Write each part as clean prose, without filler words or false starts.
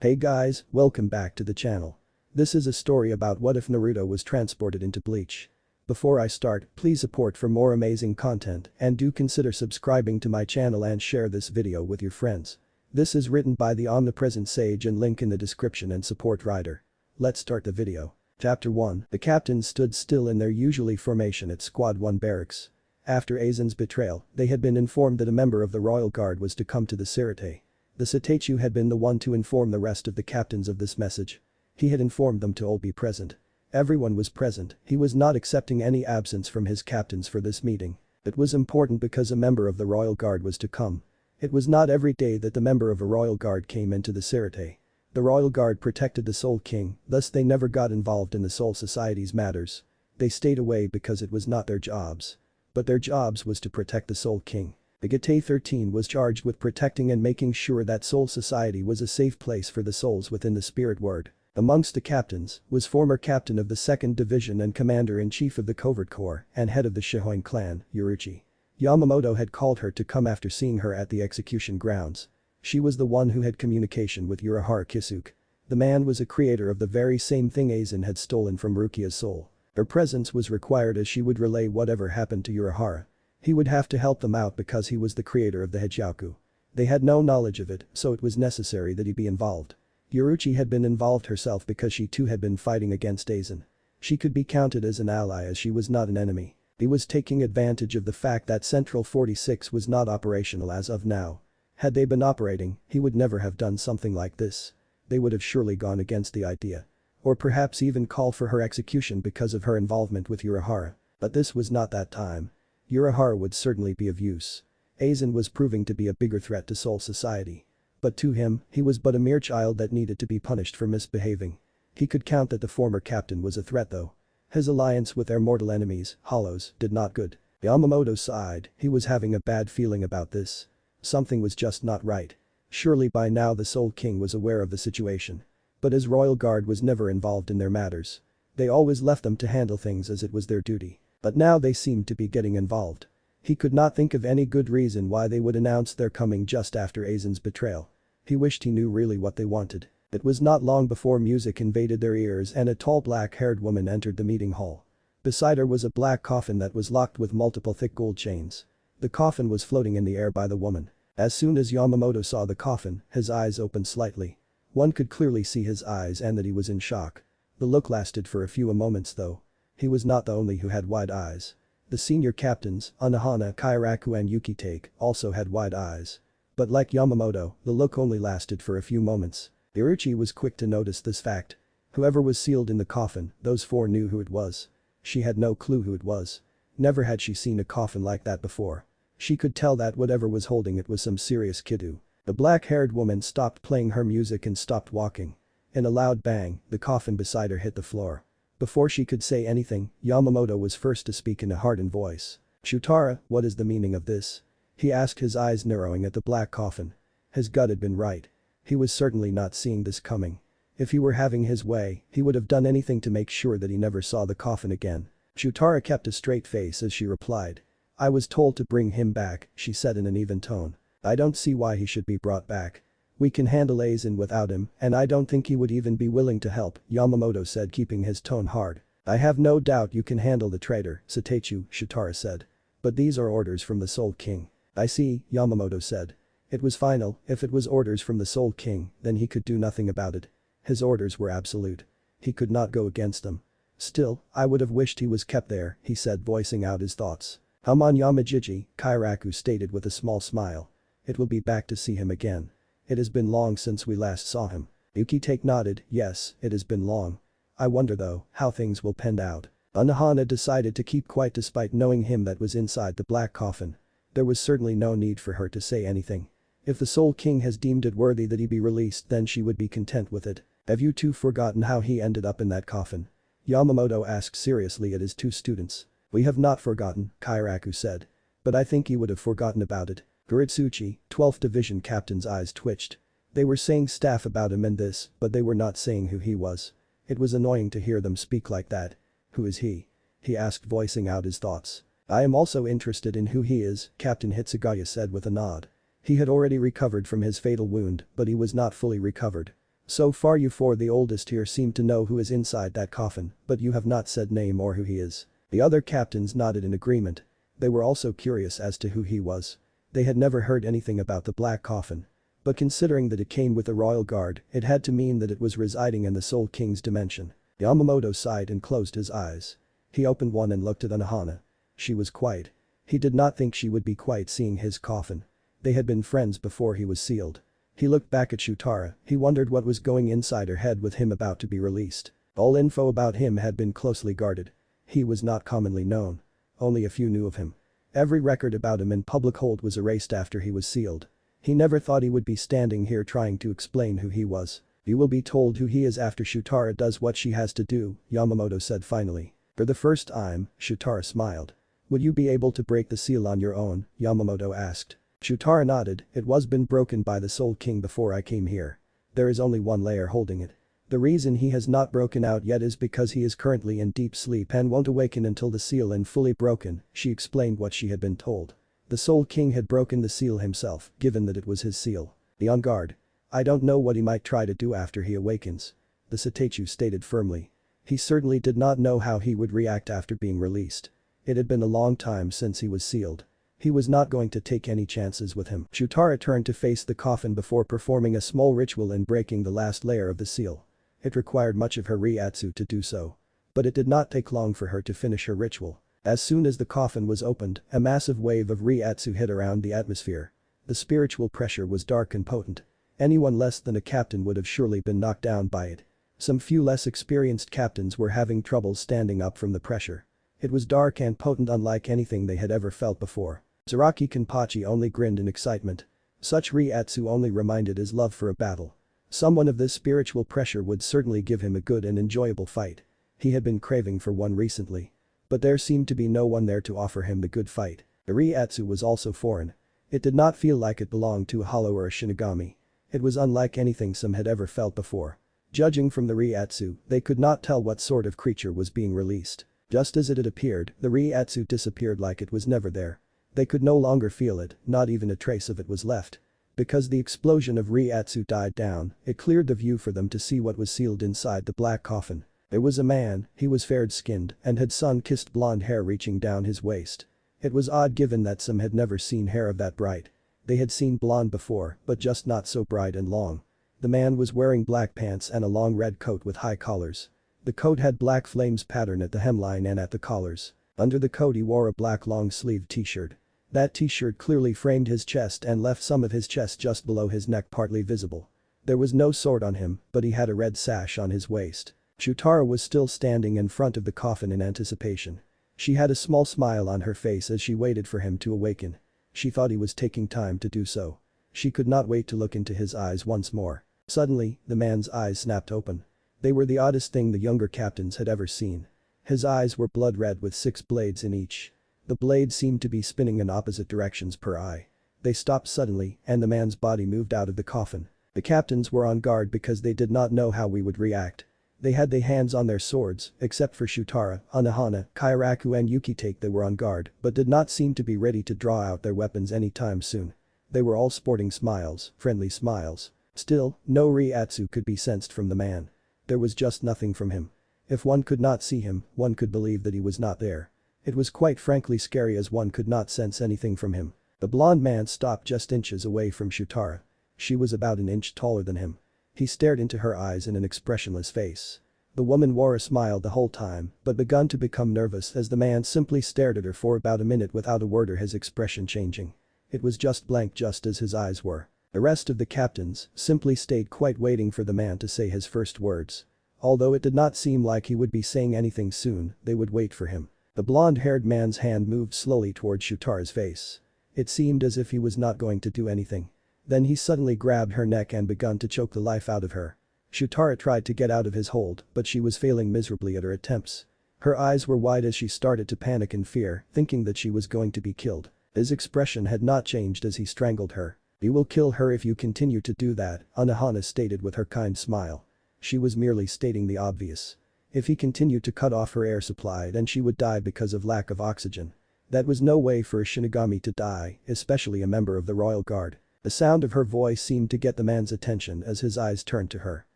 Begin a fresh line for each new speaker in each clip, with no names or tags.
Hey guys, welcome back to the channel. This is a story about what if Naruto was transported into Bleach. Before I start, please support for more amazing content and do consider subscribing to my channel and share this video with your friends. This is written by the Omnipresent Sage and link in the description and support writer. Let's start the video. Chapter 1. The captains stood still in their usually formation at Squad 1 barracks. After Aizen's betrayal, they had been informed that a member of the Royal Guard was to come to the Sirte. The Seitetsu had been the one to inform the rest of the captains of this message. He had informed them to all be present. Everyone was present, he was not accepting any absence from his captains for this meeting. It was important because a member of the Royal Guard was to come. It was not every day that the member of a Royal Guard came into the Sirte. The Royal Guard protected the Soul King, thus they never got involved in the Soul Society's matters. They stayed away because it was not their jobs. But their jobs was to protect the Soul King. The Gate 13 was charged with protecting and making sure that Soul Society was a safe place for the souls within the Spirit World. Amongst the captains was former captain of the 2nd Division and commander-in-chief of the Covert Corps and head of the Shihoin clan, Yoruichi. Yamamoto had called her to come after seeing her at the execution grounds. She was the one who had communication with Urahara Kisuke. The man was a creator of the very same thing Aizen had stolen from Rukia's soul. Her presence was required as she would relay whatever happened to Urahara. He would have to help them out because he was the creator of the Heijaku. They had no knowledge of it, so it was necessary that he be involved. Yoruichi had been involved herself because she too had been fighting against Aizen. She could be counted as an ally as she was not an enemy. He was taking advantage of the fact that Central 46 was not operational as of now. Had they been operating, he would never have done something like this. They would have surely gone against the idea. Or perhaps even call for her execution because of her involvement with Urahara. But this was not that time. Urahara would certainly be of use. Aizen was proving to be a bigger threat to Soul Society. But to him, he was but a mere child that needed to be punished for misbehaving. He could count that the former captain was a threat though. His alliance with their mortal enemies, Hollows, did not good. Yamamoto sighed, he was having a bad feeling about this. Something was just not right. Surely by now the Soul King was aware of the situation. But his Royal Guard was never involved in their matters. They always left them to handle things as it was their duty. But now they seemed to be getting involved. He could not think of any good reason why they would announce their coming just after Aizen's betrayal. He wished he knew really what they wanted. It was not long before music invaded their ears and a tall black-haired woman entered the meeting hall. Beside her was a black coffin that was locked with multiple thick gold chains. The coffin was floating in the air by the woman. As soon as Yamamoto saw the coffin, his eyes opened slightly. One could clearly see his eyes and that he was in shock. The look lasted for a few moments though. He was not the only who had wide eyes. The senior captains, Unohana, Kairaku and Yukitake, also had wide eyes. But like Yamamoto, the look only lasted for a few moments. Yoruichi was quick to notice this fact. Whoever was sealed in the coffin, those four knew who it was. She had no clue who it was. Never had she seen a coffin like that before. She could tell that whatever was holding it was some serious kiddo. The black-haired woman stopped playing her music and stopped walking. In a loud bang, the coffin beside her hit the floor. Before she could say anything, Yamamoto was first to speak in a hardened voice. "Shutara, what is the meaning of this?" He asked, his eyes narrowing at the black coffin. His gut had been right. He was certainly not seeing this coming. If he were having his way, he would have done anything to make sure that he never saw the coffin again. Shutara kept a straight face as she replied. "I was told to bring him back," she said in an even tone. "I don't see why he should be brought back. We can handle Aizen without him and I don't think he would even be willing to help," Yamamoto said, keeping his tone hard. "I have no doubt you can handle the traitor, Seitetsu," Shutara said. "But these are orders from the Soul King." "I see," Yamamoto said. It was final, if it was orders from the Soul King, then he could do nothing about it. His orders were absolute. He could not go against them. "Still, I would have wished he was kept there," he said, voicing out his thoughts. "Hamon Yamajiji," Kairaku stated with a small smile. "It will be back to see him again. It has been long since we last saw him." Yukitake nodded, "Yes, it has been long. I wonder though, how things will pan out." Unohana decided to keep quiet despite knowing him that was inside the black coffin. There was certainly no need for her to say anything. If the Soul King has deemed it worthy that he be released then she would be content with it. "Have you two forgotten how he ended up in that coffin?" Yamamoto asked seriously at his two students. "We have not forgotten," Kairaku said. "But I think he would have forgotten about it." Uritsuchi, 12th Division captain's eyes twitched. They were saying stuff about him and this, but they were not saying who he was. It was annoying to hear them speak like that. "Who is he?" he asked, voicing out his thoughts. "I am also interested in who he is," Captain Hitsugaya said with a nod. He had already recovered from his fatal wound, but he was not fully recovered. So far you four, the oldest here, seem to know who is inside that coffin, but you have not said name or who he is." The other captains nodded in agreement. They were also curious as to who he was. They had never heard anything about the black coffin. But considering that it came with a royal guard, it had to mean that it was residing in the Soul King's dimension. Yamamoto sighed and closed his eyes. He opened one and looked at Unohana. She was quiet. He did not think she would be quiet seeing his coffin. They had been friends before he was sealed. He looked back at Shutara. He wondered what was going inside her head with him about to be released. All info about him had been closely guarded. He was not commonly known. Only a few knew of him. Every record about him in public hold was erased after he was sealed. He never thought he would be standing here trying to explain who he was. "You will be told who he is after Shutara does what she has to do," Yamamoto said finally. For the first time, Shutara smiled. "Would you be able to break the seal on your own?" Yamamoto asked. Shutara nodded. "It was been broken by the Soul King before I came here. There is only one layer holding it. The reason he has not broken out yet is because he is currently in deep sleep and won't awaken until the seal is fully broken." She explained what she had been told. The Soul King had broken the seal himself, given that it was his seal. "Be on guard. I don't know what he might try to do after he awakens," the Seitetsu stated firmly. He certainly did not know how he would react after being released. It had been a long time since he was sealed. He was not going to take any chances with him. Shutara turned to face the coffin before performing a small ritual in breaking the last layer of the seal. It required much of her Reiatsu to do so. But it did not take long for her to finish her ritual. As soon as the coffin was opened, a massive wave of Reiatsu hit around the atmosphere. The spiritual pressure was dark and potent. Anyone less than a captain would have surely been knocked down by it. Some few less experienced captains were having trouble standing up from the pressure. It was dark and potent, unlike anything they had ever felt before. Zaraki Kenpachi only grinned in excitement. Such Reiatsu only reminded his love for a battle. Someone of this spiritual pressure would certainly give him a good and enjoyable fight. He had been craving for one recently. But there seemed to be no one there to offer him the good fight. The Reiatsu was also foreign. It did not feel like it belonged to a hollow or a Shinigami. It was unlike anything some had ever felt before. Judging from the Reiatsu, they could not tell what sort of creature was being released. Just as it had appeared, the Reiatsu disappeared like it was never there. They could no longer feel it, not even a trace of it was left. Because the explosion of Reiatsu died down, it cleared the view for them to see what was sealed inside the black coffin. It was a man. He was fair-skinned and had sun-kissed blonde hair reaching down his waist. It was odd given that some had never seen hair of that bright. They had seen blonde before, but just not so bright and long. The man was wearing black pants and a long red coat with high collars. The coat had black flames pattern at the hemline and at the collars. Under the coat he wore a black long-sleeved t-shirt. That t-shirt clearly framed his chest and left some of his chest just below his neck partly visible. There was no sword on him, but he had a red sash on his waist. Shutara was still standing in front of the coffin in anticipation. She had a small smile on her face as she waited for him to awaken. She thought he was taking time to do so. She could not wait to look into his eyes once more. Suddenly, the man's eyes snapped open. They were the oddest thing the younger captains had ever seen. His eyes were blood red with 6 blades in each. The blades seemed to be spinning in opposite directions per eye. They stopped suddenly, and the man's body moved out of the coffin. The captains were on guard because they did not know how we would react. They had their hands on their swords, except for Shutara, Unohana, Kairaku and Yukitake. They were on guard, but did not seem to be ready to draw out their weapons anytime soon. They were all sporting smiles, friendly smiles. Still, no Reiatsu could be sensed from the man. There was just nothing from him. If one could not see him, one could believe that he was not there. It was quite frankly scary as one could not sense anything from him. The blonde man stopped just inches away from Shutara. She was about an inch taller than him. He stared into her eyes in an expressionless face. The woman wore a smile the whole time, but began to become nervous as the man simply stared at her for about a minute without a word or his expression changing. It was just blank, just as his eyes were. The rest of the captains simply stayed quiet waiting for the man to say his first words. Although it did not seem like he would be saying anything soon, they would wait for him. The blonde-haired man's hand moved slowly towards Shutara's face. It seemed as if he was not going to do anything. Then he suddenly grabbed her neck and begun to choke the life out of her. Shutara tried to get out of his hold, but she was failing miserably at her attempts. Her eyes were wide as she started to panic in fear, thinking that she was going to be killed. His expression had not changed as he strangled her. "You will kill her if you continue to do that," Unohana stated with her kind smile. She was merely stating the obvious. If he continued to cut off her air supply, then she would die because of lack of oxygen. That was no way for a Shinigami to die, especially a member of the Royal Guard. The sound of her voice seemed to get the man's attention as his eyes turned to her.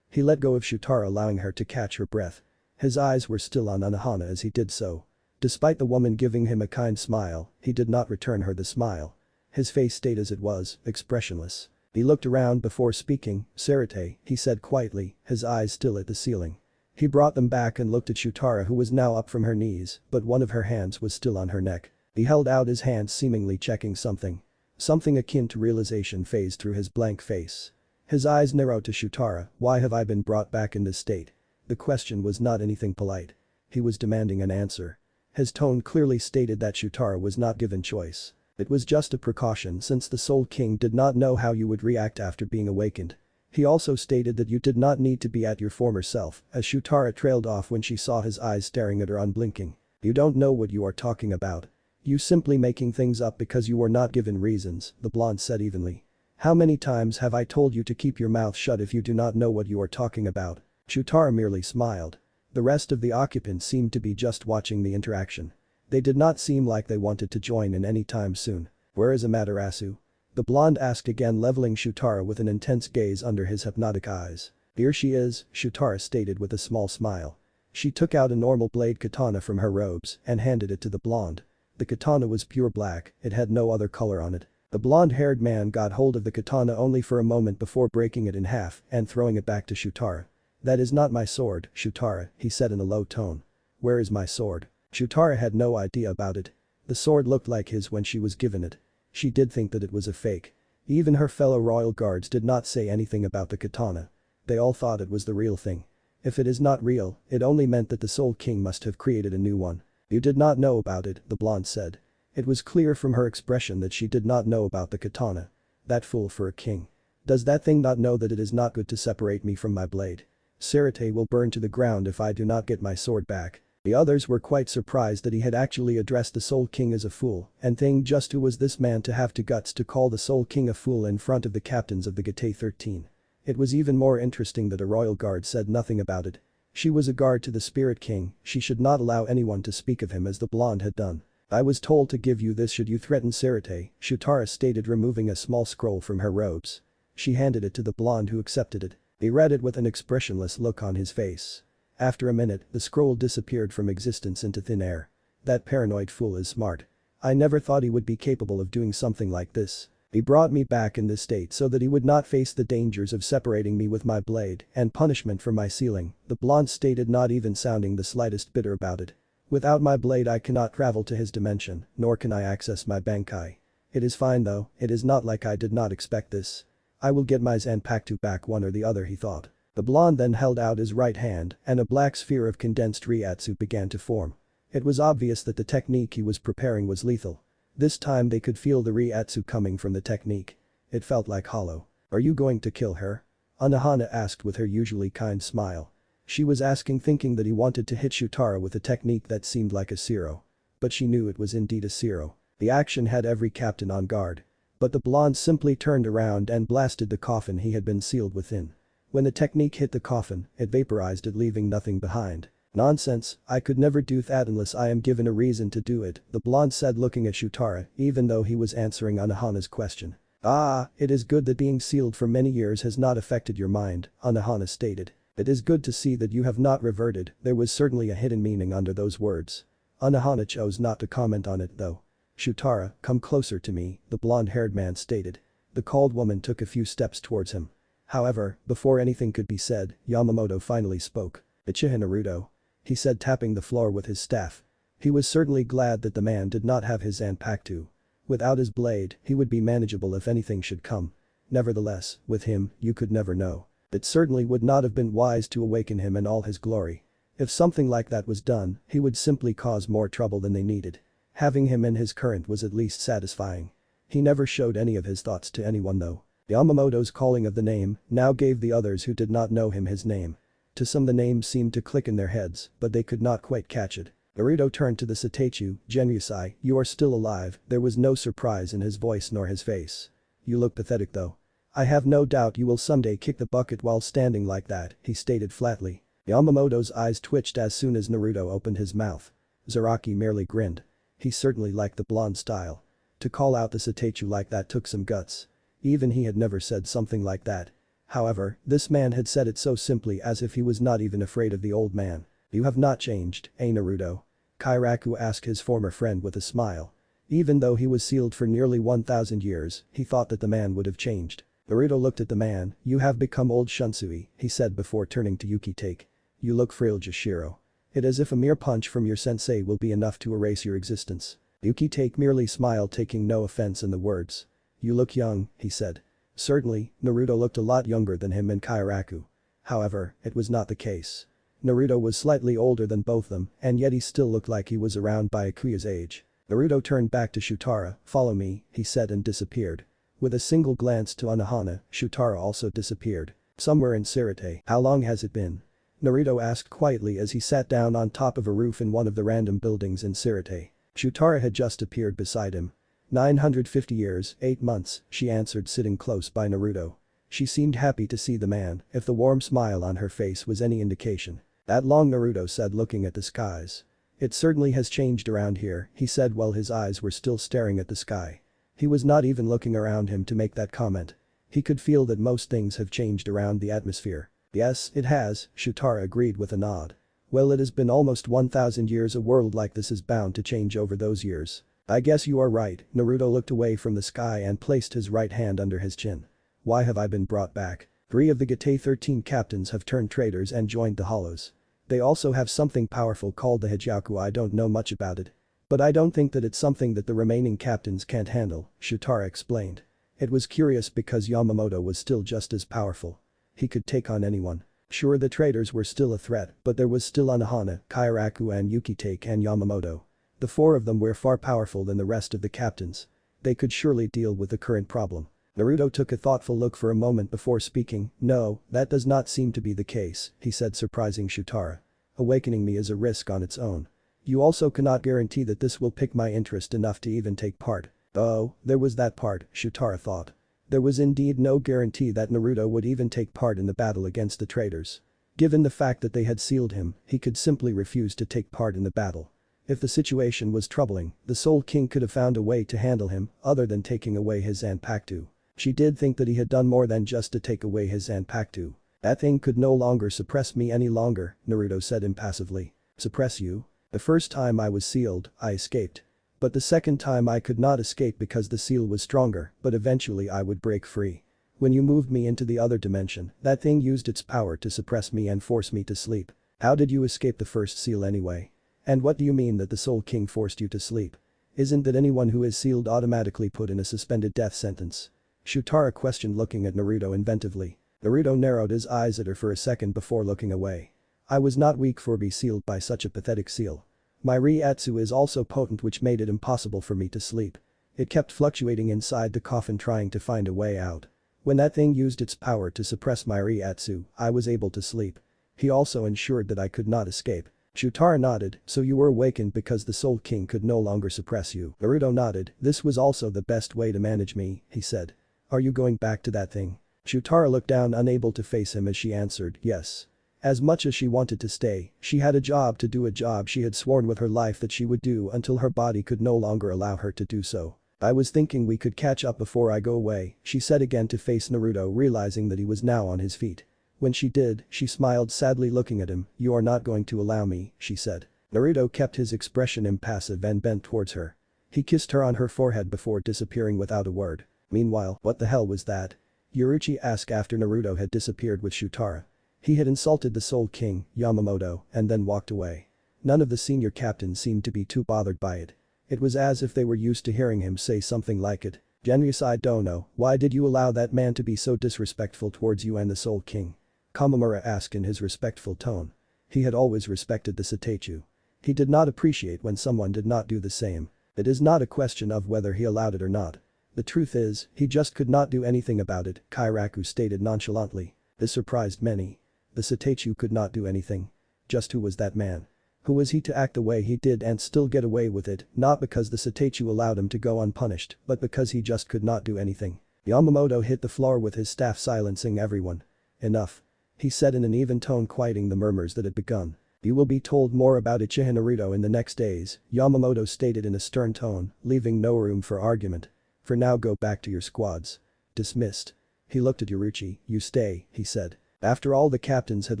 He let go of Shutara, allowing her to catch her breath. His eyes were still on Unohana as he did so. Despite the woman giving him a kind smile, he did not return her the smile. His face stayed as it was, expressionless. He looked around before speaking. "Sarate," he said quietly, his eyes still at the ceiling. He brought them back and looked at Shutara, who was now up from her knees, but one of her hands was still on her neck. He held out his hand, seemingly checking something. Something akin to realization phased through his blank face. His eyes narrowed to Shutara. "Why have I been brought back in this state?" The question was not anything polite. He was demanding an answer. His tone clearly stated that Shutara was not given choice. It was just a precaution since the Soul King did not know how you would react after being awakened. He also stated that you did not need to be at your former self, as Shutara trailed off when she saw his eyes staring at her unblinking. "You don't know what you are talking about. You simply making things up because you were not given reasons," the blonde said evenly. "How many times have I told you to keep your mouth shut if you do not know what you are talking about?" Shutara merely smiled. The rest of the occupants seemed to be just watching the interaction. They did not seem like they wanted to join in any time soon. "Where is Amaterasu?" the blonde asked again, leveling Shutara with an intense gaze under his hypnotic eyes. "Here she is," Shutara stated with a small smile. She took out a normal blade katana from her robes and handed it to the blonde. The katana was pure black, it had no other color on it. The blonde-haired man got hold of the katana only for a moment before breaking it in half and throwing it back to Shutara. "That is not my sword, Shutara," he said in a low tone. "Where is my sword?" Shutara had no idea about it. The sword looked like his when she was given it. She did think that it was a fake. Even her fellow royal guards did not say anything about the katana. They all thought it was the real thing. If it is not real, it only meant that the Soul King must have created a new one. "You did not know about it," the blonde said. It was clear from her expression that she did not know about the katana. That fool for a king. Does that thing not know that it is not good to separate me from my blade? Sarate will burn to the ground if I do not get my sword back. The others were quite surprised that he had actually addressed the Soul King as a fool, and think just who was this man to have the guts to call the Soul King a fool in front of the captains of the Gate 13. It was even more interesting that a royal guard said nothing about it. She was a guard to the Spirit King, she should not allow anyone to speak of him as the blonde had done. "I was told to give you this should you threaten Sarate," Shutara stated, removing a small scroll from her robes. She handed it to the blonde, who accepted it. He read it with an expressionless look on his face. After a minute, the scroll disappeared from existence into thin air. "That paranoid fool is smart. I never thought he would be capable of doing something like this. He brought me back in this state so that he would not face the dangers of separating me with my blade and punishment for my sealing," the blonde stated, not even sounding the slightest bitter about it. "Without my blade I cannot travel to his dimension, nor can I access my Bankai. It is fine though, it is not like I did not expect this. I will get my Zanpakuto back one or the other," he thought. The blonde then held out his right hand and a black sphere of condensed Ryatsu began to form. It was obvious that the technique he was preparing was lethal. This time they could feel the Ryatsu coming from the technique. It felt like hollow. "Are you going to kill her?" Unohana asked with her usually kind smile. She was asking thinking that he wanted to hit Shutara with a technique that seemed like a zero. But she knew it was indeed a zero. The action had every captain on guard. But the blonde simply turned around and blasted the coffin he had been sealed within. When the technique hit the coffin, it vaporized it, leaving nothing behind. "Nonsense, I could never do that unless I am given a reason to do it," the blonde said, looking at Shutara even though he was answering Unohana's question. "Ah, it is good that being sealed for many years has not affected your mind," Unohana stated. "It is good to see that you have not reverted." There was certainly a hidden meaning under those words. Unohana chose not to comment on it though. "Shutara, come closer to me," the blonde-haired man stated. The called woman took a few steps towards him. However, before anything could be said, Yamamoto finally spoke. "Ichiha Naruto," he said, tapping the floor with his staff. He was certainly glad that the man did not have his Zanpakuto. Without his blade, he would be manageable if anything should come. Nevertheless, with him, you could never know. It certainly would not have been wise to awaken him in all his glory. If something like that was done, he would simply cause more trouble than they needed. Having him in his current was at least satisfying. He never showed any of his thoughts to anyone though. Yamamoto's calling of the name now gave the others who did not know him his name. To some the name seemed to click in their heads, but they could not quite catch it. Naruto turned to the Satechu. "Genryusai, you are still alive." There was no surprise in his voice nor his face. "You look pathetic though. I have no doubt you will someday kick the bucket while standing like that," he stated flatly. Yamamoto's eyes twitched as soon as Naruto opened his mouth. Zaraki merely grinned. He certainly liked the blonde style. To call out the Satechu like that took some guts. Even he had never said something like that. However, this man had said it so simply as if he was not even afraid of the old man. You have not changed, Naruto? Kairaku asked his former friend with a smile. Even though he was sealed for nearly 1,000 years, he thought that the man would have changed. Naruto looked at the man. You have become old Shunsui, he said before turning to Yuki-take. You look frail Jashiro. It is as if a mere punch from your sensei will be enough to erase your existence. Yuki-take merely smiled, taking no offense in the words. You look young, he said. Certainly, Naruto looked a lot younger than him and Kairaku. However, it was not the case. Naruto was slightly older than both them, and yet he still looked like he was around Byakuya's age. Naruto turned back to Shutara. Follow me, he said and disappeared. With a single glance to Unohana, Shutara also disappeared. Somewhere in Sirte. How long has it been? Naruto asked quietly as he sat down on top of a roof in one of the random buildings in Sirte. Shutara had just appeared beside him. 950 years, 8 months, she answered, sitting close by Naruto. She seemed happy to see the man, if the warm smile on her face was any indication. That long, Naruto said, looking at the skies. It certainly has changed around here, he said while his eyes were still staring at the sky. He was not even looking around him to make that comment. He could feel that most things have changed around the atmosphere. Yes, it has, Shutara agreed with a nod. Well, it has been almost 1,000 years. A world like this is bound to change over those years. I guess you are right. Naruto looked away from the sky and placed his right hand under his chin. Why have I been brought back? 3 of the Gate 13 captains have turned traitors and joined the Hollows. They also have something powerful called the Hijaku. I don't know much about it. But I don't think that it's something that the remaining captains can't handle, Shutara explained. It was curious because Yamamoto was still just as powerful. He could take on anyone. Sure, the traitors were still a threat, but there was still Unohana, Kairaku and Yuki-take and Yamamoto. The 4 of them were far powerful than the rest of the captains. They could surely deal with the current problem. Naruto took a thoughtful look for a moment before speaking. No, that does not seem to be the case, he said, surprising Shutara. Awakening me is a risk on its own. You also cannot guarantee that this will pique my interest enough to even take part. Oh, there was that part, Shutara thought. There was indeed no guarantee that Naruto would even take part in the battle against the traitors. Given the fact that they had sealed him, he could simply refuse to take part in the battle. If the situation was troubling, the Soul King could have found a way to handle him other than taking away his Zanpakuto. She did think that he had done more than just to take away his Zanpakuto. That thing could no longer suppress me any longer, Naruto said impassively. Suppress you? The first time I was sealed, I escaped. But the second time I could not escape because the seal was stronger, but eventually I would break free. When you moved me into the other dimension, that thing used its power to suppress me and force me to sleep. How did you escape the first seal anyway? And what do you mean that the Soul King forced you to sleep? Isn't that anyone who is sealed automatically put in a suspended death sentence? Shutara questioned, looking at Naruto inventively. Naruto narrowed his eyes at her for a second before looking away. I was not weak for being sealed by such a pathetic seal. My Reiatsu is also potent, which made it impossible for me to sleep. It kept fluctuating inside the coffin trying to find a way out. When that thing used its power to suppress my Reiatsu, I was able to sleep. He also ensured that I could not escape. Shutara nodded. So you were awakened because the Soul King could no longer suppress you. Naruto nodded. This was also the best way to manage me, he said. Are you going back to that thing? Shutara looked down, unable to face him as she answered, yes. As much as she wanted to stay, she had a job to do, a job she had sworn with her life that she would do until her body could no longer allow her to do so. I was thinking we could catch up before I go away, she said again to face Naruto, realizing that he was now on his feet. When she did, she smiled sadly, looking at him. You are not going to allow me, she said. Naruto kept his expression impassive and bent towards her. He kissed her on her forehead before disappearing without a word. Meanwhile, what the hell was that? Yoruichi asked after Naruto had disappeared with Shutara. He had insulted the Soul King, Yamamoto, and then walked away. None of the senior captains seemed to be too bothered by it. It was as if they were used to hearing him say something like it. Genius, I don't know, why did you allow that man to be so disrespectful towards you and the Soul King? Kamamura asked in his respectful tone. He had always respected the Seitetsu. He did not appreciate when someone did not do the same. It is not a question of whether he allowed it or not. The truth is, he just could not do anything about it, Kairaku stated nonchalantly. This surprised many. The Seitetsu could not do anything. Just who was that man? Who was he to act the way he did and still get away with it, not because the Seitetsu allowed him to go unpunished, but because he just could not do anything. Yamamoto hit the floor with his staff, silencing everyone. Enough. He said in an even tone, quieting the murmurs that had begun. You will be told more about Uchiha Naruto in the next days, Yamamoto stated in a stern tone, leaving no room for argument. For now, go back to your squads. Dismissed. He looked at Yoruichi. "You stay," he said. After all the captains had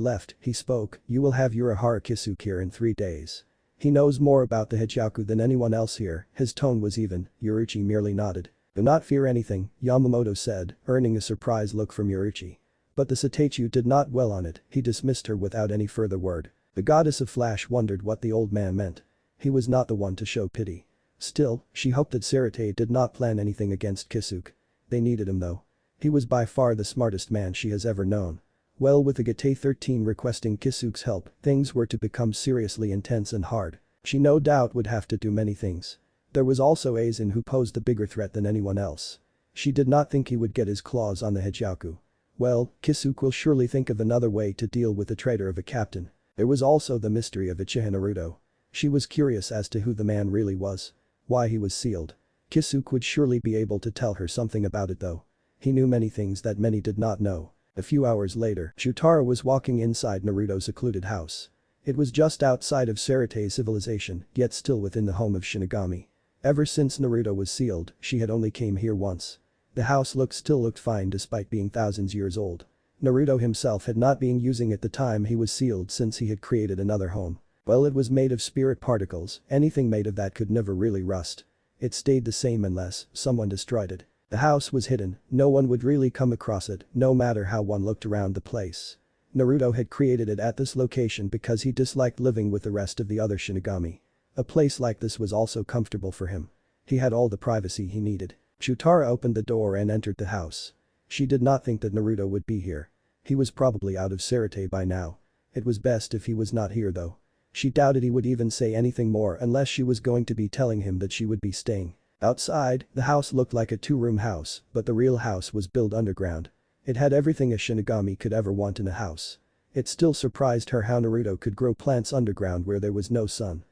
left, he spoke, "You will have Urahara Kisuke here in 3 days. He knows more about the Hijaku than anyone else here." His tone was even. Yoruichi merely nodded. "Do not fear anything," Yamamoto said, earning a surprised look from Yoruichi. But the Satachu did not dwell on it, he dismissed her without any further word. The goddess of Flash wondered what the old man meant. He was not the one to show pity. Still, she hoped that Sarate did not plan anything against Kisuke. They needed him though. He was by far the smartest man she has ever known. Well, with the Gate 13 requesting Kisuke's help, things were to become seriously intense and hard. She no doubt would have to do many things. There was also Aizen who posed a bigger threat than anyone else. She did not think he would get his claws on the Hijaku. Well, Kisuke will surely think of another way to deal with the traitor of a captain. There was also the mystery of Uchiha Naruto. She was curious as to who the man really was. Why he was sealed. Kisuke would surely be able to tell her something about it though. He knew many things that many did not know. A few hours later, Shutara was walking inside Naruto's secluded house. It was just outside of Sarate's civilization, yet still within the home of Shinigami. Ever since Naruto was sealed, she had only came here once. The house still looked fine despite being thousands years old. Naruto himself had not been using it the time he was sealed since he had created another home. Well, it was made of spirit particles, anything made of that could never really rust. It stayed the same unless someone destroyed it. The house was hidden, no one would really come across it, no matter how one looked around the place. Naruto had created it at this location because he disliked living with the rest of the other Shinigami. A place like this was also comfortable for him. He had all the privacy he needed. Shutara opened the door and entered the house. She did not think that Naruto would be here. He was probably out of Sarate by now. It was best if he was not here though. She doubted he would even say anything more unless she was going to be telling him that she would be staying. Outside, the house looked like a 2-room house, but the real house was built underground. It had everything a Shinigami could ever want in a house. It still surprised her how Naruto could grow plants underground where there was no sun.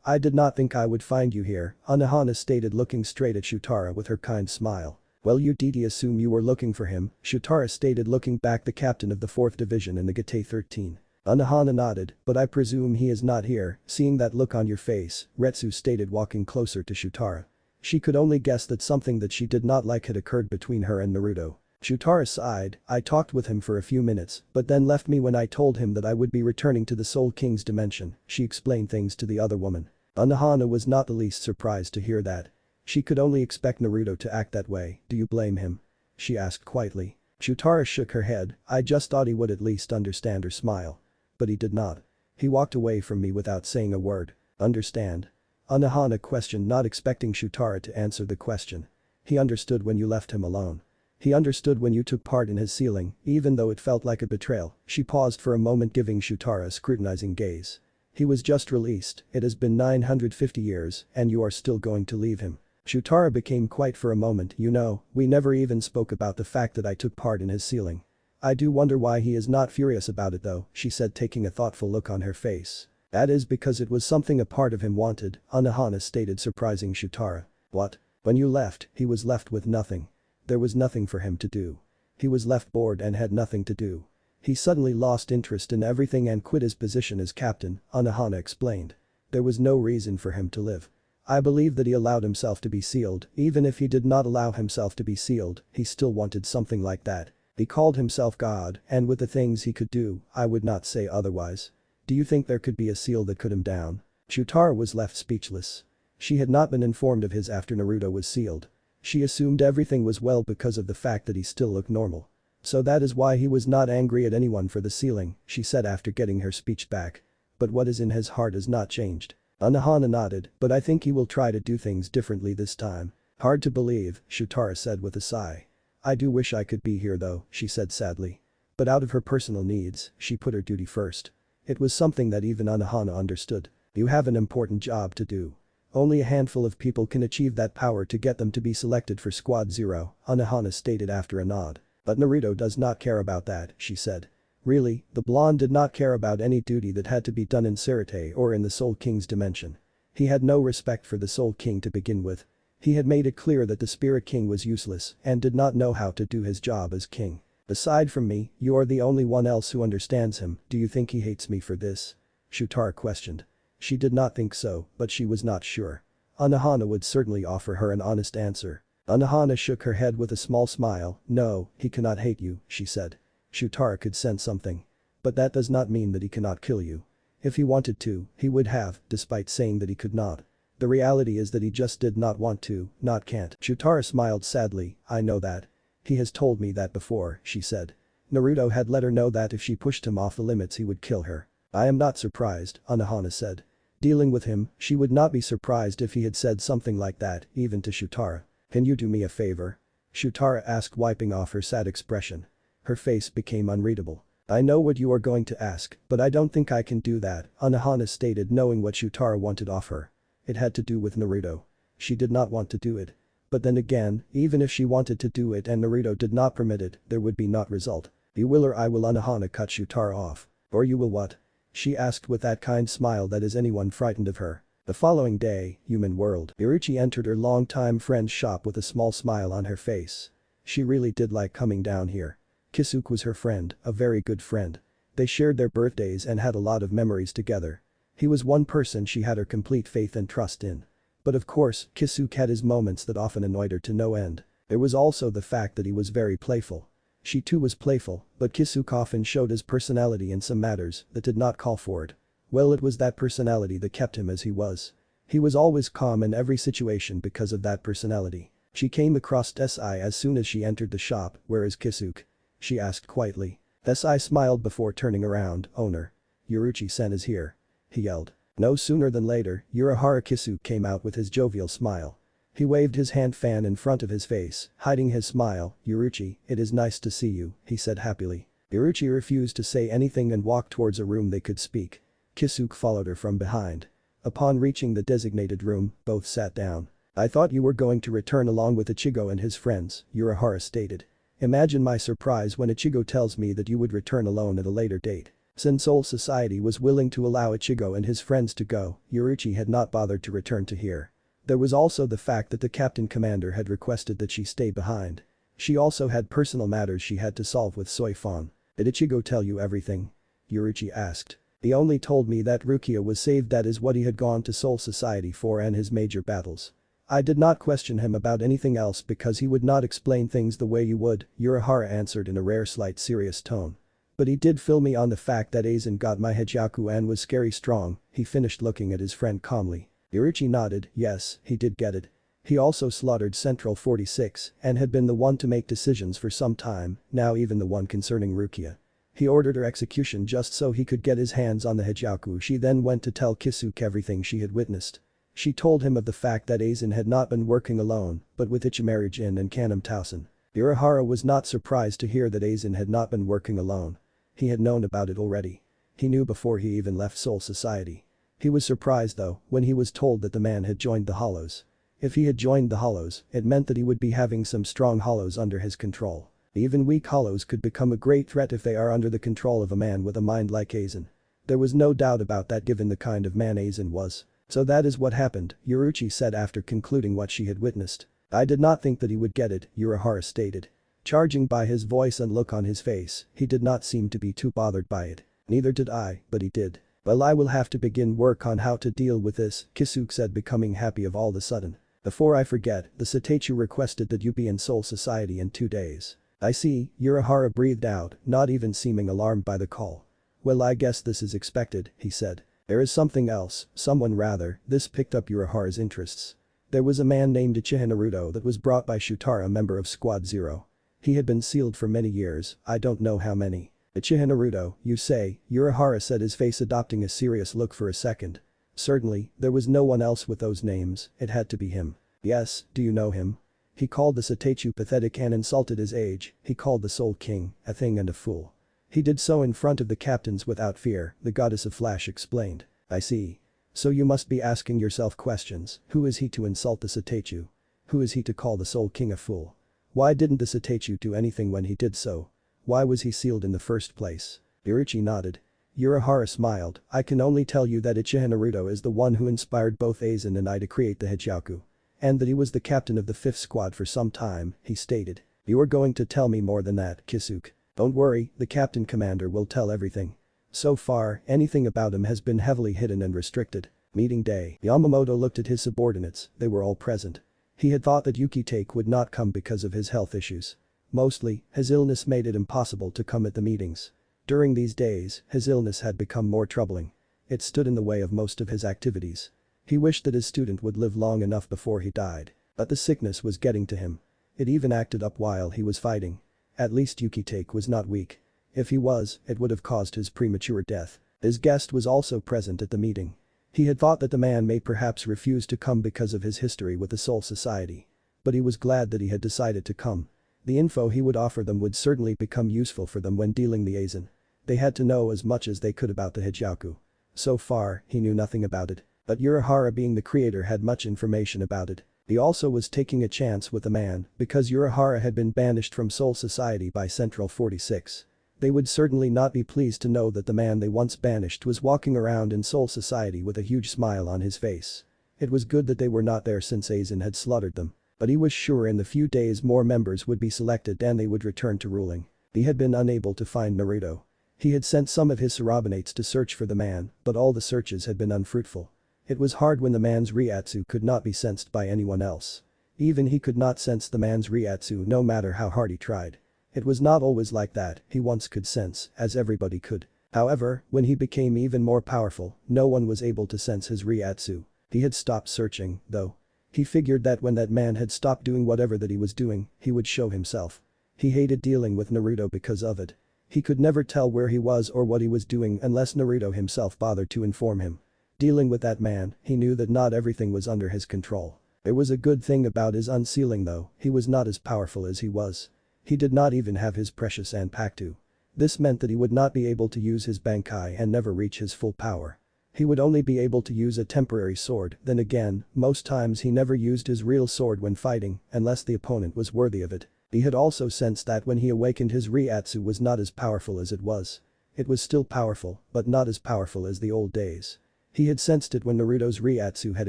I did not think I would find you here," Anohana stated looking straight at Shutara with her kind smile. "Well, you did assume you were looking for him," Shutara stated looking back the captain of the 4th division in the Gate 13. Anohana nodded, "But I presume he is not here," seeing that look on your face, Retsu stated walking closer to Shutara. She could only guess that something that she did not like had occurred between her and Naruto. Shutara sighed, "I talked with him for a few minutes, but then left me when I told him that I would be returning to the Soul King's dimension," she explained things to the other woman. Anohana was not the least surprised to hear that. She could only expect Naruto to act that way. "Do you blame him?" she asked quietly. Shutara shook her head, "I just thought he would at least understand or smile. But he did not. He walked away from me without saying a word." "Understand?" Anohana questioned, not expecting Shutara to answer the question. "He understood when you left him alone. He understood when you took part in his sealing, even though it felt like a betrayal." She paused for a moment giving Shutara a scrutinizing gaze. "He was just released, it has been 950 years, and you are still going to leave him." Shutara became quiet for a moment. "You know, we never even spoke about the fact that I took part in his sealing. I do wonder why he is not furious about it though," she said taking a thoughtful look on her face. "That is because it was something a part of him wanted," Anohana stated surprising Shutara. "What? When you left, he was left with nothing. There was nothing for him to do. He was left bored and had nothing to do. He suddenly lost interest in everything and quit his position as captain," Anohana explained. "There was no reason for him to live. I believe that he allowed himself to be sealed. Even if he did not allow himself to be sealed, he still wanted something like that. He called himself God, and with the things he could do, I would not say otherwise. Do you think there could be a seal that cut him down?" Shutara was left speechless. She had not been informed of his after Naruto was sealed. She assumed everything was well because of the fact that he still looked normal. "So that is why he was not angry at anyone for the sealing," she said after getting her speech back. "But what is in his heart has not changed." Anohana nodded, "But I think he will try to do things differently this time." "Hard to believe," Shutara said with a sigh. "I do wish I could be here though," she said sadly. But out of her personal needs, she put her duty first. It was something that even Anohana understood. "You have an important job to do. Only a handful of people can achieve that power to get them to be selected for Squad 0, Anohana stated after a nod. "But Naruto does not care about that," she said. Really, the blonde did not care about any duty that had to be done in Sarate or in the Soul King's dimension. He had no respect for the Soul King to begin with. He had made it clear that the Spirit King was useless and did not know how to do his job as king. "Aside from me, you are the only one else who understands him. Do you think he hates me for this?" Shutara questioned. She did not think so, but she was not sure. Anohana would certainly offer her an honest answer. Anohana shook her head with a small smile. No, he cannot hate you, she said. Shutara could sense something. But that does not mean that he cannot kill you. If he wanted to, he would have, despite saying that he could not. The reality is that he just did not want to, not can't. Shutara smiled sadly. I know that. He has told me that before, she said. Naruto had let her know that if she pushed him off the limits he would kill her. I am not surprised, Anohana said. Dealing with him, she would not be surprised if he had said something like that, even to Shutara. Can you do me a favor? Shutara asked, wiping off her sad expression. Her face became unreadable. I know what you are going to ask, but I don't think I can do that, Anohana stated, knowing what Shutara wanted off her. It had to do with Naruto. She did not want to do it. But then again, even if she wanted to do it and Naruto did not permit it, there would be not result. You will or I will, Anohana cut Shutara off. Or you will what? She asked with that kind smile that is anyone frightened of her. The following day, human world. Yoruichi entered her longtime friend's shop with a small smile on her face. She really did like coming down here. Kisuke was her friend, a very good friend. They shared their birthdays and had a lot of memories together. He was one person she had her complete faith and trust in. But of course, Kisuke had his moments that often annoyed her to no end. There was also the fact that he was very playful. She too was playful, but Kisuke often showed his personality in some matters that did not call for it. Well, it was that personality that kept him as he was. He was always calm in every situation because of that personality. She came across SI as soon as she entered the shop. Where is Kisuke? She asked quietly. SI smiled before turning around. Owner. Yoruichi-sen is here. He yelled. No sooner than later, Urahara Kisuke came out with his jovial smile. He waved his hand fan in front of his face, hiding his smile. Yoruichi, it is nice to see you, he said happily. Yoruichi refused to say anything and walked towards a room they could speak. Kisuke followed her from behind. Upon reaching the designated room, both sat down. I thought you were going to return along with Ichigo and his friends, Urahara stated. Imagine my surprise when Ichigo tells me that you would return alone at a later date. Since Soul Society was willing to allow Ichigo and his friends to go, Yoruichi had not bothered to return to here. There was also the fact that the captain commander had requested that she stay behind. She also had personal matters she had to solve with Soifon. Did Ichigo tell you everything? Yoruichi asked. He only told me that Rukia was saved, that is what he had gone to Soul Society for, and his major battles. I did not question him about anything else because he would not explain things the way you would, Urahara answered in a rare slight serious tone. But he did fill me on the fact that Aizen got my Hijaku and was scary strong, he finished looking at his friend calmly. Yoruichi nodded. Yes, he did get it. He also slaughtered Central 46 and had been the one to make decisions for some time, now even the one concerning Rukia. He ordered her execution just so he could get his hands on the Hijaku. She then went to tell Kisuke everything she had witnessed. She told him of the fact that Aizen had not been working alone, but with Ichimari Jin and Kanam Tausen. Urahara was not surprised to hear that Aizen had not been working alone. He had known about it already. He knew before he even left Soul Society. He was surprised though when he was told that the man had joined the Hollows. If he had joined the Hollows, it meant that he would be having some strong Hollows under his control. Even weak Hollows could become a great threat if they are under the control of a man with a mind like Aizen. There was no doubt about that given the kind of man Aizen was. So that is what happened, Yoruichi said after concluding what she had witnessed. I did not think that he would get it, Urahara stated. Charging by his voice and look on his face, he did not seem to be too bothered by it. Neither did I, but he did. Well, I will have to begin work on how to deal with this, Kisuke said, becoming happy of all of a sudden. Before I forget, the Seitetsu requested that you be in Soul Society in 2 days. I see, Urahara breathed out, not even seeming alarmed by the call. Well, I guess this is expected, he said. There is something else, someone rather, this picked up Urahara's interests. There was a man named Uchiha Naruto that was brought by Shutara, a member of Squad 0. He had been sealed for many years, I don't know how many. Uchiha Naruto, you say, Urahara said, his face adopting a serious look for a second. Certainly, there was no one else with those names, it had to be him. Yes, do you know him? He called the Seitetsu pathetic and insulted his age, he called the Soul King a thing and a fool. He did so in front of the captains without fear, the goddess of Flash explained. I see. So you must be asking yourself questions, who is he to insult the Seitetsu? Who is he to call the Soul King a fool? Why didn't the Seitetsu do anything when he did so? Why was he sealed in the first place? Yoruichi nodded. Urahara smiled. I can only tell you that Uchiha Naruto is the one who inspired both Aizen and I to create the Hijaku. And that he was the captain of the 5th squad for some time, he stated. You are going to tell me more than that, Kisuke. Don't worry, the captain commander will tell everything. So far, anything about him has been heavily hidden and restricted. Meeting day. Yamamoto looked at his subordinates, they were all present. He had thought that Yukitake would not come because of his health issues. Mostly, his illness made it impossible to come at the meetings. During these days, his illness had become more troubling. It stood in the way of most of his activities. He wished that his student would live long enough before he died. But the sickness was getting to him. It even acted up while he was fighting. At least Yukitake was not weak. If he was, it would have caused his premature death. His guest was also present at the meeting. He had thought that the man may perhaps refuse to come because of his history with the Soul Society. But he was glad that he had decided to come. The info he would offer them would certainly become useful for them when dealing the Aizen. They had to know as much as they could about the Hijaku. So far, he knew nothing about it. But Urahara, being the creator, had much information about it. He also was taking a chance with the man because Urahara had been banished from Soul Society by Central 46. They would certainly not be pleased to know that the man they once banished was walking around in Soul Society with a huge smile on his face. It was good that they were not there since Aizen had slaughtered them. But he was sure in the few days more members would be selected and they would return to ruling. He had been unable to find Naruto. He had sent some of his subordinates to search for the man, but all the searches had been unfruitful. It was hard when the man's Ryatsu could not be sensed by anyone else. Even he could not sense the man's Ryatsu no matter how hard he tried. It was not always like that, he once could sense, as everybody could. However, when he became even more powerful, no one was able to sense his Ryatsu. He had stopped searching, though. He figured that when that man had stopped doing whatever that he was doing, he would show himself. He hated dealing with Naruto because of it. He could never tell where he was or what he was doing unless Naruto himself bothered to inform him. Dealing with that man, he knew that not everything was under his control. There was a good thing about his unsealing though, he was not as powerful as he was. He did not even have his precious Anpaktu. This meant that he would not be able to use his Bankai and never reach his full power. He would only be able to use a temporary sword, then again, most times he never used his real sword when fighting, unless the opponent was worthy of it. He had also sensed that when he awakened his Ryatsu was not as powerful as it was. It was still powerful, but not as powerful as the old days. He had sensed it when Naruto's Ryatsu had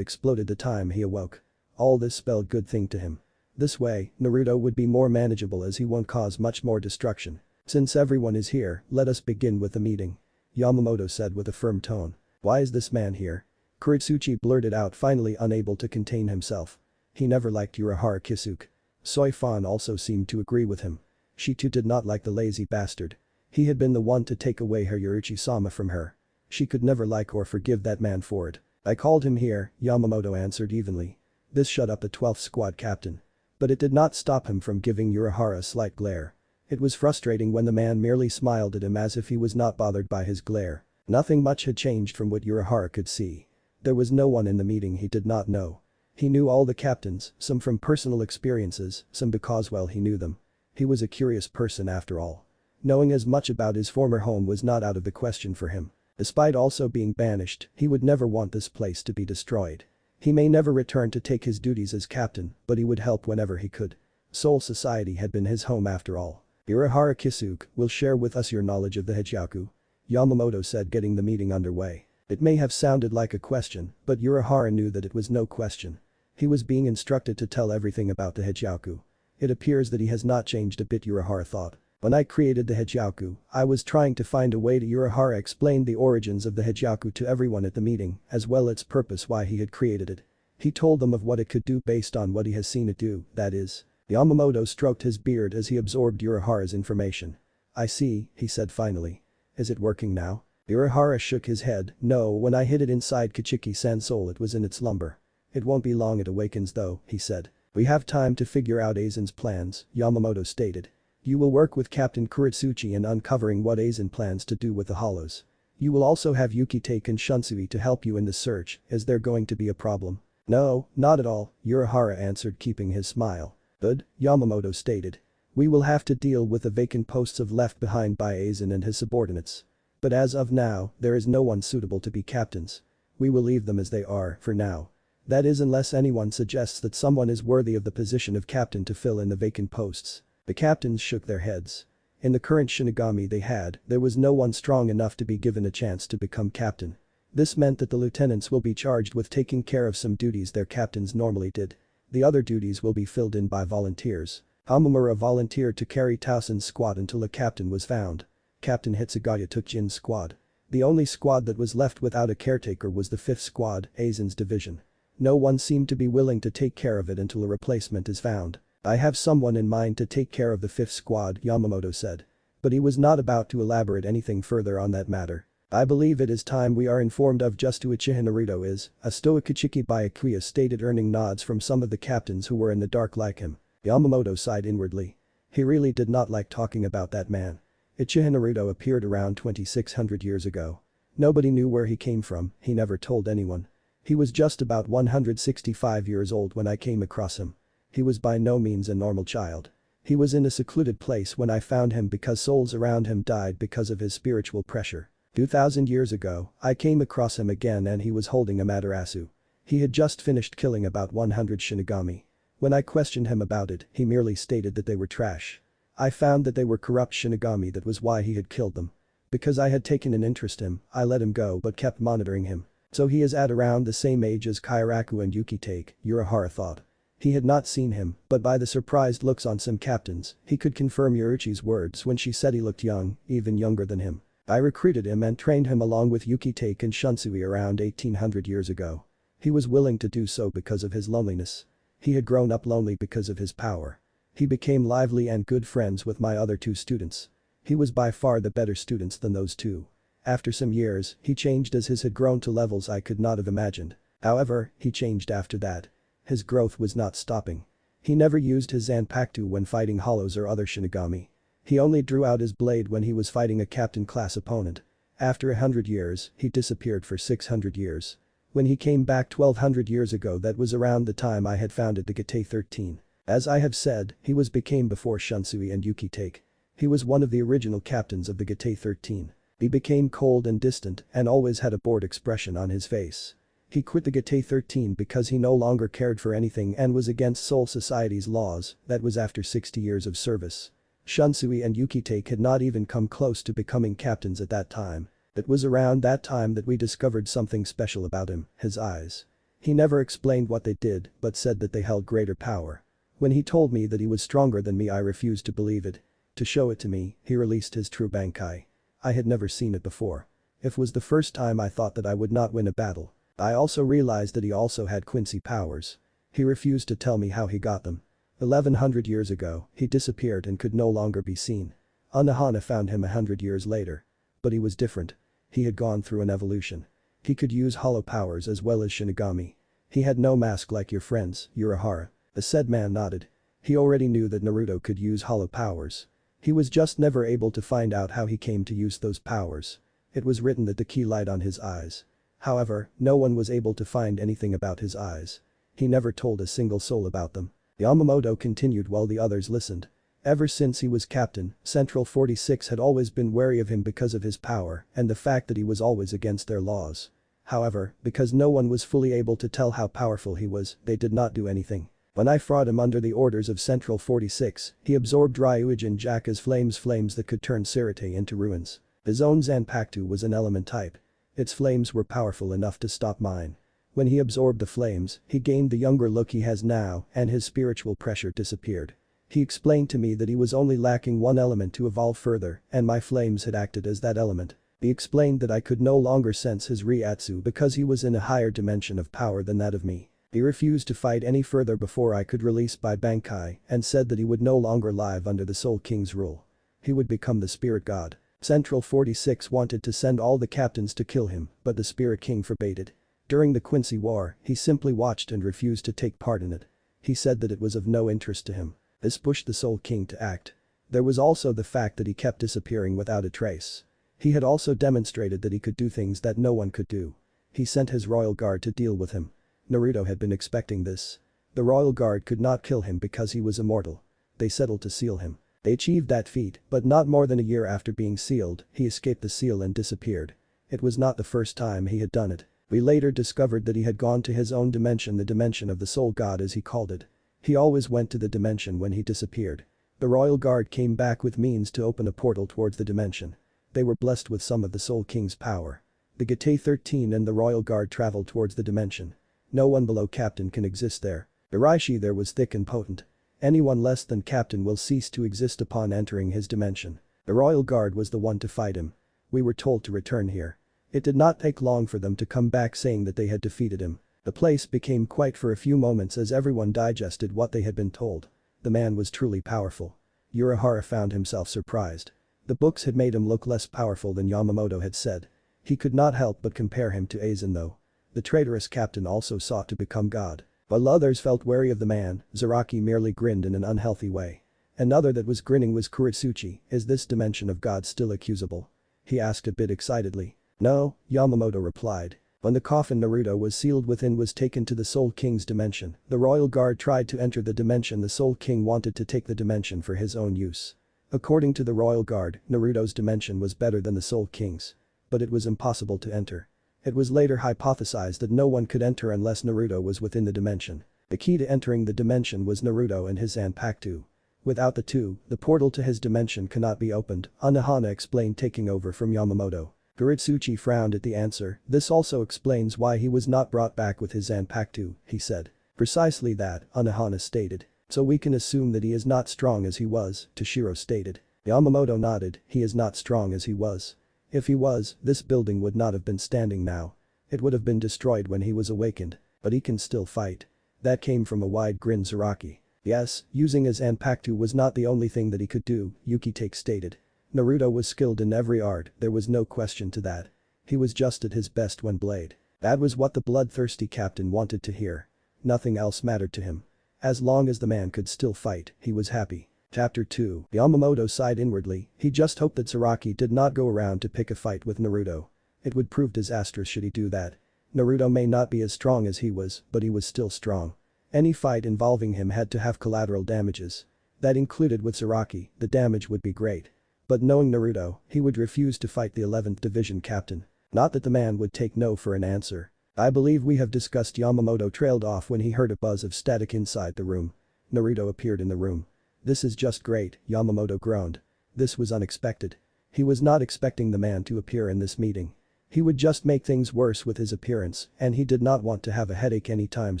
exploded the time he awoke. All this spelled good thing to him. This way, Naruto would be more manageable as he won't cause much more destruction. Since everyone is here, let us begin with the meeting. Yamamoto said with a firm tone. Why is this man here? Kuretsuchi blurted out, finally unable to contain himself. He never liked Urahara Kisuke. Soifan also seemed to agree with him. She too did not like the lazy bastard. He had been the one to take away her Yoruichi-sama from her. She could never like or forgive that man for it. I called him here, Yamamoto answered evenly. This shut up the 12th squad captain. But it did not stop him from giving Urahara a slight glare. It was frustrating when the man merely smiled at him as if he was not bothered by his glare. Nothing much had changed from what Urahara could see. There was no one in the meeting he did not know. He knew all the captains, some from personal experiences, some because well he knew them. He was a curious person after all. Knowing as much about his former home was not out of the question for him. Despite also being banished, he would never want this place to be destroyed. He may never return to take his duties as captain, but he would help whenever he could. Soul Society had been his home after all. Urahara Kisuke will share with us your knowledge of the Hijaku. Yamamoto said, getting the meeting underway. It may have sounded like a question, but Urahara knew that it was no question. He was being instructed to tell everything about the Hijaku. It appears that he has not changed a bit, Urahara thought. When I created the Hijaku, I was trying to find a way to. Urahara explained the origins of the Hijaku to everyone at the meeting, as well as its purpose, why he had created it. He told them of what it could do based on what he has seen it do, that is. Yamamoto stroked his beard as he absorbed Urahara's information. I see, he said finally. Is it working now? Urahara shook his head. No, when I hid it inside Kichiki-san's soul it was in its slumber. It won't be long it awakens though, he said. We have time to figure out Aizen's plans, Yamamoto stated. You will work with Captain Kuretsuchi in uncovering what Aizen plans to do with the hollows. You will also have Yukitake and Shunsui to help you in the search. Is there going to be a problem? No, not at all, Urahara answered, keeping his smile. Good, Yamamoto stated. We will have to deal with the vacant posts left behind by Aizen and his subordinates. But as of now, there is no one suitable to be captains. We will leave them as they are, for now. That is, unless anyone suggests that someone is worthy of the position of captain to fill in the vacant posts. The captains shook their heads. In the current Shinigami they had, there was no one strong enough to be given a chance to become captain. This meant that the lieutenants will be charged with taking care of some duties their captains normally did. The other duties will be filled in by volunteers. Hamamura volunteered to carry Tausen's squad until a captain was found. Captain Hitsugaya took Jin's squad. The only squad that was left without a caretaker was the 5th squad, Aizen's division. No one seemed to be willing to take care of it until a replacement is found. I have someone in mind to take care of the 5th squad, Yamamoto said. But he was not about to elaborate anything further on that matter. I believe it is time we are informed of just who Uchiha Naruto is, a stoic Ichiki Byakuya stated, earning nods from some of the captains who were in the dark like him. Yamamoto sighed inwardly. He really did not like talking about that man. Uchiha Naruto appeared around 2600 years ago. Nobody knew where he came from, he never told anyone. He was just about 165 years old when I came across him. He was by no means a normal child. He was in a secluded place when I found him because souls around him died because of his spiritual pressure. 2000 years ago, I came across him again and he was holding Amaterasu. He had just finished killing about 100 Shinigami. When I questioned him about it, he merely stated that they were trash. I found that they were corrupt Shinigami, that was why he had killed them. Because I had taken an interest in him, I let him go but kept monitoring him. So he is at around the same age as Kairaku and Yukitake, Urahara thought. He had not seen him, but by the surprised looks on some captains, he could confirm Yoruichi's words when she said he looked young, even younger than him. I recruited him and trained him along with Yukitake and Shunsui around 1800 years ago. He was willing to do so because of his loneliness. He had grown up lonely because of his power. He became lively and good friends with my other 2 students. He was by far the better students than those 2. After some years, he changed as his had grown to levels I could not have imagined. However, he changed after that. His growth was not stopping. He never used his Zanpakuto when fighting hollows or other Shinigami. He only drew out his blade when he was fighting a captain-class opponent. After 100 years, he disappeared for 600 years. When he came back 1200 years ago, that was around the time I had founded the Gate 13. As I have said, he became before Shunsui and Yukitake. He was one of the original captains of the Gate 13. He became cold and distant and always had a bored expression on his face. He quit the Gate 13 because he no longer cared for anything and was against Soul Society's laws. That was after 60 years of service. Shunsui and Yukitake had not even come close to becoming captains at that time. It was around that time that we discovered something special about him, his eyes. He never explained what they did but said that they held greater power. When he told me that he was stronger than me, I refused to believe it. To show it to me, he released his true Bankai. I had never seen it before. It was the first time I thought that I would not win a battle. I also realized that he also had Quincy powers. He refused to tell me how he got them. 1100 years ago, he disappeared and could no longer be seen. Anohana found him 100 years later. But he was different. He had gone through an evolution. He could use hollow powers as well as Shinigami. He had no mask like your friends, Urahara. The said man nodded. He already knew that Naruto could use hollow powers. He was just never able to find out how he came to use those powers. It was written that the key lied on his eyes. However, no one was able to find anything about his eyes. He never told a single soul about them. Yamamoto continued while the others listened. Ever since he was captain, Central 46 had always been wary of him because of his power and the fact that he was always against their laws. However, because no one was fully able to tell how powerful he was, they did not do anything. When I fought him under the orders of Central 46, he absorbed Ryuujin Jaka's flames that could turn Sirite into ruins. His own Zanpakuto was an element type. Its flames were powerful enough to stop mine. When he absorbed the flames, he gained the younger look he has now and his spiritual pressure disappeared. He explained to me that he was only lacking one element to evolve further and my flames had acted as that element. He explained that I could no longer sense his Ryatsu because he was in a higher dimension of power than that of me. He refused to fight any further before I could release by Bankai and said that he would no longer live under the Soul King's rule. He would become the Spirit God. Central 46 wanted to send all the captains to kill him, but the Spirit King forbade it. During the Quincy War, he simply watched and refused to take part in it. He said that it was of no interest to him. This pushed the Soul King to act. There was also the fact that he kept disappearing without a trace. He had also demonstrated that he could do things that no one could do. He sent his royal guard to deal with him. Naruto had been expecting this. The royal guard could not kill him because he was immortal. They settled to seal him. They achieved that feat, but not more than a year after being sealed, he escaped the seal and disappeared. It was not the first time he had done it. We later discovered that he had gone to his own dimension, the dimension of the Soul God as he called it. He always went to the dimension when he disappeared. The royal guard came back with means to open a portal towards the dimension. They were blessed with some of the Soul King's power. The Gate 13 and the royal guard traveled towards the dimension. No one below captain can exist there. Urahara there was thick and potent. Anyone less than captain will cease to exist upon entering his dimension. The royal guard was the one to fight him. We were told to return here. It did not take long for them to come back saying that they had defeated him. The place became quiet for a few moments as everyone digested what they had been told. The man was truly powerful. Urahara found himself surprised. The books had made him look less powerful than Yamamoto had said. He could not help but compare him to Aizen though. The traitorous captain also sought to become god. While others felt wary of the man, Zaraki merely grinned in an unhealthy way. Another that was grinning was Kuritsuchi. Is this dimension of God still accusable? He asked a bit excitedly. No, Yamamoto replied. When the coffin Naruto was sealed within was taken to the Soul King's dimension, the royal guard tried to enter the dimension. The Soul King wanted to take the dimension for his own use. According to the royal guard, Naruto's dimension was better than the Soul King's. But it was impossible to enter. It was later hypothesized that no one could enter unless Naruto was within the dimension. The key to entering the dimension was Naruto and his Zanpakuto. Without the two, the portal to his dimension cannot be opened, Unohana explained, taking over from Yamamoto. Kuritsuchi frowned at the answer. This also explains why he was not brought back with his Zanpakuto, he said. Precisely that, Unohana stated. So we can assume that he is not strong as he was, Toshiro stated. Yamamoto nodded. He is not strong as he was. If he was, this building would not have been standing now. It would have been destroyed when he was awakened. But he can still fight. That came from a wide grin Zaraki. Yes, using his Zanpakuto was not the only thing that he could do, Yukitake stated. Naruto was skilled in every art, there was no question to that. He was just at his best when blade. That was what the bloodthirsty captain wanted to hear. Nothing else mattered to him. As long as the man could still fight, he was happy. Chapter 2. Yamamoto sighed inwardly. He just hoped that Zaraki did not go around to pick a fight with Naruto. It would prove disastrous should he do that. Naruto may not be as strong as he was, but he was still strong. Any fight involving him had to have collateral damages. That included with Zaraki, the damage would be great. But knowing Naruto, he would refuse to fight the 11th Division captain. Not that the man would take no for an answer. I believe we have discussed. Yamamoto trailed off when he heard a buzz of static inside the room. Naruto appeared in the room. This is just great, Yamamoto groaned. This was unexpected. He was not expecting the man to appear in this meeting. He would just make things worse with his appearance, and he did not want to have a headache anytime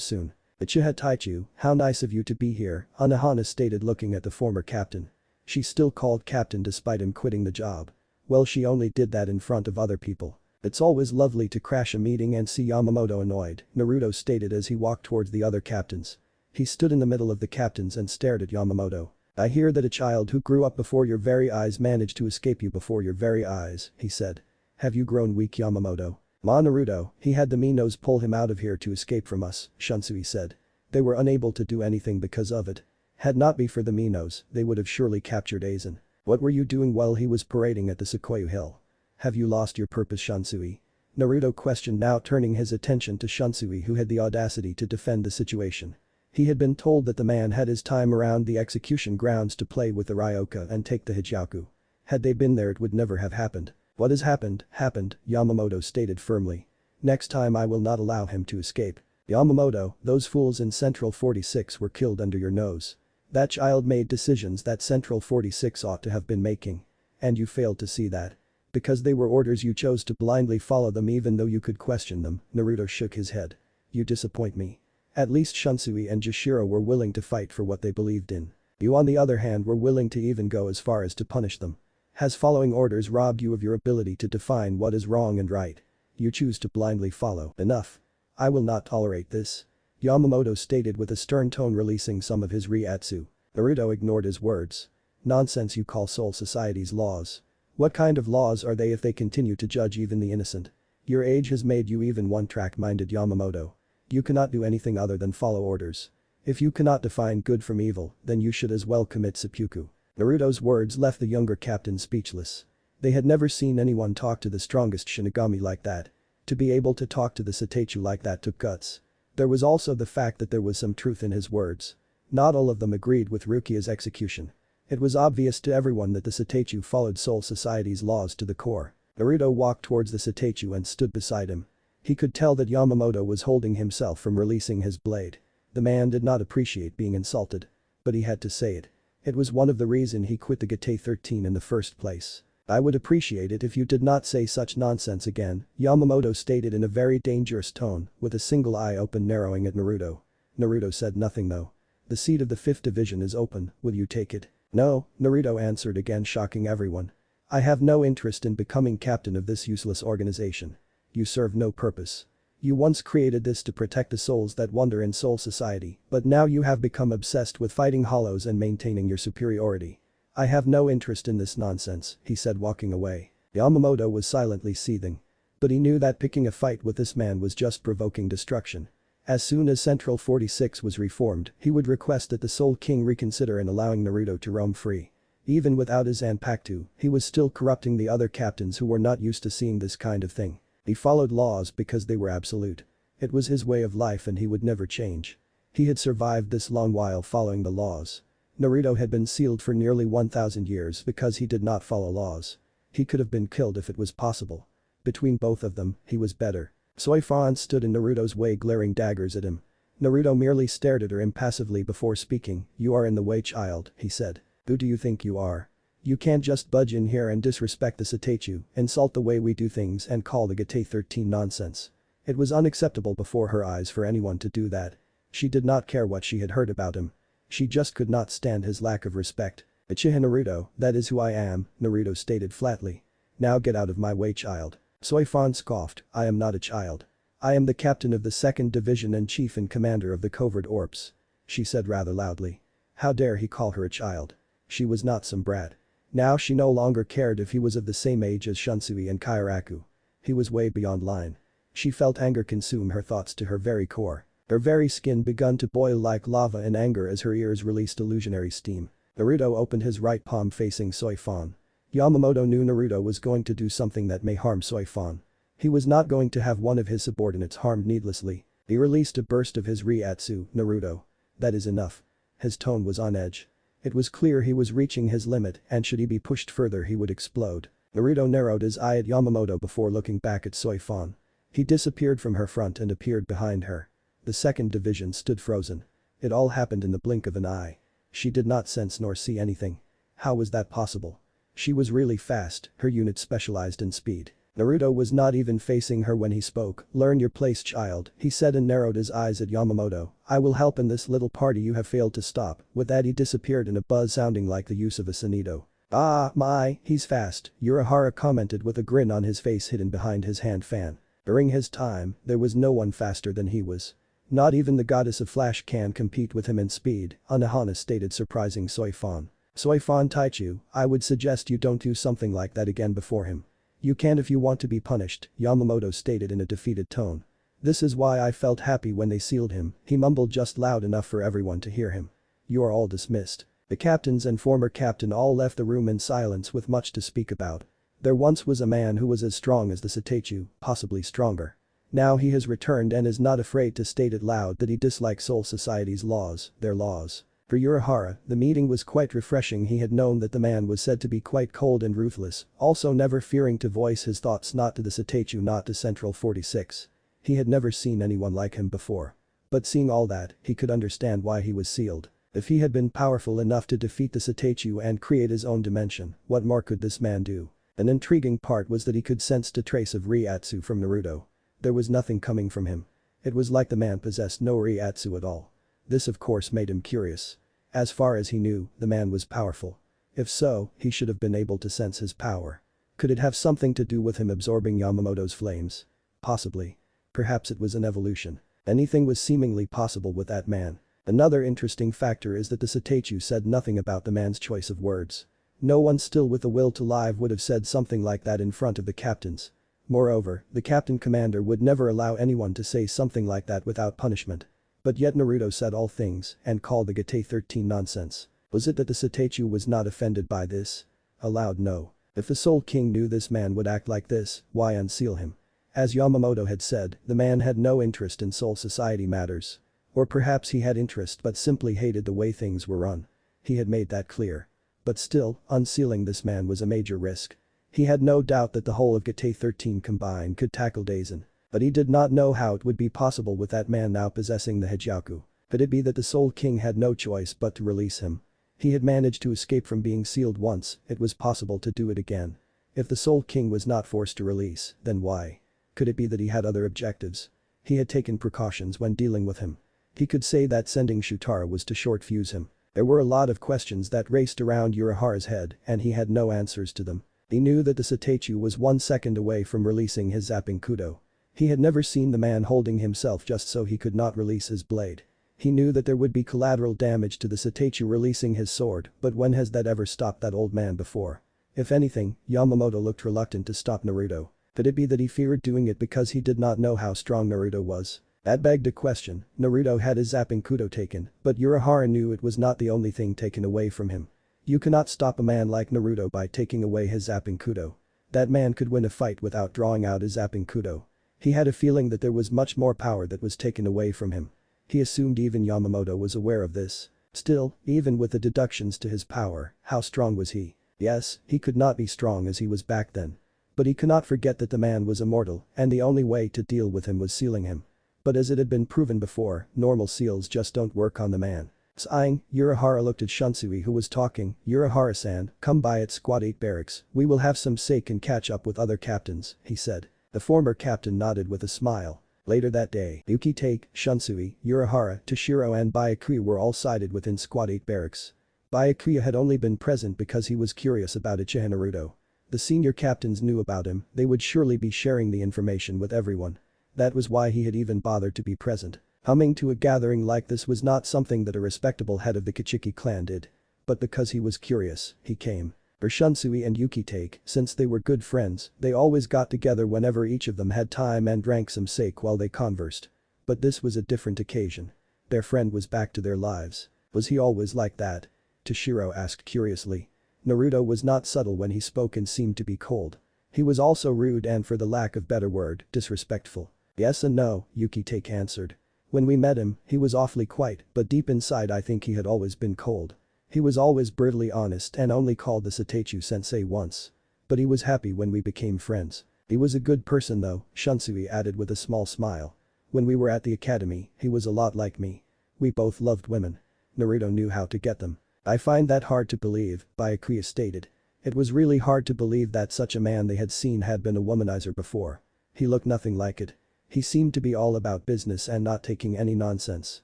soon. Uchiha Taichu, how nice of you to be here, Unohana stated looking at the former captain. She still called captain despite him quitting the job. Well, she only did that in front of other people. It's always lovely to crash a meeting and see Yamamoto annoyed, Naruto stated as he walked towards the other captains. He stood in the middle of the captains and stared at Yamamoto. I hear that a child who grew up before your very eyes managed to escape you before your very eyes, he said. Have you grown weak, Yamamoto? Ma Naruto, he had the Minos pull him out of here to escape from us, Shunsui said. They were unable to do anything because of it. Had not be for the Minos, they would have surely captured Aizen. What were you doing while he was parading at the Sequoia Hill? Have you lost your purpose, Shunsui? Naruto questioned, now turning his attention to Shunsui, who had the audacity to defend the situation. He had been told that the man had his time around the execution grounds to play with the Ryoka and take the Hijaku. Had they been there, it would never have happened. What has happened, Yamamoto stated firmly. Next time I will not allow him to escape. Yamamoto, those fools in Central 46 were killed under your nose. That child made decisions that Central 46 ought to have been making. And you failed to see that. Because they were orders, you chose to blindly follow them even though you could question them, Naruto shook his head. You disappoint me. At least Shunsui and Jashiro were willing to fight for what they believed in. You on the other hand were willing to even go as far as to punish them. Has following orders robbed you of your ability to define what is wrong and right? You choose to blindly follow. Enough. I will not tolerate this. Yamamoto stated with a stern tone, releasing some of his Ryatsu. Naruto ignored his words. Nonsense, you call Soul Society's laws. What kind of laws are they if they continue to judge even the innocent? Your age has made you even one-track-minded, Yamamoto. You cannot do anything other than follow orders. If you cannot define good from evil, then you should as well commit seppuku. Naruto's words left the younger captain speechless. They had never seen anyone talk to the strongest Shinigami like that. To be able to talk to the Seitetsu like that took guts. There was also the fact that there was some truth in his words. Not all of them agreed with Rukia's execution. It was obvious to everyone that the Seitetsu followed Soul Society's laws to the core. Naruto walked towards the Seitetsu and stood beside him. He could tell that Yamamoto was holding himself from releasing his blade. The man did not appreciate being insulted. But he had to say it. It was one of the reasons he quit the Gate 13 in the first place. I would appreciate it if you did not say such nonsense again, Yamamoto stated in a very dangerous tone, with a single eye open narrowing at Naruto. Naruto said nothing though. The seat of the 5th division is open, will you take it? No, Naruto answered, again shocking everyone. I have no interest in becoming captain of this useless organization. You serve no purpose. You once created this to protect the souls that wander in Soul Society, but now you have become obsessed with fighting hollows and maintaining your superiority. I have no interest in this nonsense, he said, walking away. Yamamoto was silently seething. But he knew that picking a fight with this man was just provoking destruction. As soon as Central 46 was reformed, he would request that the Soul King reconsider in allowing Naruto to roam free. Even without his Zanpakuto, he was still corrupting the other captains who were not used to seeing this kind of thing. He followed laws because they were absolute. It was his way of life and he would never change. He had survived this long while following the laws. Naruto had been sealed for nearly 1,000 years because he did not follow laws. He could have been killed if it was possible. Between both of them, he was better. Soifan stood in Naruto's way, glaring daggers at him. Naruto merely stared at her impassively before speaking. "You are in the way, child," he said. "Who do you think you are? You can't just budge in here and disrespect the Seitetsu, insult the way we do things and call the Gate 13 nonsense." It was unacceptable before her eyes for anyone to do that. She did not care what she had heard about him. She just could not stand his lack of respect. "Uchiha Naruto, that is who I am," Naruto stated flatly. "Now get out of my way, child." Soifan scoffed, "I am not a child. I am the captain of the 2nd Division and chief and commander of the Covert Orps," she said rather loudly. How dare he call her a child? She was not some brat. Now she no longer cared if he was of the same age as Shunsui and Kairaku. He was way beyond line. She felt anger consume her thoughts to her very core. Her very skin began to boil like lava in anger as her ears released illusionary steam. Naruto opened his right palm facing Soifan. Yamamoto knew Naruto was going to do something that may harm Soifan. He was not going to have one of his subordinates harmed needlessly. He released a burst of his Reiatsu. "Naruto. That is enough." His tone was on edge. It was clear he was reaching his limit and should he be pushed further he would explode. Naruto narrowed his eye at Yamamoto before looking back at Soifan. He disappeared from her front and appeared behind her. The 2nd Division stood frozen. It all happened in the blink of an eye. She did not sense nor see anything. How was that possible? She was really fast, her unit specialized in speed. Naruto was not even facing her when he spoke. "Learn your place, child," he said and narrowed his eyes at Yamamoto. "I will help in this little party you have failed to stop." With that he disappeared in a buzz sounding like the use of a sonito. "Ah, my, he's fast," Urahara commented with a grin on his face hidden behind his hand fan. During his time, there was no one faster than he was. Not even the goddess of flash can compete with him in speed, Anohana stated, surprising Soifan. "Soifan Taichu, I would suggest you don't do something like that again before him. You can if you want to be punished," Yamamoto stated in a defeated tone. "This is why I felt happy when they sealed him," he mumbled just loud enough for everyone to hear him. "You are all dismissed." The captains and former captain all left the room in silence with much to speak about. There once was a man who was as strong as the Seitetsu, possibly stronger. Now he has returned and is not afraid to state it loud that he dislikes Soul Society's laws, their laws. For Urahara, the meeting was quite refreshing. He had known that the man was said to be quite cold and ruthless, also never fearing to voice his thoughts, not to the Seitetsu, not to Central 46. He had never seen anyone like him before. But seeing all that, he could understand why he was sealed. If he had been powerful enough to defeat the Seitetsu and create his own dimension, what more could this man do? An intriguing part was that he could sense the trace of Reiatsu from Naruto. There was nothing coming from him. It was like the man possessed no Reiatsu at all. This of course made him curious. As far as he knew, the man was powerful. If so, he should have been able to sense his power. Could it have something to do with him absorbing Yamamoto's flames? Possibly. Perhaps it was an evolution. Anything was seemingly possible with that man. Another interesting factor is that the Seitetsu said nothing about the man's choice of words. No one still with the will to live would have said something like that in front of the captains. Moreover, the captain commander would never allow anyone to say something like that without punishment. But yet Naruto said all things and called the Gate 13 nonsense. Was it that the Seitetsu was not offended by this? A loud no. If the Soul King knew this man would act like this, why unseal him? As Yamamoto had said, the man had no interest in Soul Society matters. Or perhaps he had interest but simply hated the way things were run. He had made that clear. But still, unsealing this man was a major risk. He had no doubt that the whole of Gate 13 combined could tackle Daisen. But he did not know how it would be possible with that man now possessing the Hijaku. Could it be that the Soul King had no choice but to release him? He had managed to escape from being sealed once, it was possible to do it again. If the Soul King was not forced to release, then why? Could it be that he had other objectives? He had taken precautions when dealing with him. He could say that sending Shutara was to short-fuse him. There were a lot of questions that raced around Urahara's head and he had no answers to them. He knew that the Seitetsu was 1 second away from releasing his zapping Kudo. He had never seen the man holding himself just so he could not release his blade. He knew that there would be collateral damage to the Satachi releasing his sword, but when has that ever stopped that old man before? If anything, Yamamoto looked reluctant to stop Naruto. Could it be that he feared doing it because he did not know how strong Naruto was? That begged a question. Naruto had his zapping kudo taken, but Urahara knew it was not the only thing taken away from him. You cannot stop a man like Naruto by taking away his zapping kudo. That man could win a fight without drawing out his zapping kudo. He had a feeling that there was much more power that was taken away from him. He assumed even Yamamoto was aware of this. Still, even with the deductions to his power, how strong was he? Yes, he could not be strong as he was back then. But he could not forget that the man was immortal, and the only way to deal with him was sealing him. But as it had been proven before, normal seals just don't work on the man. Sighing, Urahara looked at Shunsui who was talking. "Urahara-san, come by at Squad 8 barracks, we will have some sake and catch up with other captains," he said. The former captain nodded with a smile. Later that day, Yuki-take, Shunsui, Urahara, Toshiro and Byakuya were all sighted within Squad 8 barracks. Byakuya had only been present because he was curious about Uchiha Naruto. The senior captains knew about him, they would surely be sharing the information with everyone. That was why he had even bothered to be present. Coming to a gathering like this was not something that a respectable head of the Kichiki clan did. But because he was curious, he came. For Shunsui and Yuki-take, since they were good friends, they always got together whenever each of them had time and drank some sake while they conversed. But this was a different occasion. Their friend was back to their lives. Was he always like that? Toshiro asked curiously. Naruto was not subtle when he spoke and seemed to be cold. He was also rude and, for the lack of better word, disrespectful. Yes and no, Yuki-take answered. When we met him, he was awfully quiet, but deep inside I think he had always been cold. He was always brutally honest and only called the Satachi sensei once. But he was happy when we became friends. He was a good person though, Shunsui added with a small smile. When we were at the academy, he was a lot like me. We both loved women. Naruto knew how to get them. I find that hard to believe, Byakuya stated. It was really hard to believe that such a man they had seen had been a womanizer before. He looked nothing like it. He seemed to be all about business and not taking any nonsense.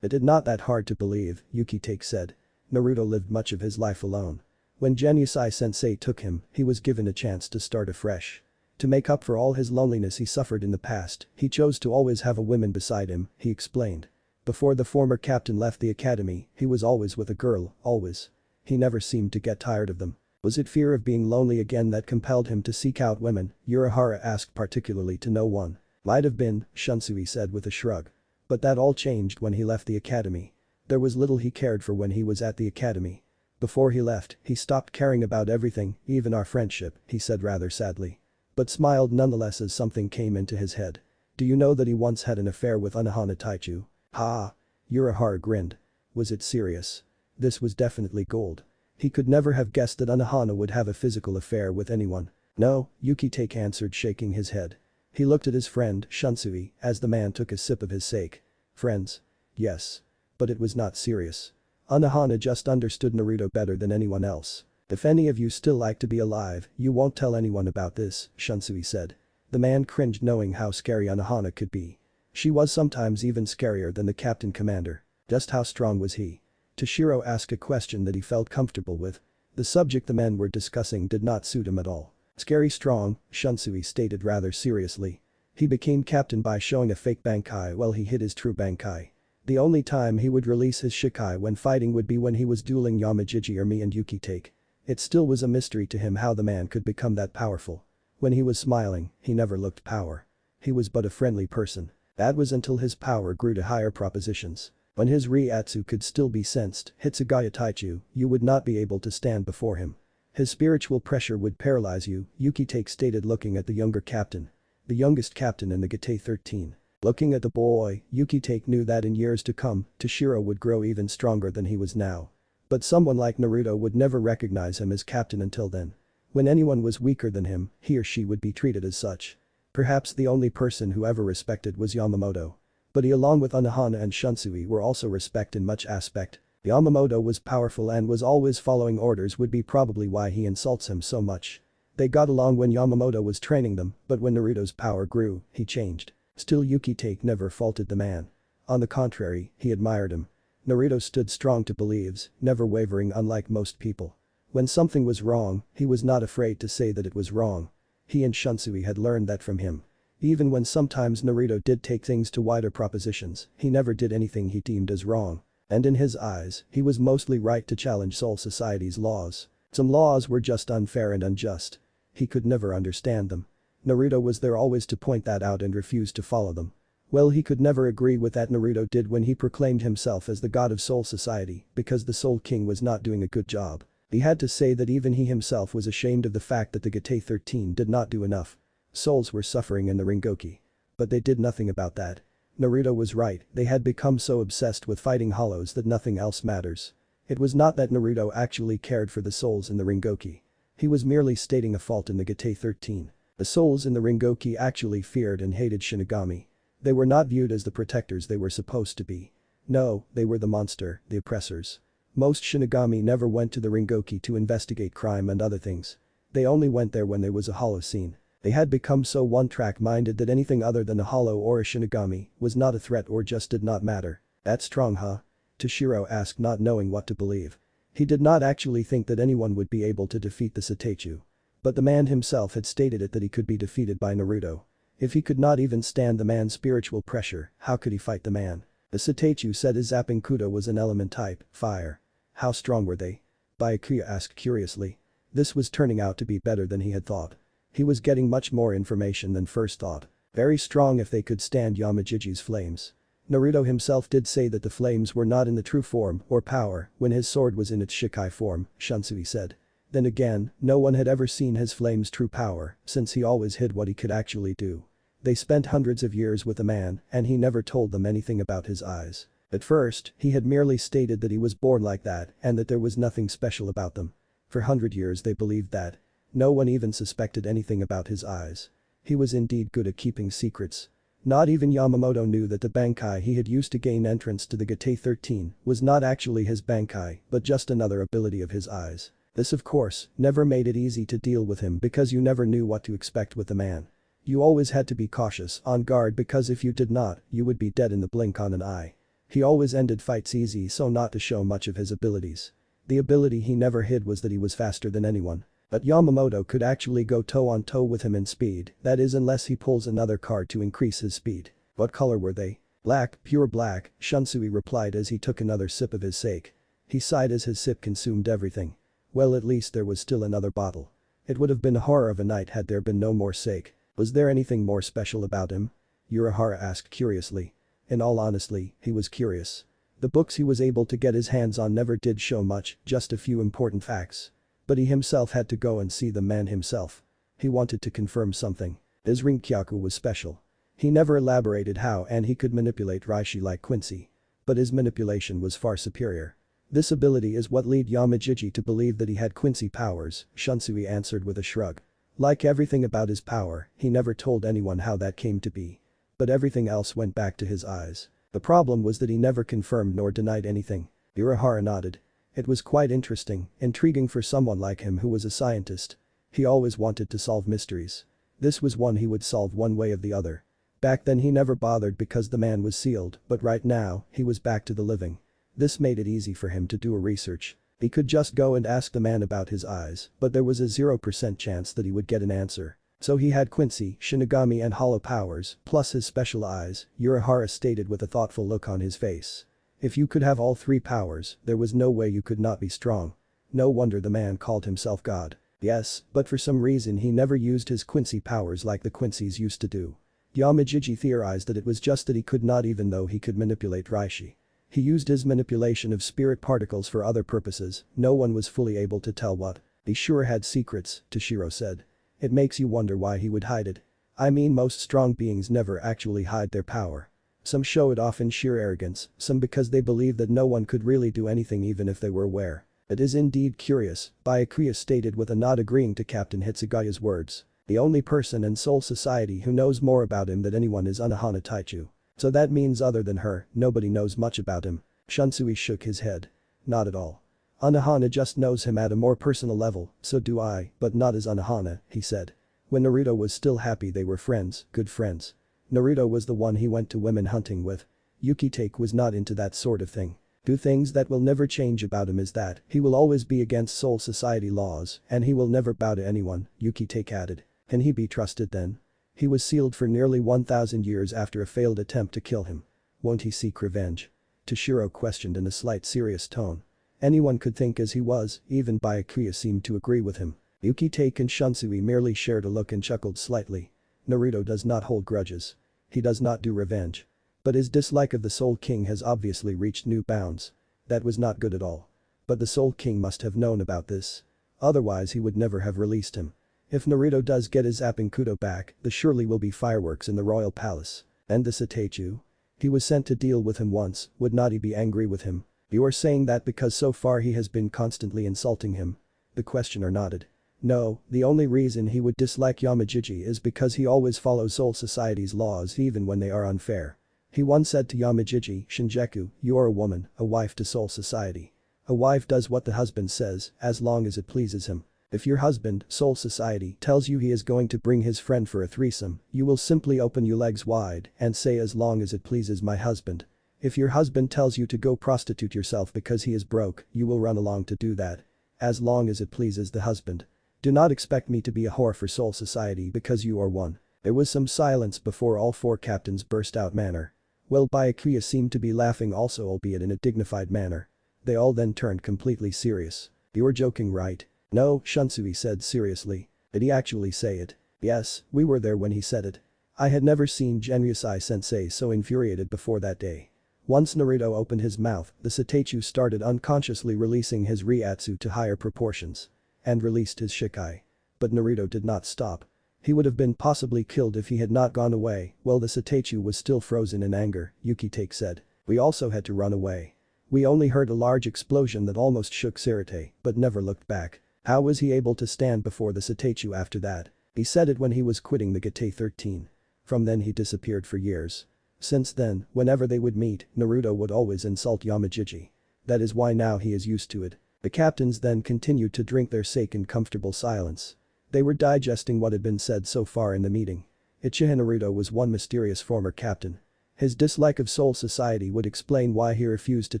It is not that hard to believe, Yuki-take said. Naruto lived much of his life alone. When Genusai-sensei took him, he was given a chance to start afresh. To make up for all his loneliness he suffered in the past, he chose to always have a woman beside him, he explained. Before the former captain left the academy, he was always with a girl, always. He never seemed to get tired of them. Was it fear of being lonely again that compelled him to seek out women? Urahara asked, particularly to no one. Might have been, Shunsui said with a shrug. But that all changed when he left the academy. There was little he cared for when he was at the academy. Before he left, he stopped caring about everything, even our friendship, he said rather sadly. But smiled nonetheless as something came into his head. Do you know that he once had an affair with Unohana Taichu? Ha! Urahara grinned. Was it serious? This was definitely gold. He could never have guessed that Unohana would have a physical affair with anyone. No, Yuki-take answered, shaking his head. He looked at his friend, Shunsui, as the man took a sip of his sake. Friends? Yes. But it was not serious. Unohana just understood Naruto better than anyone else. If any of you still like to be alive, you won't tell anyone about this, Shunsui said. The man cringed knowing how scary Unohana could be. She was sometimes even scarier than the captain commander. Just how strong was he? Toshiro asked a question that he felt comfortable with. The subject the men were discussing did not suit him at all. Scary strong, Shunsui stated rather seriously. He became captain by showing a fake Bankai while he hid his true Bankai. The only time he would release his Shikai when fighting would be when he was dueling Yamajiji or me and Yuki-take. It still was a mystery to him how the man could become that powerful. When he was smiling, he never looked power. He was but a friendly person. That was until his power grew to higher propositions. When his Reiatsu could still be sensed, Hitsugaya Taichu, you would not be able to stand before him. His spiritual pressure would paralyze you, Yuki-take stated looking at the younger captain. The youngest captain in the Gate 13. Looking at the boy, Yuki-take knew that in years to come, Toshiro would grow even stronger than he was now. But someone like Naruto would never recognize him as captain until then. When anyone was weaker than him, he or she would be treated as such. Perhaps the only person who ever respected was Yamamoto. But he along with Unohana and Shunsui were also respected in much aspect. Yamamoto was powerful and was always following orders would be probably why he insults him so much. They got along when Yamamoto was training them, but when Naruto's power grew, he changed. Still Yuki-take never faulted the man. On the contrary, he admired him. Naruto stood strong to beliefs, never wavering unlike most people. When something was wrong, he was not afraid to say that it was wrong. He and Shunsui had learned that from him. Even when sometimes Naruto did take things to wider propositions, he never did anything he deemed as wrong. And in his eyes, he was mostly right to challenge Soul Society's laws. Some laws were just unfair and unjust. He could never understand them. Naruto was there always to point that out and refused to follow them. Well, he could never agree with that Naruto did when he proclaimed himself as the god of Soul Society because the Soul King was not doing a good job. He had to say that even he himself was ashamed of the fact that the Gate 13 did not do enough. Souls were suffering in the Ringoki. But they did nothing about that. Naruto was right, they had become so obsessed with fighting hollows that nothing else matters. It was not that Naruto actually cared for the souls in the Ringoki. He was merely stating a fault in the Gate 13. The souls in the Ringoki actually feared and hated Shinigami. They were not viewed as the protectors they were supposed to be. No, they were the monster, the oppressors. Most Shinigami never went to the Ringoki to investigate crime and other things. They only went there when there was a hollow scene. They had become so one-track minded that anything other than a hollow or a Shinigami was not a threat or just did not matter. That's strong, huh? Toshiro asked, not knowing what to believe. He did not actually think that anyone would be able to defeat the Seitetsu. But the man himself had stated it that he could be defeated by Naruto. If he could not even stand the man's spiritual pressure, how could he fight the man? The Seitetsu said his Zappankudo was an element type, fire. How strong were they? Byakuya asked curiously. This was turning out to be better than he had thought. He was getting much more information than first thought. Very strong if they could stand Yamajiji's flames. Naruto himself did say that the flames were not in the true form or power when his sword was in its Shikai form, Shunsui said. Then again, no one had ever seen his flame's true power since he always hid what he could actually do. They spent hundreds of years with a man and he never told them anything about his eyes. At first, he had merely stated that he was born like that and that there was nothing special about them. For 100 years they believed that. No one even suspected anything about his eyes. He was indeed good at keeping secrets. Not even Yamamoto knew that the Bankai he had used to gain entrance to the Gate 13 was not actually his Bankai but just another ability of his eyes. This of course never made it easy to deal with him because you never knew what to expect with the man. You always had to be cautious, on guard because if you did not, you would be dead in the blink on an eye. He always ended fights easy so not to show much of his abilities. The ability he never hid was that he was faster than anyone. But Yamamoto could actually go toe-on-toe with him in speed, that is unless he pulls another card to increase his speed. What color were they? Black, pure black, Shunsui replied as he took another sip of his sake. He sighed as his sip consumed everything. Well, at least there was still another bottle. It would have been a horror of a night had there been no more sake. Was there anything more special about him? Urahara asked curiously. In all honesty, he was curious. The books he was able to get his hands on never did show much, just a few important facts. But he himself had to go and see the man himself. He wanted to confirm something. His Rinkyaku was special. He never elaborated how and he could manipulate Reishi like Quincy. But his manipulation was far superior. This ability is what led Yamajiji to believe that he had Quincy powers, Shunsui answered with a shrug. Like everything about his power, he never told anyone how that came to be. But everything else went back to his eyes. The problem was that he never confirmed nor denied anything. Urahara nodded. It was quite interesting, intriguing for someone like him who was a scientist. He always wanted to solve mysteries. This was one he would solve one way or the other. Back then he never bothered because the man was sealed, but right now, he was back to the living. This made it easy for him to do a research. He could just go and ask the man about his eyes, but there was a 0% chance that he would get an answer. So he had Quincy, Shinigami and hollow powers, plus his special eyes, Urahara stated with a thoughtful look on his face. If you could have all three powers, there was no way you could not be strong. No wonder the man called himself God. Yes, but for some reason he never used his Quincy powers like the Quincy's used to do. Yamajiji theorized that it was just that he could not even though he could manipulate Reishi. He used his manipulation of spirit particles for other purposes, no one was fully able to tell what. He sure had secrets, Toshiro said. It makes you wonder why he would hide it. I mean most strong beings never actually hide their power. Some show it off in sheer arrogance, some because they believe that no one could really do anything even if they were aware. It is indeed curious, Byakuya stated with a nod agreeing to Captain Hitsugaya's words. The only person in Soul Society who knows more about him than anyone is Unohana Taichu. So that means other than her, nobody knows much about him. Shunsui shook his head. Not at all. Unohana just knows him at a more personal level, so do I, but not as Unohana, he said. When Naruto was still happy they were friends, good friends. Naruto was the one he went to women hunting with. Yukitake was not into that sort of thing. Two things that will never change about him is that he will always be against Soul Society laws and he will never bow to anyone, Yukitake added. Can he be trusted then? He was sealed for nearly 1,000 years after a failed attempt to kill him. Won't he seek revenge? Toshiro questioned in a slight serious tone. Anyone could think as he was, even Byakuya seemed to agree with him. Yukitake and Shunsui merely shared a look and chuckled slightly. Naruto does not hold grudges. He does not do revenge. But his dislike of the Soul King has obviously reached new bounds. That was not good at all. But the Soul King must have known about this. Otherwise he would never have released him. If Naruto does get his Apinkudo back, there surely will be fireworks in the royal palace. And the Seitetsu? He was sent to deal with him once, would not he be angry with him? You are saying that because so far he has been constantly insulting him? The questioner nodded. No, the only reason he would dislike Yamajiji is because he always follows Soul Society's laws even when they are unfair. He once said to Yamajiji, Shinjaku, you are a woman, a wife to Soul Society. A wife does what the husband says, as long as it pleases him. If your husband, Soul Society, tells you he is going to bring his friend for a threesome, you will simply open your legs wide and say as long as it pleases my husband. If your husband tells you to go prostitute yourself because he is broke, you will run along to do that. As long as it pleases the husband. Do not expect me to be a whore for Soul Society because you are one. There was some silence before all four captains burst out manner. Well, Byakuya seemed to be laughing also, albeit in a dignified manner. They all then turned completely serious. You're joking, right? No, Shunsui said seriously. Did he actually say it? Yes, we were there when he said it. I had never seen Genryusai-sensei so infuriated before that day. Once Naruto opened his mouth, the Seitetsu started unconsciously releasing his Ryatsu to higher proportions. And released his Shikai. But Naruto did not stop. He would have been possibly killed if he had not gone away. While the Seitetsu was still frozen in anger, Yukitake said. We also had to run away. We only heard a large explosion that almost shook Sirite, but never looked back. How was he able to stand before the Seitetsu after that? He said it when he was quitting the Gate 13. From then he disappeared for years. Since then, whenever they would meet, Naruto would always insult Yamajiji. That is why now he is used to it. The captains then continued to drink their sake in comfortable silence. They were digesting what had been said so far in the meeting. Uchiha Naruto was one mysterious former captain. His dislike of Soul Society would explain why he refused to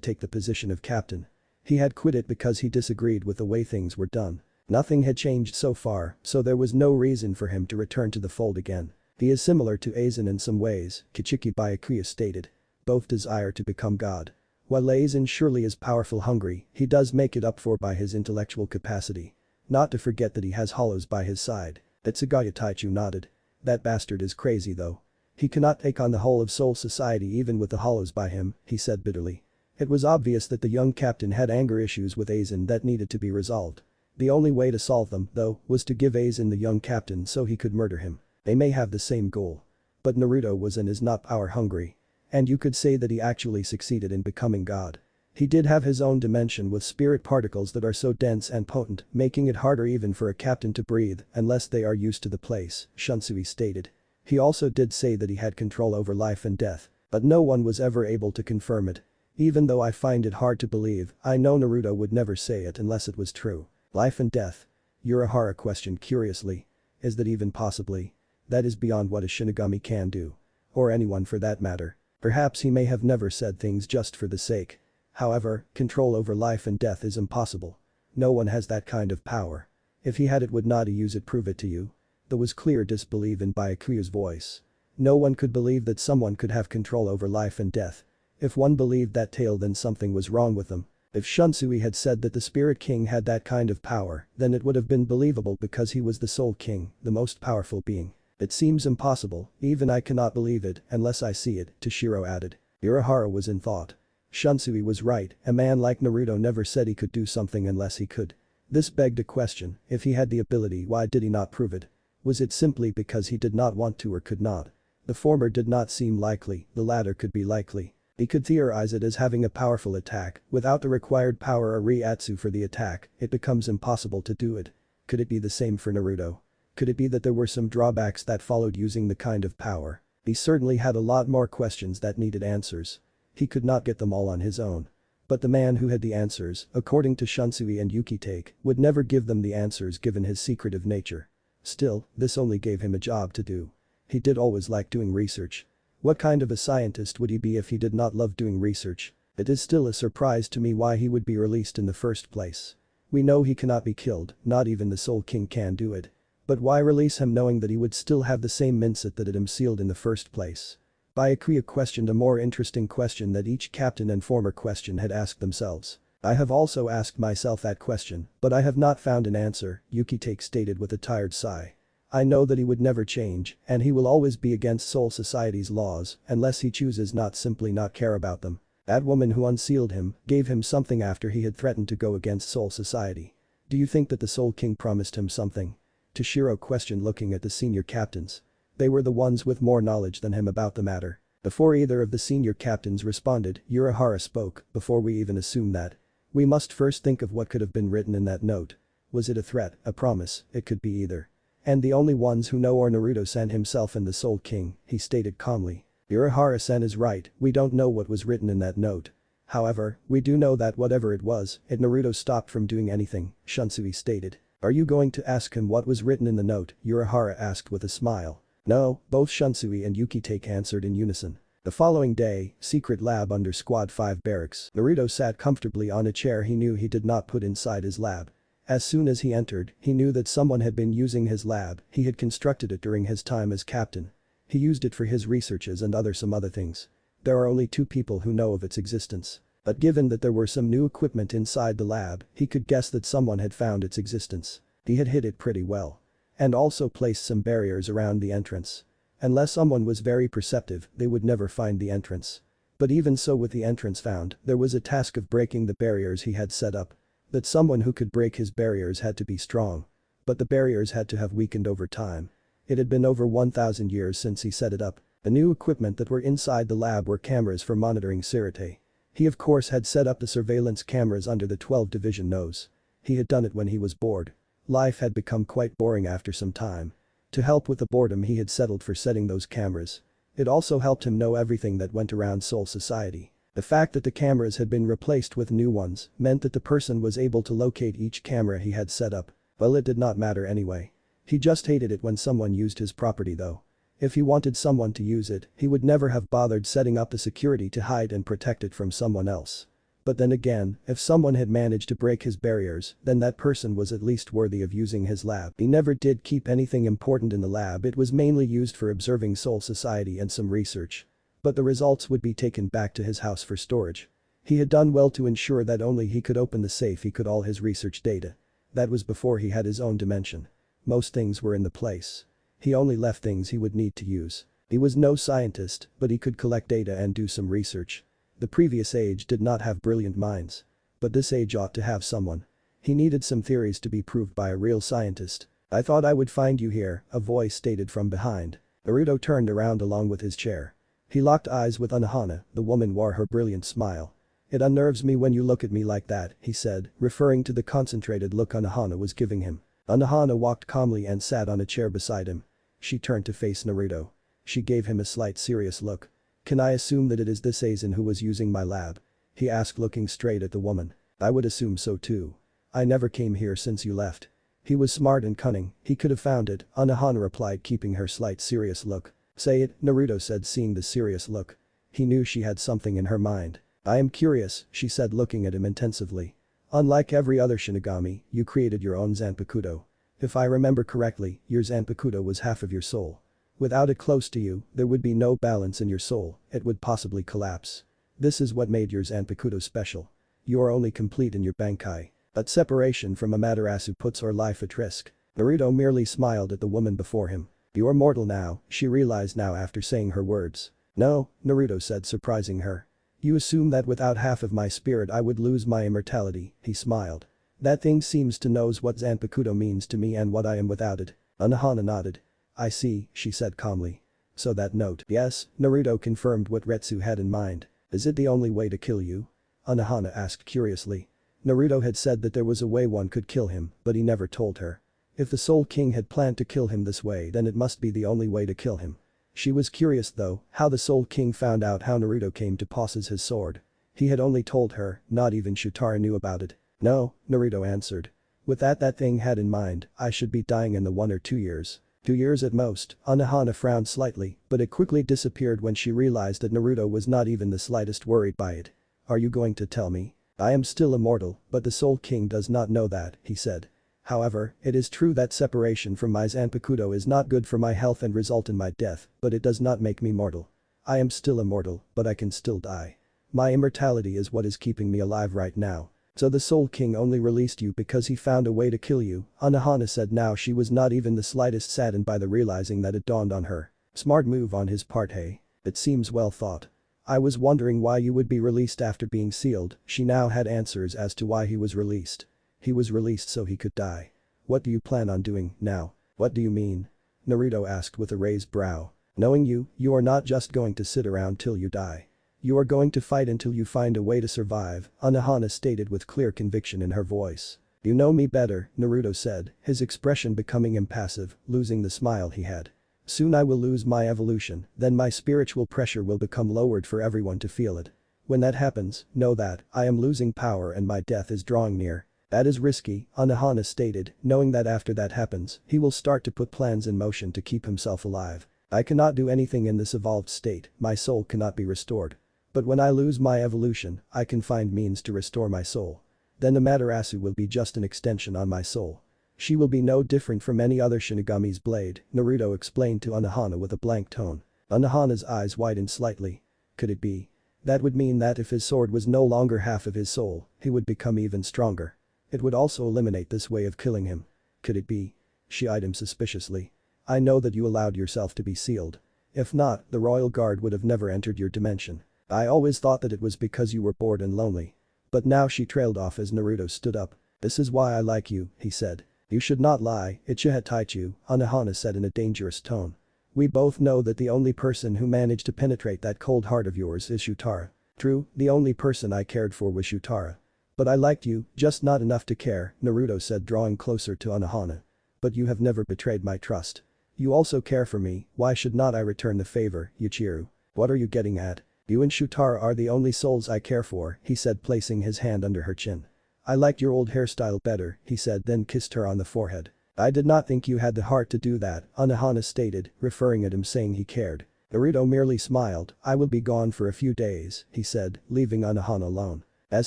take the position of captain. He had quit it because he disagreed with the way things were done. Nothing had changed so far, so there was no reason for him to return to the fold again. He is similar to Aizen in some ways, Kichiki Byakuya stated. Both desire to become God. While Aizen surely is powerful hungry, he does make it up for by his intellectual capacity. Not to forget that he has hollows by his side. Itsugaya Taichu nodded. That bastard is crazy though. He cannot take on the whole of Soul Society even with the hollows by him, he said bitterly. It was obvious that the young captain had anger issues with Aizen that needed to be resolved. The only way to solve them, though, was to give Aizen the young captain so he could murder him. They may have the same goal. But Naruto was and is not power hungry. And you could say that he actually succeeded in becoming God. He did have his own dimension with spirit particles that are so dense and potent, making it harder even for a captain to breathe unless they are used to the place, Shunsui stated. He also did say that he had control over life and death, but no one was ever able to confirm it. Even though I find it hard to believe, I know Naruto would never say it unless it was true. Life and death? Urahara questioned curiously. Is that even possibly? That is beyond what a Shinigami can do. Or anyone for that matter. Perhaps he may have never said things just for the sake. However, control over life and death is impossible. No one has that kind of power. If he had it, would not he use it? Prove it to you? There was clear disbelief in Byakuya's voice. No one could believe that someone could have control over life and death. If one believed that tale, then something was wrong with them. If Shunsui had said that the Spirit King had that kind of power, then it would have been believable because he was the Soul King, the most powerful being. It seems impossible, even I cannot believe it unless I see it, Toshiro added. Urahara was in thought. Shunsui was right, a man like Naruto never said he could do something unless he could. This begged a question, if he had the ability, why did he not prove it? Was it simply because he did not want to or could not? The former did not seem likely, the latter could be likely. He could theorize it as having a powerful attack. Without the required power or Ryatsu for the attack, it becomes impossible to do it. Could it be the same for Naruto? Could it be that there were some drawbacks that followed using the kind of power? He certainly had a lot more questions that needed answers. He could not get them all on his own. But the man who had the answers, according to Shunsui and Yukitake, would never give them the answers given his secretive nature. Still, this only gave him a job to do. He did always like doing research. What kind of a scientist would he be if he did not love doing research? It is still a surprise to me why he would be released in the first place. We know he cannot be killed, not even the Soul King can do it. But why release him knowing that he would still have the same mindset that had him sealed in the first place? Byakuya questioned a more interesting question that each captain and former question had asked themselves. I have also asked myself that question, but I have not found an answer, Yukitake stated with a tired sigh. I know that he would never change, and he will always be against Soul Society's laws, unless he chooses not simply not care about them. That woman who unsealed him gave him something after he had threatened to go against Soul Society. Do you think that the Soul King promised him something? Toshiro questioned looking at the senior captains. They were the ones with more knowledge than him about the matter. Before either of the senior captains responded, Urahara spoke, before we even assume that. We must first think of what could have been written in that note. Was it a threat, a promise? It could be either. And the only ones who know are Naruto-san himself and the Soul King, he stated calmly. Urahara-san is right, we don't know what was written in that note. However, we do know that whatever it was, Naruto stopped from doing anything, Shunsui stated. Are you going to ask him what was written in the note? Urahara asked with a smile. No, both Shunsui and Yukitake answered in unison. The following day, secret lab under Squad 5 barracks. Naruto sat comfortably on a chair he knew he did not put inside his lab. As soon as he entered, he knew that someone had been using his lab, he had constructed it during his time as captain. He used it for his researches and some other things. There are only 2 people who know of its existence. But given that there were some new equipment inside the lab, he could guess that someone had found its existence. He had hid it pretty well. And also placed some barriers around the entrance. Unless someone was very perceptive, they would never find the entrance. But even so, with the entrance found, there was a task of breaking the barriers he had set up. That someone who could break his barriers had to be strong. But the barriers had to have weakened over time. It had been over 1,000 years since he set it up. The new equipment that were inside the lab were cameras for monitoring Sirte. He of course had set up the surveillance cameras under the 12 division nose. He had done it when he was bored. Life had become quite boring after some time. To help with the boredom he had settled for setting those cameras. It also helped him know everything that went around Soul Society. The fact that the cameras had been replaced with new ones meant that the person was able to locate each camera he had set up. Well, it did not matter anyway. He just hated it when someone used his property though. If he wanted someone to use it, he would never have bothered setting up the security to hide and protect it from someone else. But then again, if someone had managed to break his barriers, then that person was at least worthy of using his lab. He never did keep anything important in the lab, it was mainly used for observing Soul Society and some research. But the results would be taken back to his house for storage. He had done well to ensure that only he could open the safe he could all his research data. That was before he had his own dimension. Most things were in the place. He only left things he would need to use. He was no scientist, but he could collect data and do some research. The previous age did not have brilliant minds. But this age ought to have someone. He needed some theories to be proved by a real scientist. I thought I would find you here, a voice stated from behind. Naruto turned around along with his chair. He locked eyes with Unohana, the woman wore her brilliant smile. It unnerves me when you look at me like that, he said, referring to the concentrated look Unohana was giving him. Unohana walked calmly and sat on a chair beside him. She turned to face Naruto. She gave him a slight serious look. Can I assume that it is this Aizen who was using my lab? He asked looking straight at the woman. I would assume so too. I never came here since you left. He was smart and cunning, he could have found it, Unohana replied keeping her slight serious look. Say it, Naruto said seeing the serious look. He knew she had something in her mind. I am curious, she said looking at him intensively. Unlike every other Shinigami, you created your own Zanpakuto. If I remember correctly, your Zanpakuto was half of your soul. Without it close to you, there would be no balance in your soul, it would possibly collapse. This is what made your Zanpakuto special. You are only complete in your Bankai. But separation from Amaterasu puts her life at risk. Naruto merely smiled at the woman before him. You are mortal now, she realized now after saying her words. No, Naruto said surprising her. You assume that without half of my spirit I would lose my immortality, he smiled. That thing seems to knows what Zanpakuto means to me and what I am without it. Unohana nodded. I see, she said calmly. So that note. Yes, Naruto confirmed what Retsu had in mind. Is it the only way to kill you? Unohana asked curiously. Naruto had said that there was a way one could kill him, but he never told her. If the Soul King had planned to kill him this way, then it must be the only way to kill him. She was curious though, how the Soul King found out how Naruto came to possess his sword. He had only told her, not even Shutara knew about it. No, Naruto answered. With that thing had in mind, I should be dying in the 1 or 2 years. 2 years at most, Unohana frowned slightly, but it quickly disappeared when she realized that Naruto was not even the slightest worried by it. Are you going to tell me? I am still immortal, but the Soul King does not know that, he said. However, it is true that separation from my Zanpakuto is not good for my health and result in my death, but it does not make me mortal. I am still immortal, but I can still die. My immortality is what is keeping me alive right now. So the Soul King only released you because he found a way to kill you, Anohana said. Now she was not even the slightest saddened by the realizing that it dawned on her. Smart move on his part, hey. It seems well thought. I was wondering why you would be released after being sealed. She now had answers as to why he was released. He was released so he could die. What do you plan on doing now? What do you mean? Naruto asked with a raised brow. Knowing you, you are not just going to sit around till you die. You are going to fight until you find a way to survive, Anohana stated with clear conviction in her voice. You know me better, Naruto said, his expression becoming impassive, losing the smile he had. Soon I will lose my evolution, then my spiritual pressure will become lowered for everyone to feel it. When that happens, know that I am losing power and my death is drawing near. That is risky, Anohana stated, knowing that after that happens, he will start to put plans in motion to keep himself alive. I cannot do anything in this evolved state, my soul cannot be restored. But when I lose my evolution, I can find means to restore my soul. Then the Materasu will be just an extension on my soul. She will be no different from any other Shinigami's blade, Naruto explained to Anohana with a blank tone. Anohana's eyes widened slightly. Could it be? That would mean that if his sword was no longer half of his soul, he would become even stronger. It would also eliminate this way of killing him. Could it be? She eyed him suspiciously. I know that you allowed yourself to be sealed. If not, the royal guard would have never entered your dimension. I always thought that it was because you were bored and lonely. But now she trailed off as Naruto stood up. This is why I like you, he said. You should not lie, Uchiha Taichu, Anohana said in a dangerous tone. We both know that the only person who managed to penetrate that cold heart of yours is Shutara. True, the only person I cared for was Shutara. But I liked you, just not enough to care, Naruto said drawing closer to Anohana. But you have never betrayed my trust. You also care for me, why should not I return the favor, Yuichiro? What are you getting at? You and Shutara are the only souls I care for, he said placing his hand under her chin. I liked your old hairstyle better, he said then kissed her on the forehead. I did not think you had the heart to do that, Anohana stated, referring at him saying he cared. Naruto merely smiled. I will be gone for a few days, he said, leaving Anohana alone. As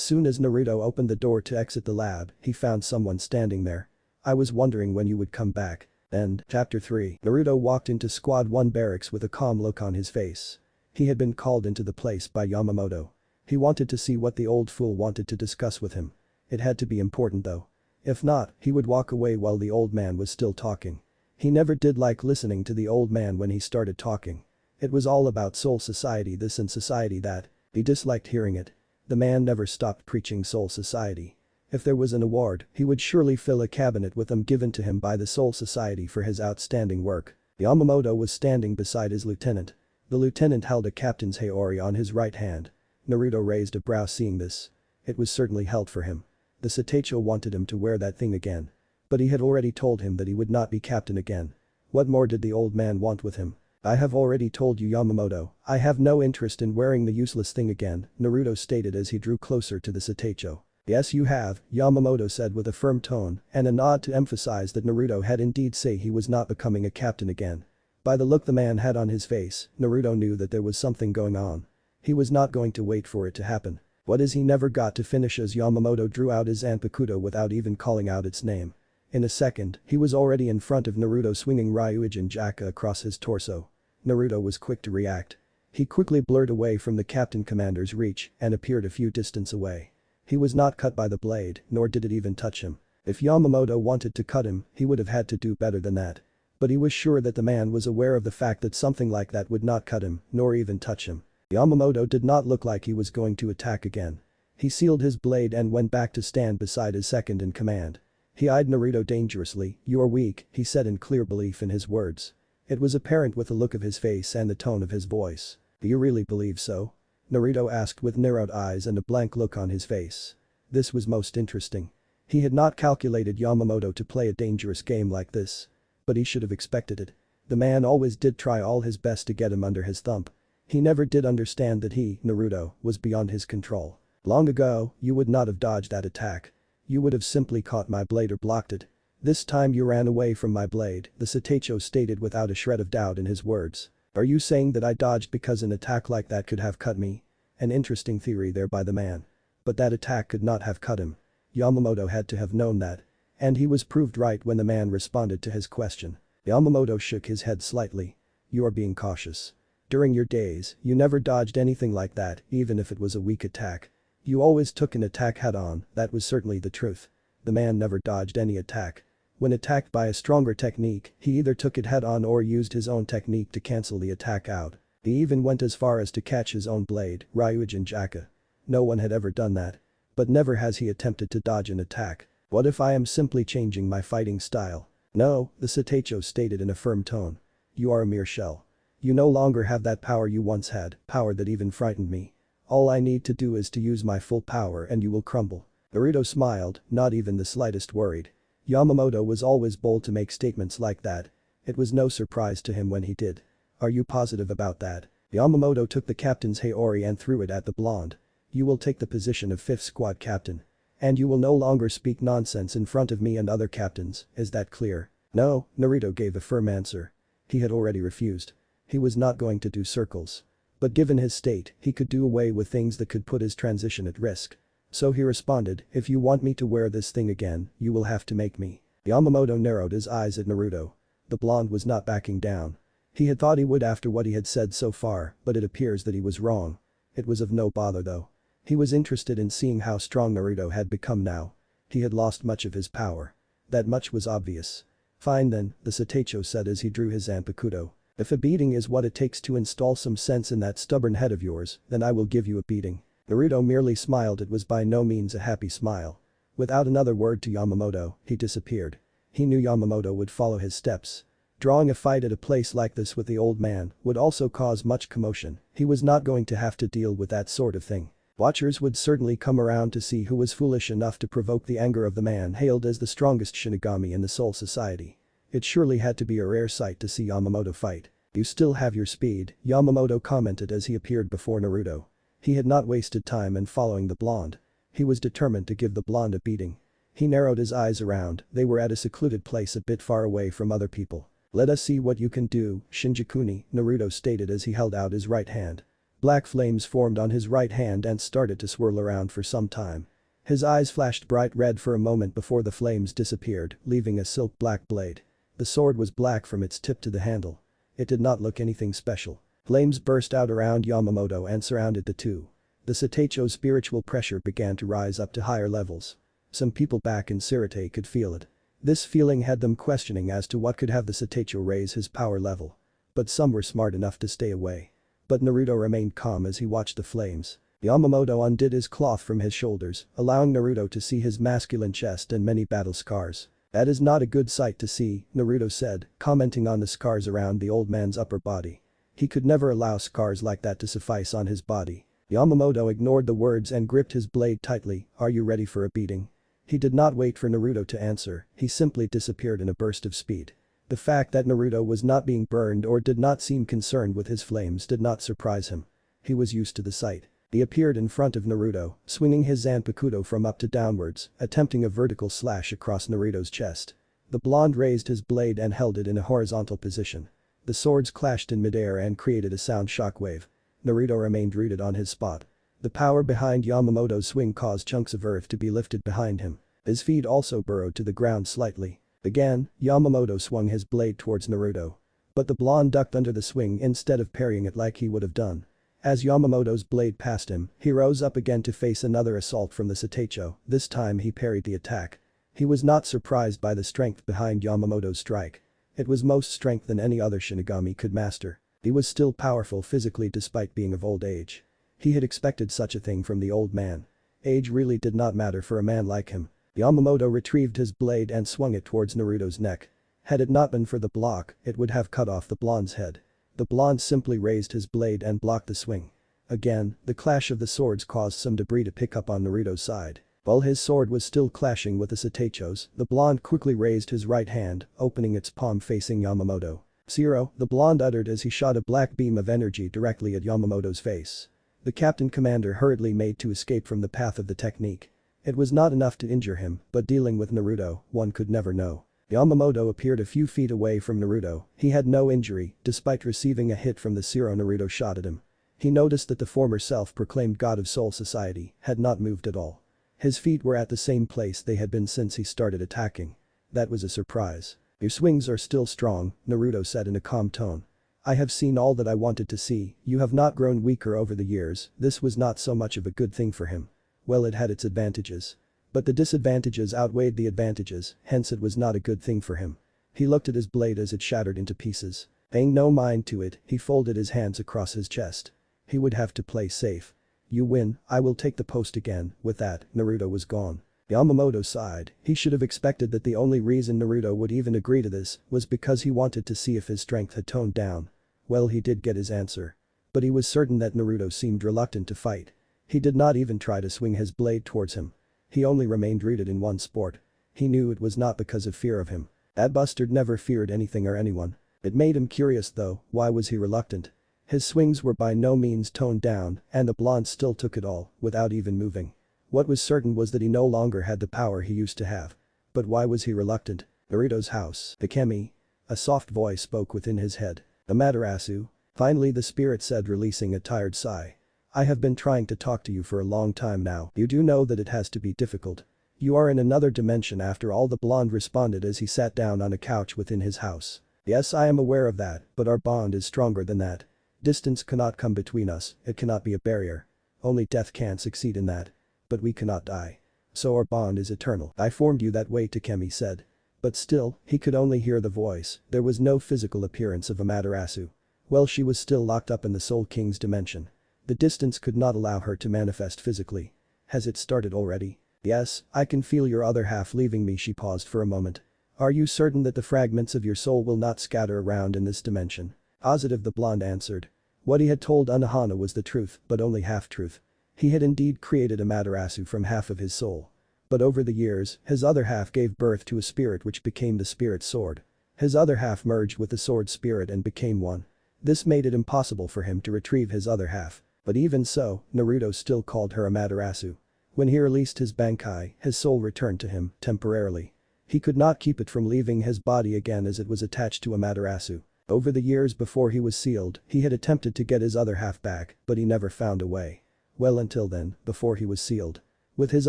soon as Naruto opened the door to exit the lab, he found someone standing there. I was wondering when you would come back. End. Chapter 3. Naruto walked into Squad 1 barracks with a calm look on his face. He had been called into the place by Yamamoto. He wanted to see what the old fool wanted to discuss with him. It had to be important though. If not, he would walk away while the old man was still talking. He never did like listening to the old man when he started talking. It was all about soul society this and society that. He disliked hearing it. The man never stopped preaching soul society. If there was an award, he would surely fill a cabinet with them given to him by the Soul Society for his outstanding work. Yamamoto was standing beside his lieutenant. The lieutenant held a captain's haori on his right hand. Naruto raised a brow seeing this. It was certainly held for him. The Seicho wanted him to wear that thing again. But he had already told him that he would not be captain again. What more did the old man want with him? I have already told you Yamamoto, I have no interest in wearing the useless thing again, Naruto stated as he drew closer to the Seicho. Yes you have, Yamamoto said with a firm tone and a nod to emphasize that Naruto had indeed said he was not becoming a captain again. By the look the man had on his face, Naruto knew that there was something going on. He was not going to wait for it to happen. What is he never got to finish as Yamamoto drew out his Zanpakuto without even calling out its name. In a second, he was already in front of Naruto swinging Ryujin Jaka across his torso. Naruto was quick to react. He quickly blurred away from the captain commander's reach and appeared a few distance away. He was not cut by the blade, nor did it even touch him. If Yamamoto wanted to cut him, he would have had to do better than that. But he was sure that the man was aware of the fact that something like that would not cut him, nor even touch him. Yamamoto did not look like he was going to attack again. He sealed his blade and went back to stand beside his second in command. He eyed Naruto dangerously. You are weak, he said in clear belief in his words. It was apparent with the look of his face and the tone of his voice. Do you really believe so? Naruto asked with narrowed eyes and a blank look on his face. This was most interesting. He had not calculated Yamamoto to play a dangerous game like this. But he should have expected it. The man always did try all his best to get him under his thumb. He never did understand that he, Naruto, was beyond his control. Long ago, you would not have dodged that attack. You would have simply caught my blade or blocked it. This time you ran away from my blade, the Seicho stated without a shred of doubt in his words. Are you saying that I dodged because an attack like that could have cut me? An interesting theory there by the man. But that attack could not have cut him. Yamamoto had to have known that. And he was proved right when the man responded to his question. Yamamoto shook his head slightly. You are being cautious. During your days, you never dodged anything like that, even if it was a weak attack. You always took an attack head-on, that was certainly the truth. The man never dodged any attack. When attacked by a stronger technique, he either took it head-on or used his own technique to cancel the attack out. He even went as far as to catch his own blade, Ryujin Jaka. No one had ever done that. But never has he attempted to dodge an attack. What if I am simply changing my fighting style? No, the Satacho stated in a firm tone. You are a mere shell. You no longer have that power you once had, power that even frightened me. All I need to do is to use my full power and you will crumble. Naruto smiled, not even the slightest worried. Yamamoto was always bold to make statements like that. It was no surprise to him when he did. Are you positive about that? Yamamoto took the captain's Haori and threw it at the blonde. You will take the position of 5th squad captain. And you will no longer speak nonsense in front of me and other captains, is that clear? No, Naruto gave a firm answer. He had already refused. He was not going to do circles. But given his state, he could do away with things that could put his transition at risk. So he responded, if you want me to wear this thing again, you will have to make me. Yamamoto narrowed his eyes at Naruto. The blonde was not backing down. He had thought he would after what he had said so far, but it appears that he was wrong. It was of no bother though. He was interested in seeing how strong Naruto had become now. He had lost much of his power. That much was obvious. Fine then, the Satacho said as he drew his Zanpakuto. If a beating is what it takes to install some sense in that stubborn head of yours, then I will give you a beating. Naruto merely smiled. It was by no means a happy smile. Without another word to Yamamoto, he disappeared. He knew Yamamoto would follow his steps. Drawing a fight at a place like this with the old man would also cause much commotion. He was not going to have to deal with that sort of thing. Watchers would certainly come around to see who was foolish enough to provoke the anger of the man hailed as the strongest Shinigami in the Soul Society. It surely had to be a rare sight to see Yamamoto fight. You still have your speed, Yamamoto commented as he appeared before Naruto. He had not wasted time in following the blonde. He was determined to give the blonde a beating. He narrowed his eyes around. They were at a secluded place a bit far away from other people. Let us see what you can do, Shinjakuni, Naruto stated as he held out his right hand. Black flames formed on his right hand and started to swirl around for some time. His eyes flashed bright red for a moment before the flames disappeared, leaving a silk black blade. The sword was black from its tip to the handle. It did not look anything special. Flames burst out around Yamamoto and surrounded the two. The Satacho's spiritual pressure began to rise up to higher levels. Some people back in Sirte could feel it. This feeling had them questioning as to what could have the Satacho raise his power level. But some were smart enough to stay away. But Naruto remained calm as he watched the flames. Yamamoto undid his cloth from his shoulders, allowing Naruto to see his masculine chest and many battle scars. That is not a good sight to see, Naruto said, commenting on the scars around the old man's upper body. He could never allow scars like that to suffice on his body. Yamamoto ignored the words and gripped his blade tightly. Are you ready for a beating? He did not wait for Naruto to answer, he simply disappeared in a burst of speed. The fact that Naruto was not being burned or did not seem concerned with his flames did not surprise him. He was used to the sight. He appeared in front of Naruto, swinging his Zanpakuto from up to downwards, attempting a vertical slash across Naruto's chest. The blonde raised his blade and held it in a horizontal position. The swords clashed in midair and created a sound shockwave. Naruto remained rooted on his spot. The power behind Yamamoto's swing caused chunks of earth to be lifted behind him. His feet also burrowed to the ground slightly. Again, Yamamoto swung his blade towards Naruto. But the blonde ducked under the swing instead of parrying it like he would have done. As Yamamoto's blade passed him, he rose up again to face another assault from the Satacho. This time he parried the attack. He was not surprised by the strength behind Yamamoto's strike. It was most strength than any other Shinigami could master. He was still powerful physically despite being of old age. He had expected such a thing from the old man. Age really did not matter for a man like him. Yamamoto retrieved his blade and swung it towards Naruto's neck. Had it not been for the block, it would have cut off the blonde's head. The blonde simply raised his blade and blocked the swing. Again, the clash of the swords caused some debris to pick up on Naruto's side. While his sword was still clashing with the Satacho's, the blonde quickly raised his right hand, opening its palm facing Yamamoto. "Zero," the blonde uttered as he shot a black beam of energy directly at Yamamoto's face. The captain commander hurriedly made to escape from the path of the technique. It was not enough to injure him, but dealing with Naruto, one could never know. Yamamoto appeared a few feet away from Naruto. He had no injury, despite receiving a hit from the Zero Naruto shot at him. He noticed that the former self-proclaimed god of Soul Society had not moved at all. His feet were at the same place they had been since he started attacking. That was a surprise. Your swings are still strong, Naruto said in a calm tone. I have seen all that I wanted to see, you have not grown weaker over the years. This was not so much of a good thing for him. Well, it had its advantages. But the disadvantages outweighed the advantages, hence it was not a good thing for him. He looked at his blade as it shattered into pieces. Paying no mind to it, he folded his hands across his chest. He would have to play safe. You win, I will take the post again. With that, Naruto was gone. Yamamoto sighed. He should have expected that the only reason Naruto would even agree to this was because he wanted to see if his strength had toned down. Well, he did get his answer. But he was certain that Naruto seemed reluctant to fight. He did not even try to swing his blade towards him. He only remained rooted in one sport. He knew it was not because of fear of him. That bastard never feared anything or anyone. It made him curious though, why was he reluctant? His swings were by no means toned down, and the blonde still took it all, without even moving. What was certain was that he no longer had the power he used to have. But why was he reluctant? Naruto's house. Ikemi. A soft voice spoke within his head. Amaterasu. Finally the spirit said, releasing a tired sigh. I have been trying to talk to you for a long time now. You do know that it has to be difficult. You are in another dimension after all, the blonde responded as he sat down on a couch within his house. Yes, I am aware of that, but our bond is stronger than that. Distance cannot come between us, it cannot be a barrier. Only death can succeed in that. But we cannot die. So our bond is eternal. I formed you that way, Takemi said. But still, he could only hear the voice, there was no physical appearance of Amaterasu. Well, she was still locked up in the Soul King's dimension. The distance could not allow her to manifest physically. Has it started already? Yes, I can feel your other half leaving me. She paused for a moment. Are you certain that the fragments of your soul will not scatter around in this dimension? Positive, the blonde answered. What he had told Unohana was the truth, but only half-truth. He had indeed created Amaterasu from half of his soul. But over the years, his other half gave birth to a spirit which became the spirit sword. His other half merged with the sword spirit and became one. This made it impossible for him to retrieve his other half. But even so, Naruto still called her Amaterasu. When he released his Bankai, his soul returned to him, temporarily. He could not keep it from leaving his body again as it was attached to Amaterasu. Over the years before he was sealed, he had attempted to get his other half back, but he never found a way. Well, until then, before he was sealed. With his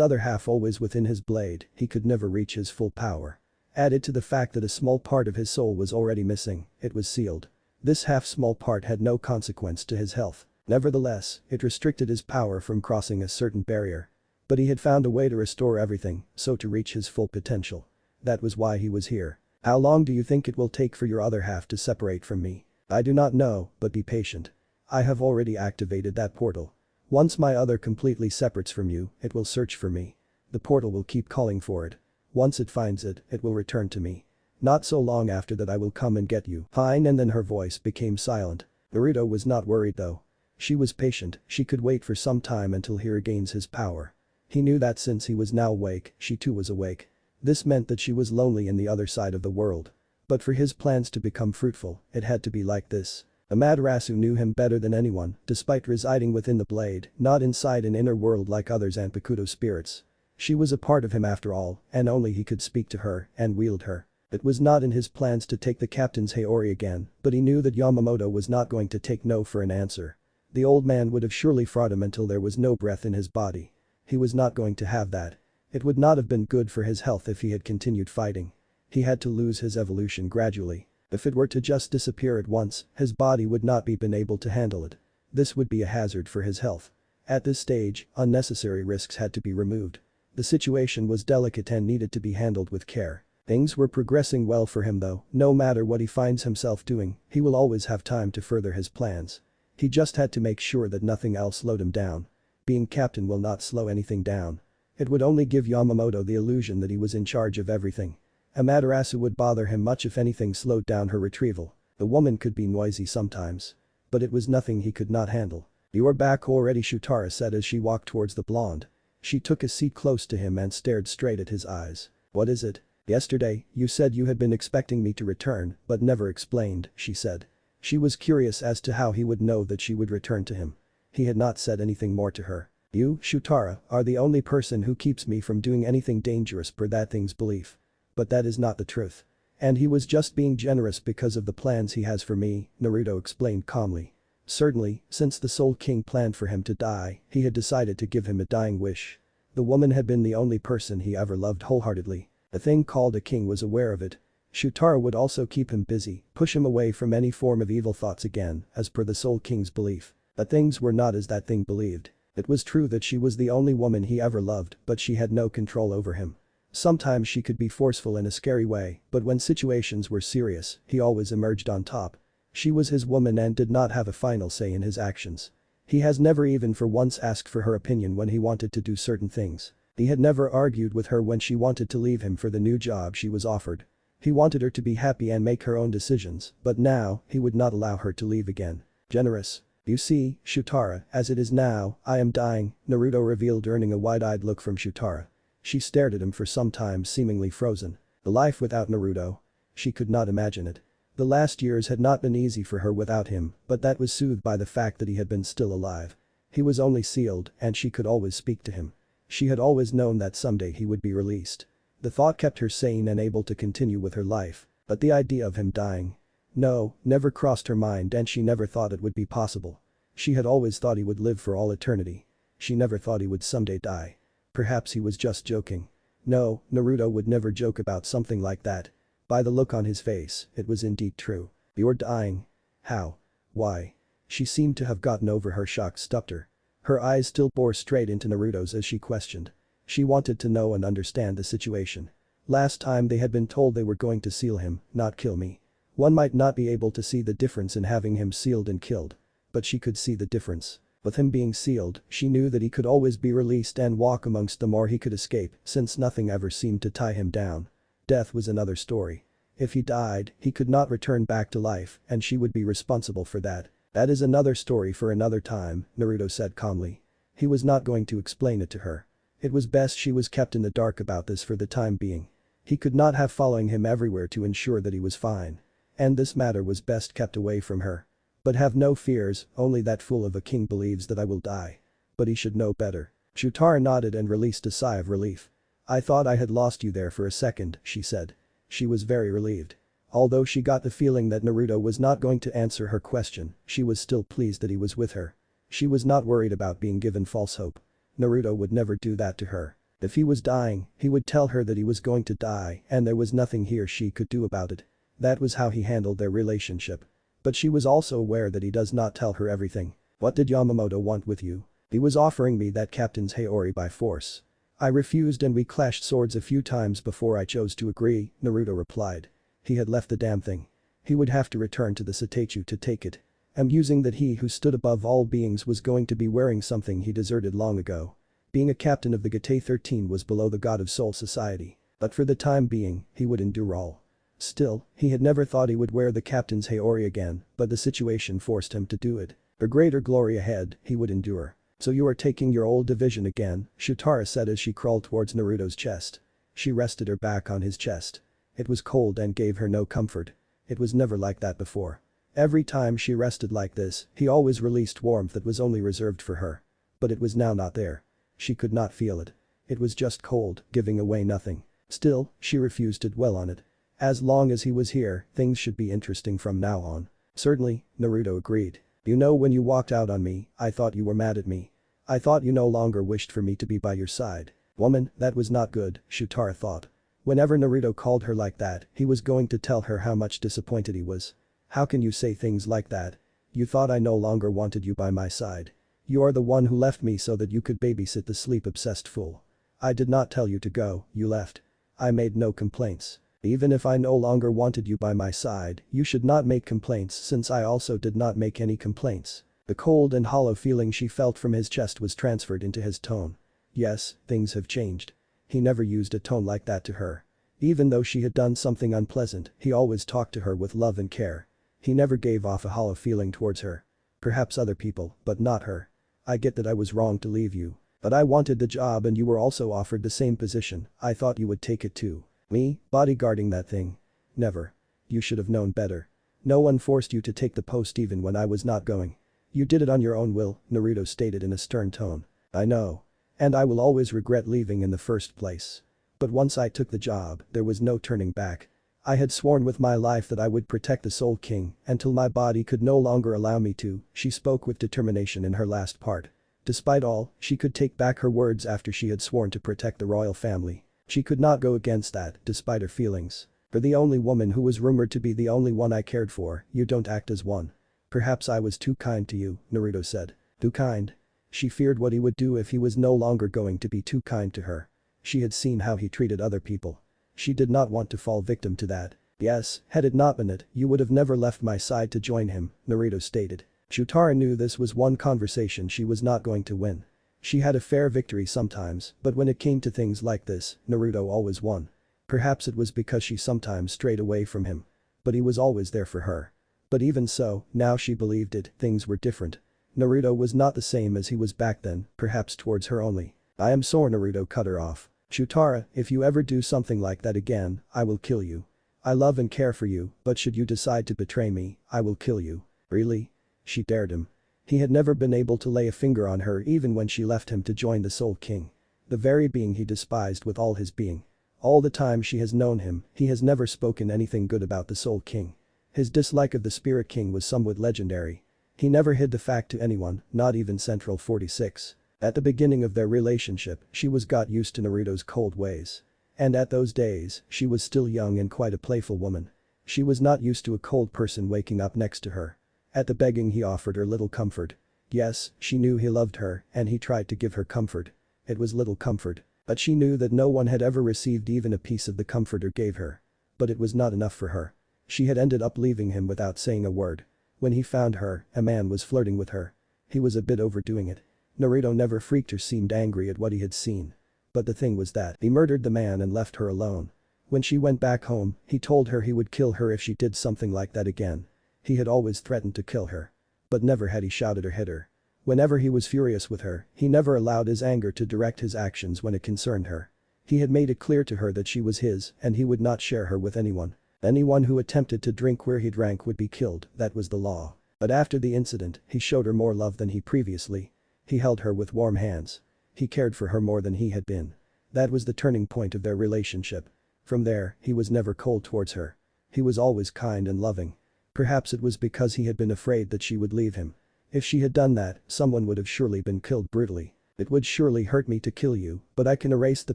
other half always within his blade, he could never reach his full power. Added to the fact that a small part of his soul was already missing, it was sealed. This half-small part had no consequence to his health. Nevertheless, it restricted his power from crossing a certain barrier. But he had found a way to restore everything, so to reach his full potential. That was why he was here. How long do you think it will take for your other half to separate from me? I do not know, but be patient. I have already activated that portal. Once my other completely separates from you, it will search for me. The portal will keep calling for it. Once it finds it, it will return to me. Not so long after that I will come and get you. Fine, and then her voice became silent. Naruto was not worried though. She was patient, she could wait for some time until he regains his power. He knew that since he was now awake, she too was awake. This meant that she was lonely in the other side of the world. But for his plans to become fruitful, it had to be like this. Amaterasu knew him better than anyone, despite residing within the blade, not inside an inner world like others Anpakuto spirits. She was a part of him after all, and only he could speak to her and wield her. It was not in his plans to take the captain's Haori again, but he knew that Yamamoto was not going to take no for an answer. The old man would have surely fought him until there was no breath in his body. He was not going to have that. It would not have been good for his health if he had continued fighting. He had to lose his evolution gradually. If it were to just disappear at once, his body would not be been able to handle it. This would be a hazard for his health. At this stage, unnecessary risks had to be removed. The situation was delicate and needed to be handled with care. Things were progressing well for him though, no matter what he finds himself doing, he will always have time to further his plans. He just had to make sure that nothing else slowed him down. Being captain will not slow anything down. It would only give Yamamoto the illusion that he was in charge of everything. Amaterasu would bother him much if anything slowed down her retrieval. The woman could be noisy sometimes. But it was nothing he could not handle. You are back already, Shutara said as she walked towards the blonde. She took a seat close to him and stared straight at his eyes. What is it? Yesterday, you said you had been expecting me to return, but never explained, she said. She was curious as to how he would know that she would return to him. He had not said anything more to her. You, Shutara, are the only person who keeps me from doing anything dangerous per that thing's belief. But that is not the truth. And he was just being generous because of the plans he has for me, Naruto explained calmly. Certainly, since the Soul King planned for him to die, he had decided to give him a dying wish. The woman had been the only person he ever loved wholeheartedly. A thing called a king was aware of it. Shutara would also keep him busy, push him away from any form of evil thoughts again, as per the Soul King's belief. But things were not as that thing believed. It was true that she was the only woman he ever loved, but she had no control over him. Sometimes she could be forceful in a scary way, but when situations were serious, he always emerged on top. She was his woman and did not have a final say in his actions. He has never even for once asked for her opinion when he wanted to do certain things. He had never argued with her when she wanted to leave him for the new job she was offered. He wanted her to be happy and make her own decisions, but now, he would not allow her to leave again. Generous. You see, Shutara, as it is now, I am dying, Naruto revealed, earning a wide-eyed look from Shutara. She stared at him for some time, seemingly frozen. The life without Naruto. She could not imagine it. The last years had not been easy for her without him, but that was soothed by the fact that he had been still alive. He was only sealed, and she could always speak to him. She had always known that someday he would be released. The thought kept her sane and able to continue with her life, but the idea of him dying. No, never crossed her mind, and she never thought it would be possible. She had always thought he would live for all eternity. She never thought he would someday die. Perhaps he was just joking. No, Naruto would never joke about something like that. By the look on his face, it was indeed true. You're dying. How? Why? She seemed to have gotten over her shock stutter. Her eyes still bore straight into Naruto's as she questioned. She wanted to know and understand the situation. Last time they had been told they were going to seal him, not kill me. One might not be able to see the difference in having him sealed and killed. But she could see the difference. With him being sealed, she knew that he could always be released and walk amongst them, or he could escape, since nothing ever seemed to tie him down. Death was another story. If he died, he could not return back to life, and she would be responsible for that. That is another story for another time, Naruto said calmly. He was not going to explain it to her. It was best she was kept in the dark about this for the time being. He could not have following him everywhere to ensure that he was fine. And this matter was best kept away from her. But have no fears, only that fool of a king believes that I will die. But he should know better. Shutara nodded and released a sigh of relief. I thought I had lost you there for a second, she said. She was very relieved. Although she got the feeling that Naruto was not going to answer her question, she was still pleased that he was with her. She was not worried about being given false hope. Naruto would never do that to her. If he was dying, he would tell her that he was going to die and there was nothing he or she could do about it. That was how he handled their relationship. But she was also aware that he does not tell her everything. What did Yamamoto want with you? He was offering me that captain's Haori by force. I refused and we clashed swords a few times before I chose to agree, Naruto replied. He had left the damn thing. He would have to return to the Seichu to take it. Amusing that he who stood above all beings was going to be wearing something he deserted long ago. Being a captain of the Gate 13 was below the God of Soul Society. But for the time being, he would endure all. Still, he had never thought he would wear the captain's Haori again, but the situation forced him to do it. For greater glory ahead, he would endure. So you are taking your old division again, Shutara said as she crawled towards Naruto's chest. She rested her back on his chest. It was cold and gave her no comfort. It was never like that before. Every time she rested like this, he always released warmth that was only reserved for her. But it was now not there. She could not feel it. It was just cold, giving away nothing. Still, she refused to dwell on it. As long as he was here, things should be interesting from now on. Certainly, Naruto agreed. You know, when you walked out on me, I thought you were mad at me. I thought you no longer wished for me to be by your side. Woman, that was not good, Shutara thought. Whenever Naruto called her like that, he was going to tell her how much disappointed he was. How can you say things like that? You thought I no longer wanted you by my side. You are the one who left me so that you could babysit the sleep-obsessed fool. I did not tell you to go, you left. I made no complaints. Even if I no longer wanted you by my side, you should not make complaints since I also did not make any complaints. The cold and hollow feeling she felt from his chest was transferred into his tone. Yes, things have changed. He never used a tone like that to her. Even though she had done something unpleasant, he always talked to her with love and care. He never gave off a hollow feeling towards her. Perhaps other people, but not her. I get that I was wrong to leave you. But I wanted the job and you were also offered the same position. I thought you would take it too. Me, bodyguarding that thing? Never. You should have known better. No one forced you to take the post even when I was not going. You did it on your own will, Naruto stated in a stern tone. I know. And I will always regret leaving in the first place. But once I took the job, there was no turning back. I had sworn with my life that I would protect the Soul King until my body could no longer allow me to, she spoke with determination in her last part. Despite all, she could take back her words after she had sworn to protect the royal family. She could not go against that, despite her feelings. "For the only woman who was rumored to be the only one I cared for, you don't act as one. Perhaps I was too kind to you," Naruto said. Too kind? She feared what he would do if he was no longer going to be too kind to her. She had seen how he treated other people. She did not want to fall victim to that. "Yes, had it not been it, you would have never left my side to join him," Naruto stated. Shutara knew this was one conversation she was not going to win. She had a fair victory sometimes, but when it came to things like this, Naruto always won. Perhaps it was because she sometimes strayed away from him. But he was always there for her. But even so, now she believed it, things were different. Naruto was not the same as he was back then, perhaps towards her only. "I am sore," Naruto cut her off. "Shutara, if you ever do something like that again, I will kill you. I love and care for you, but should you decide to betray me, I will kill you." "Really?" She dared him. He had never been able to lay a finger on her even when she left him to join the Soul King. The very being he despised with all his being. All the time she has known him, he has never spoken anything good about the Soul King. His dislike of the Spirit King was somewhat legendary. He never hid the fact to anyone, not even Central 46. At the beginning of their relationship, she was got used to Naruto's cold ways. And at those days, she was still young and quite a playful woman. She was not used to a cold person waking up next to her. At the begging he offered her little comfort. Yes, she knew he loved her and he tried to give her comfort. It was little comfort. But she knew that no one had ever received even a piece of the comforter gave her. But it was not enough for her. She had ended up leaving him without saying a word. When he found her, a man was flirting with her. He was a bit overdoing it. Naruto never freaked or seemed angry at what he had seen. But the thing was that he murdered the man and left her alone. When she went back home, he told her he would kill her if she did something like that again. He had always threatened to kill her. But never had he shouted or hit her. Whenever he was furious with her, he never allowed his anger to direct his actions when it concerned her. He had made it clear to her that she was his and he would not share her with anyone. Anyone who attempted to drink where he drank would be killed, that was the law. But after the incident, he showed her more love than he previously. He held her with warm hands. He cared for her more than he had been. That was the turning point of their relationship. From there, he was never cold towards her. He was always kind and loving. Perhaps it was because he had been afraid that she would leave him. If she had done that, someone would have surely been killed brutally. "It would surely hurt me to kill you, but I can erase the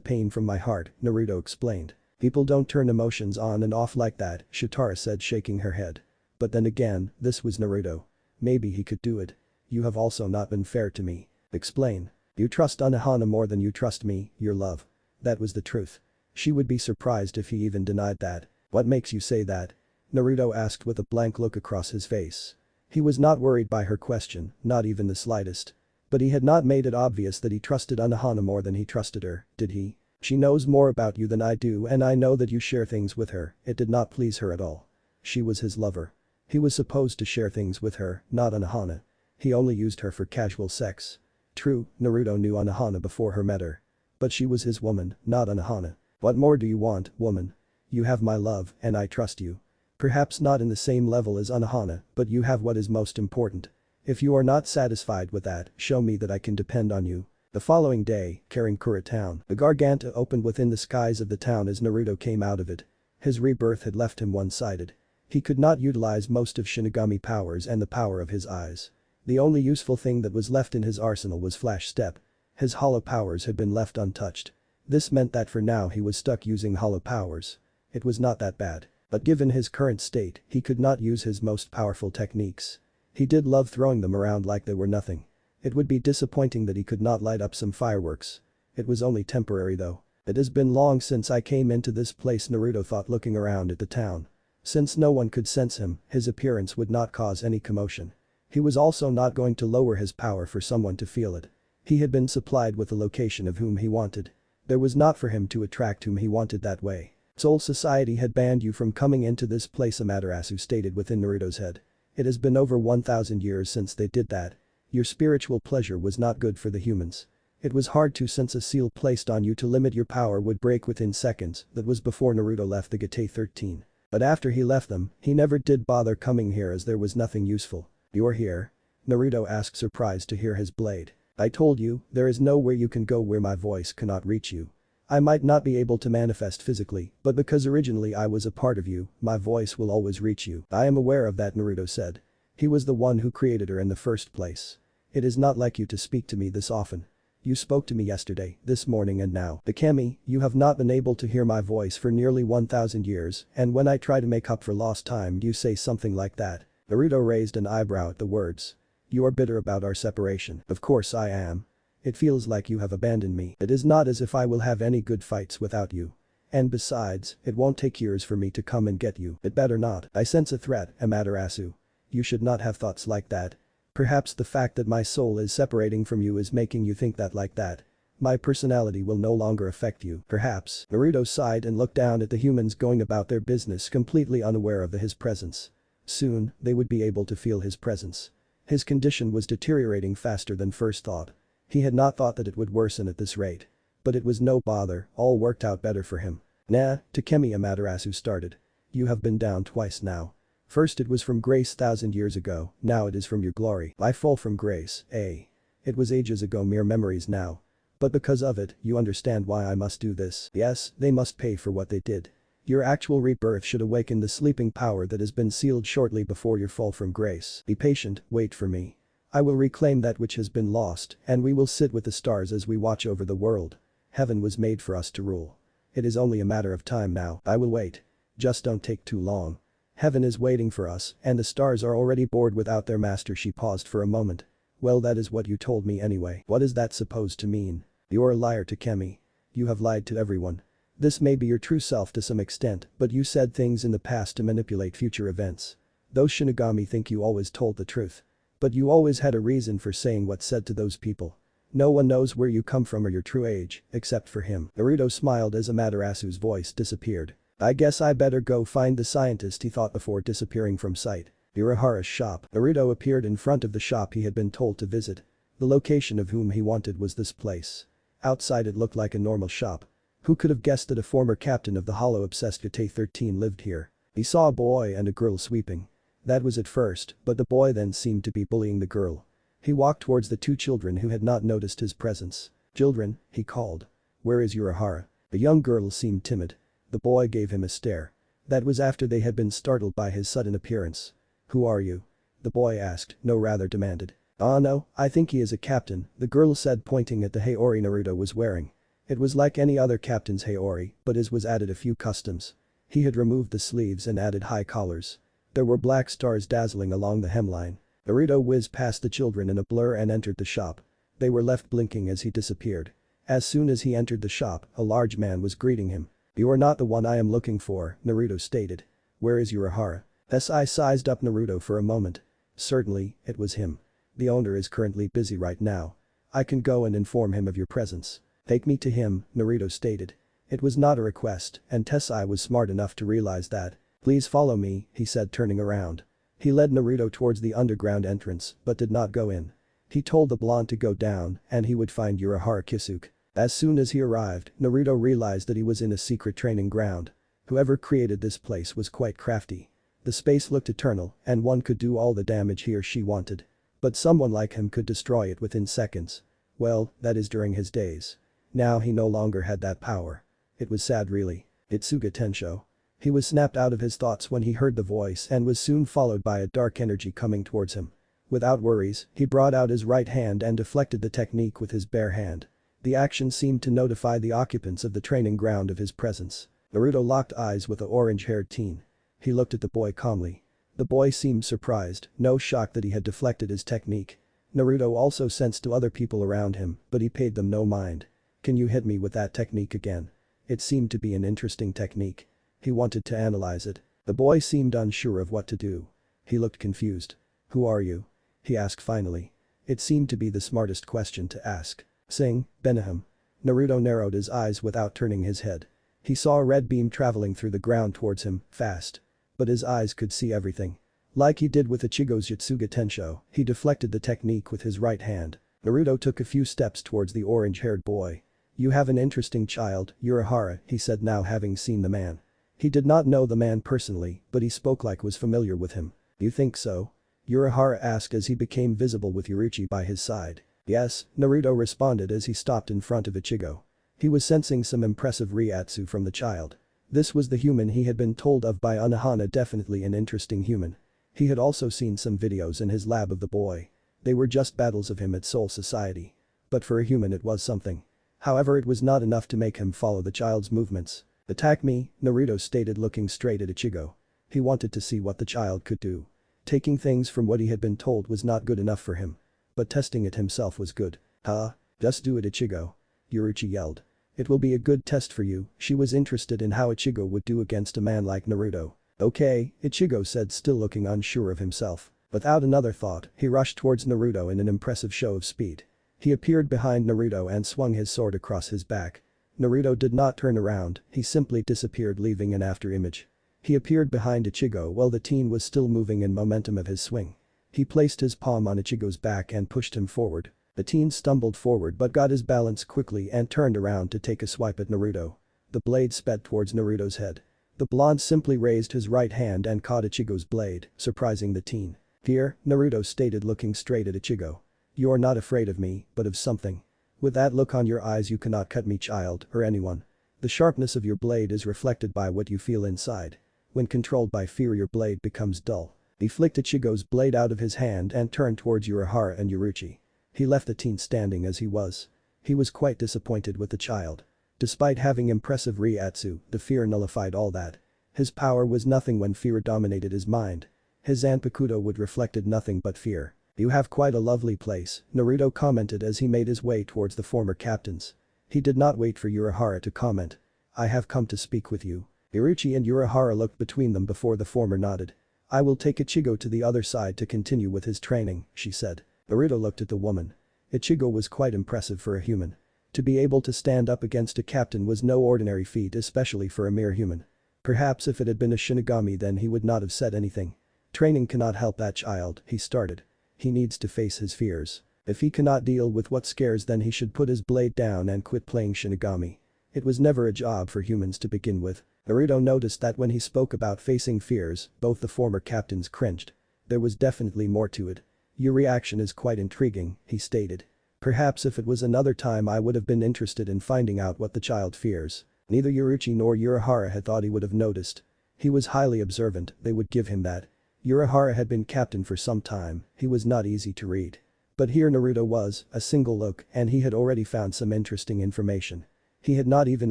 pain from my heart," Naruto explained. "People don't turn emotions on and off like that," Shutara said, shaking her head. But then again, this was Naruto. Maybe he could do it. "You have also not been fair to me." "Explain." "You trust Unohana more than you trust me, your love." That was the truth. She would be surprised if he even denied that. "What makes you say that?" Naruto asked with a blank look across his face. He was not worried by her question, not even the slightest. But he had not made it obvious that he trusted Unohana more than he trusted her, did he? "She knows more about you than I do and I know that you share things with her." It did not please her at all. She was his lover. He was supposed to share things with her, not Unohana. He only used her for casual sex. True, Naruto knew Unohana before her met her. But she was his woman, not Unohana. "What more do you want, woman? You have my love and I trust you. Perhaps not in the same level as Unohana, but you have what is most important. If you are not satisfied with that, show me that I can depend on you." The following day, Karankura town. The Garganta opened within the skies of the town as Naruto came out of it. His rebirth had left him one-sided. He could not utilize most of Shinigami powers and the power of his eyes. The only useful thing that was left in his arsenal was Flash Step. His hollow powers had been left untouched. This meant that for now he was stuck using hollow powers. It was not that bad. But given his current state, he could not use his most powerful techniques. He did love throwing them around like they were nothing. It would be disappointing that he could not light up some fireworks. It was only temporary though. "It has been long since I came into this place," Naruto thought, looking around at the town. Since no one could sense him, his appearance would not cause any commotion. He was also not going to lower his power for someone to feel it. He had been supplied with the location of whom he wanted. There was not for him to attract whom he wanted that way. "Soul Society had banned you from coming into this place," Amaterasu stated within Naruto's head. "It has been over 1,000 years since they did that. Your spiritual pleasure was not good for the humans. It was hard to sense a seal placed on you to limit your power would break within seconds." That was before Naruto left the Gate 13. But after he left them, he never did bother coming here as there was nothing useful. "You're here?" Naruto asked, surprised to hear his blade. "I told you, there is nowhere you can go where my voice cannot reach you. I might not be able to manifest physically, but because originally I was a part of you, my voice will always reach you." "I am aware of that," Naruto said. He was the one who created her in the first place. It is not like you to speak to me this often. You spoke to me yesterday, this morning and now. Ikemi, you have not been able to hear my voice for nearly 1000 years, and when I try to make up for lost time you say something like that. Naruto raised an eyebrow at the words. You are bitter about our separation. Of course I am. It feels like you have abandoned me. It is not as if I will have any good fights without you. And besides, it won't take years for me to come and get you. It better not. I sense a threat, Amaterasu. You should not have thoughts like that. Perhaps the fact that my soul is separating from you is making you think that like that. My personality will no longer affect you. Perhaps. Naruto sighed and looked down at the humans going about their business completely unaware of his presence. Soon, they would be able to feel his presence. His condition was deteriorating faster than first thought. He had not thought that it would worsen at this rate. But it was no bother, all worked out better for him. Nah, Takemi Amaterasu started. You have been down twice now. First it was from grace 1000 years ago, now it is from your glory. I fall from grace, eh? It was ages ago, mere memories now. But because of it, you understand why I must do this. Yes, they must pay for what they did. Your actual rebirth should awaken the sleeping power that has been sealed shortly before your fall from grace. Be patient, wait for me. I will reclaim that which has been lost, and we will sit with the stars as we watch over the world. Heaven was made for us to rule. It is only a matter of time now. I will wait. Just don't take too long. Heaven is waiting for us, and the stars are already bored without their master. She paused for a moment. Well, that is what you told me anyway. What is that supposed to mean? You're a liar, Takemi. You have lied to everyone. This may be your true self to some extent, but you said things in the past to manipulate future events. Those Shinigami think you always told the truth. But you always had a reason for saying what's said to those people. No one knows where you come from or your true age, except for him. Naruto smiled as Amaterasu's voice disappeared. I guess I better go find the scientist, he thought before disappearing from sight. Urahara's shop. Naruto appeared in front of the shop he had been told to visit. The location of whom he wanted was this place. Outside it looked like a normal shop. Who could have guessed that a former captain of the Hollow-obsessed Gate 13 lived here? He saw a boy and a girl sweeping. That was at first, but the boy then seemed to be bullying the girl. He walked towards the two children who had not noticed his presence. Children, he called. Where is Urahara? The young girl seemed timid. The boy gave him a stare. That was after they had been startled by his sudden appearance. Who are you? The boy asked, no rather demanded. No, I think he is a captain, the girl said pointing at the Haori Naruto was wearing. It was like any other captain's Haori, but his was added a few customs. He had removed the sleeves and added high collars. There were black stars dazzling along the hemline. Naruto whizzed past the children in a blur and entered the shop. They were left blinking as he disappeared. As soon as he entered the shop, a large man was greeting him. You are not the one I am looking for, Naruto stated. Where is Urahara? SI sized up Naruto for a moment. Certainly, it was him. The owner is currently busy right now. I can go and inform him of your presence. Take me to him, Naruto stated. It was not a request, and Tessai was smart enough to realize that. Please follow me, he said turning around. He led Naruto towards the underground entrance, but did not go in. He told the blonde to go down, and he would find Urahara Kisuke. As soon as he arrived, Naruto realized that he was in a secret training ground. Whoever created this place was quite crafty. The space looked eternal, and one could do all the damage he or she wanted. But someone like him could destroy it within seconds. Well, that is during his days. Now he no longer had that power. It was sad really. Itsuga Tensho. He was snapped out of his thoughts when he heard the voice and was soon followed by a dark energy coming towards him. Without worries, he brought out his right hand and deflected the technique with his bare hand. The action seemed to notify the occupants of the training ground of his presence. Naruto locked eyes with the orange-haired teen. He looked at the boy calmly. The boy seemed surprised, no shock that he had deflected his technique. Naruto also sensed to other people around him, but he paid them no mind. Can you hit me with that technique again? It seemed to be an interesting technique. He wanted to analyze it. The boy seemed unsure of what to do. He looked confused. Who are you? He asked finally. It seemed to be the smartest question to ask. Sing, Benahim. Naruto narrowed his eyes without turning his head. He saw a red beam traveling through the ground towards him, fast. But his eyes could see everything. Like he did with Ichigo's Yotsuga Tensho, he deflected the technique with his right hand. Naruto took a few steps towards the orange-haired boy. You have an interesting child, Urahara, he said now having seen the man. He did not know the man personally, but he spoke like was familiar with him. You think so? Urahara asked as he became visible with Yoruichi by his side. Yes, Naruto responded as he stopped in front of Ichigo. He was sensing some impressive reiatsu from the child. This was the human he had been told of by Unohana, definitely an interesting human. He had also seen some videos in his lab of the boy. They were just battles of him at Soul Society. But for a human it was something. However, it was not enough to make him follow the child's movements. "Attack me," Naruto stated, looking straight at Ichigo. He wanted to see what the child could do. Taking things from what he had been told was not good enough for him. But testing it himself was good. "Huh? Just do it, Ichigo," Yoruichi yelled. "It will be a good test for you." She was interested in how Ichigo would do against a man like Naruto. "Okay," Ichigo said, still looking unsure of himself. Without another thought, he rushed towards Naruto in an impressive show of speed. He appeared behind Naruto and swung his sword across his back. Naruto did not turn around, he simply disappeared, leaving an after-image. He appeared behind Ichigo while the teen was still moving in momentum of his swing. He placed his palm on Ichigo's back and pushed him forward. The teen stumbled forward but got his balance quickly and turned around to take a swipe at Naruto. The blade sped towards Naruto's head. The blonde simply raised his right hand and caught Ichigo's blade, surprising the teen. "Fear," Naruto stated, looking straight at Ichigo. "You are not afraid of me, but of something. With that look on your eyes you cannot cut me, child, or anyone. The sharpness of your blade is reflected by what you feel inside. When controlled by fear your blade becomes dull." He flicked Ichigo's blade out of his hand and turned towards Urahara and Yoruichi. He left the teen standing as he was. He was quite disappointed with the child. Despite having impressive Ryatsu, the fear nullified all that. His power was nothing when fear dominated his mind. His Zanpakuto would reflected nothing but fear. "You have quite a lovely place," Naruto commented as he made his way towards the former captains. He did not wait for Urahara to comment. "I have come to speak with you." Yoruichi and Urahara looked between them before the former nodded. "I will take Ichigo to the other side to continue with his training," she said. Naruto looked at the woman. Ichigo was quite impressive for a human. To be able to stand up against a captain was no ordinary feat, especially for a mere human. Perhaps if it had been a Shinigami then he would not have said anything. "Training cannot help that child," he started. "He needs to face his fears. If he cannot deal with what scares then he should put his blade down and quit playing Shinigami. It was never a job for humans to begin with." Naruto noticed that when he spoke about facing fears, both the former captains cringed. There was definitely more to it. "Your reaction is quite intriguing," he stated. "Perhaps if it was another time I would have been interested in finding out what the child fears." Neither Yoruichi nor Urahara had thought he would have noticed. He was highly observant, they would give him that. Urahara had been captain for some time, he was not easy to read. But here Naruto was, a single look and he had already found some interesting information. He had not even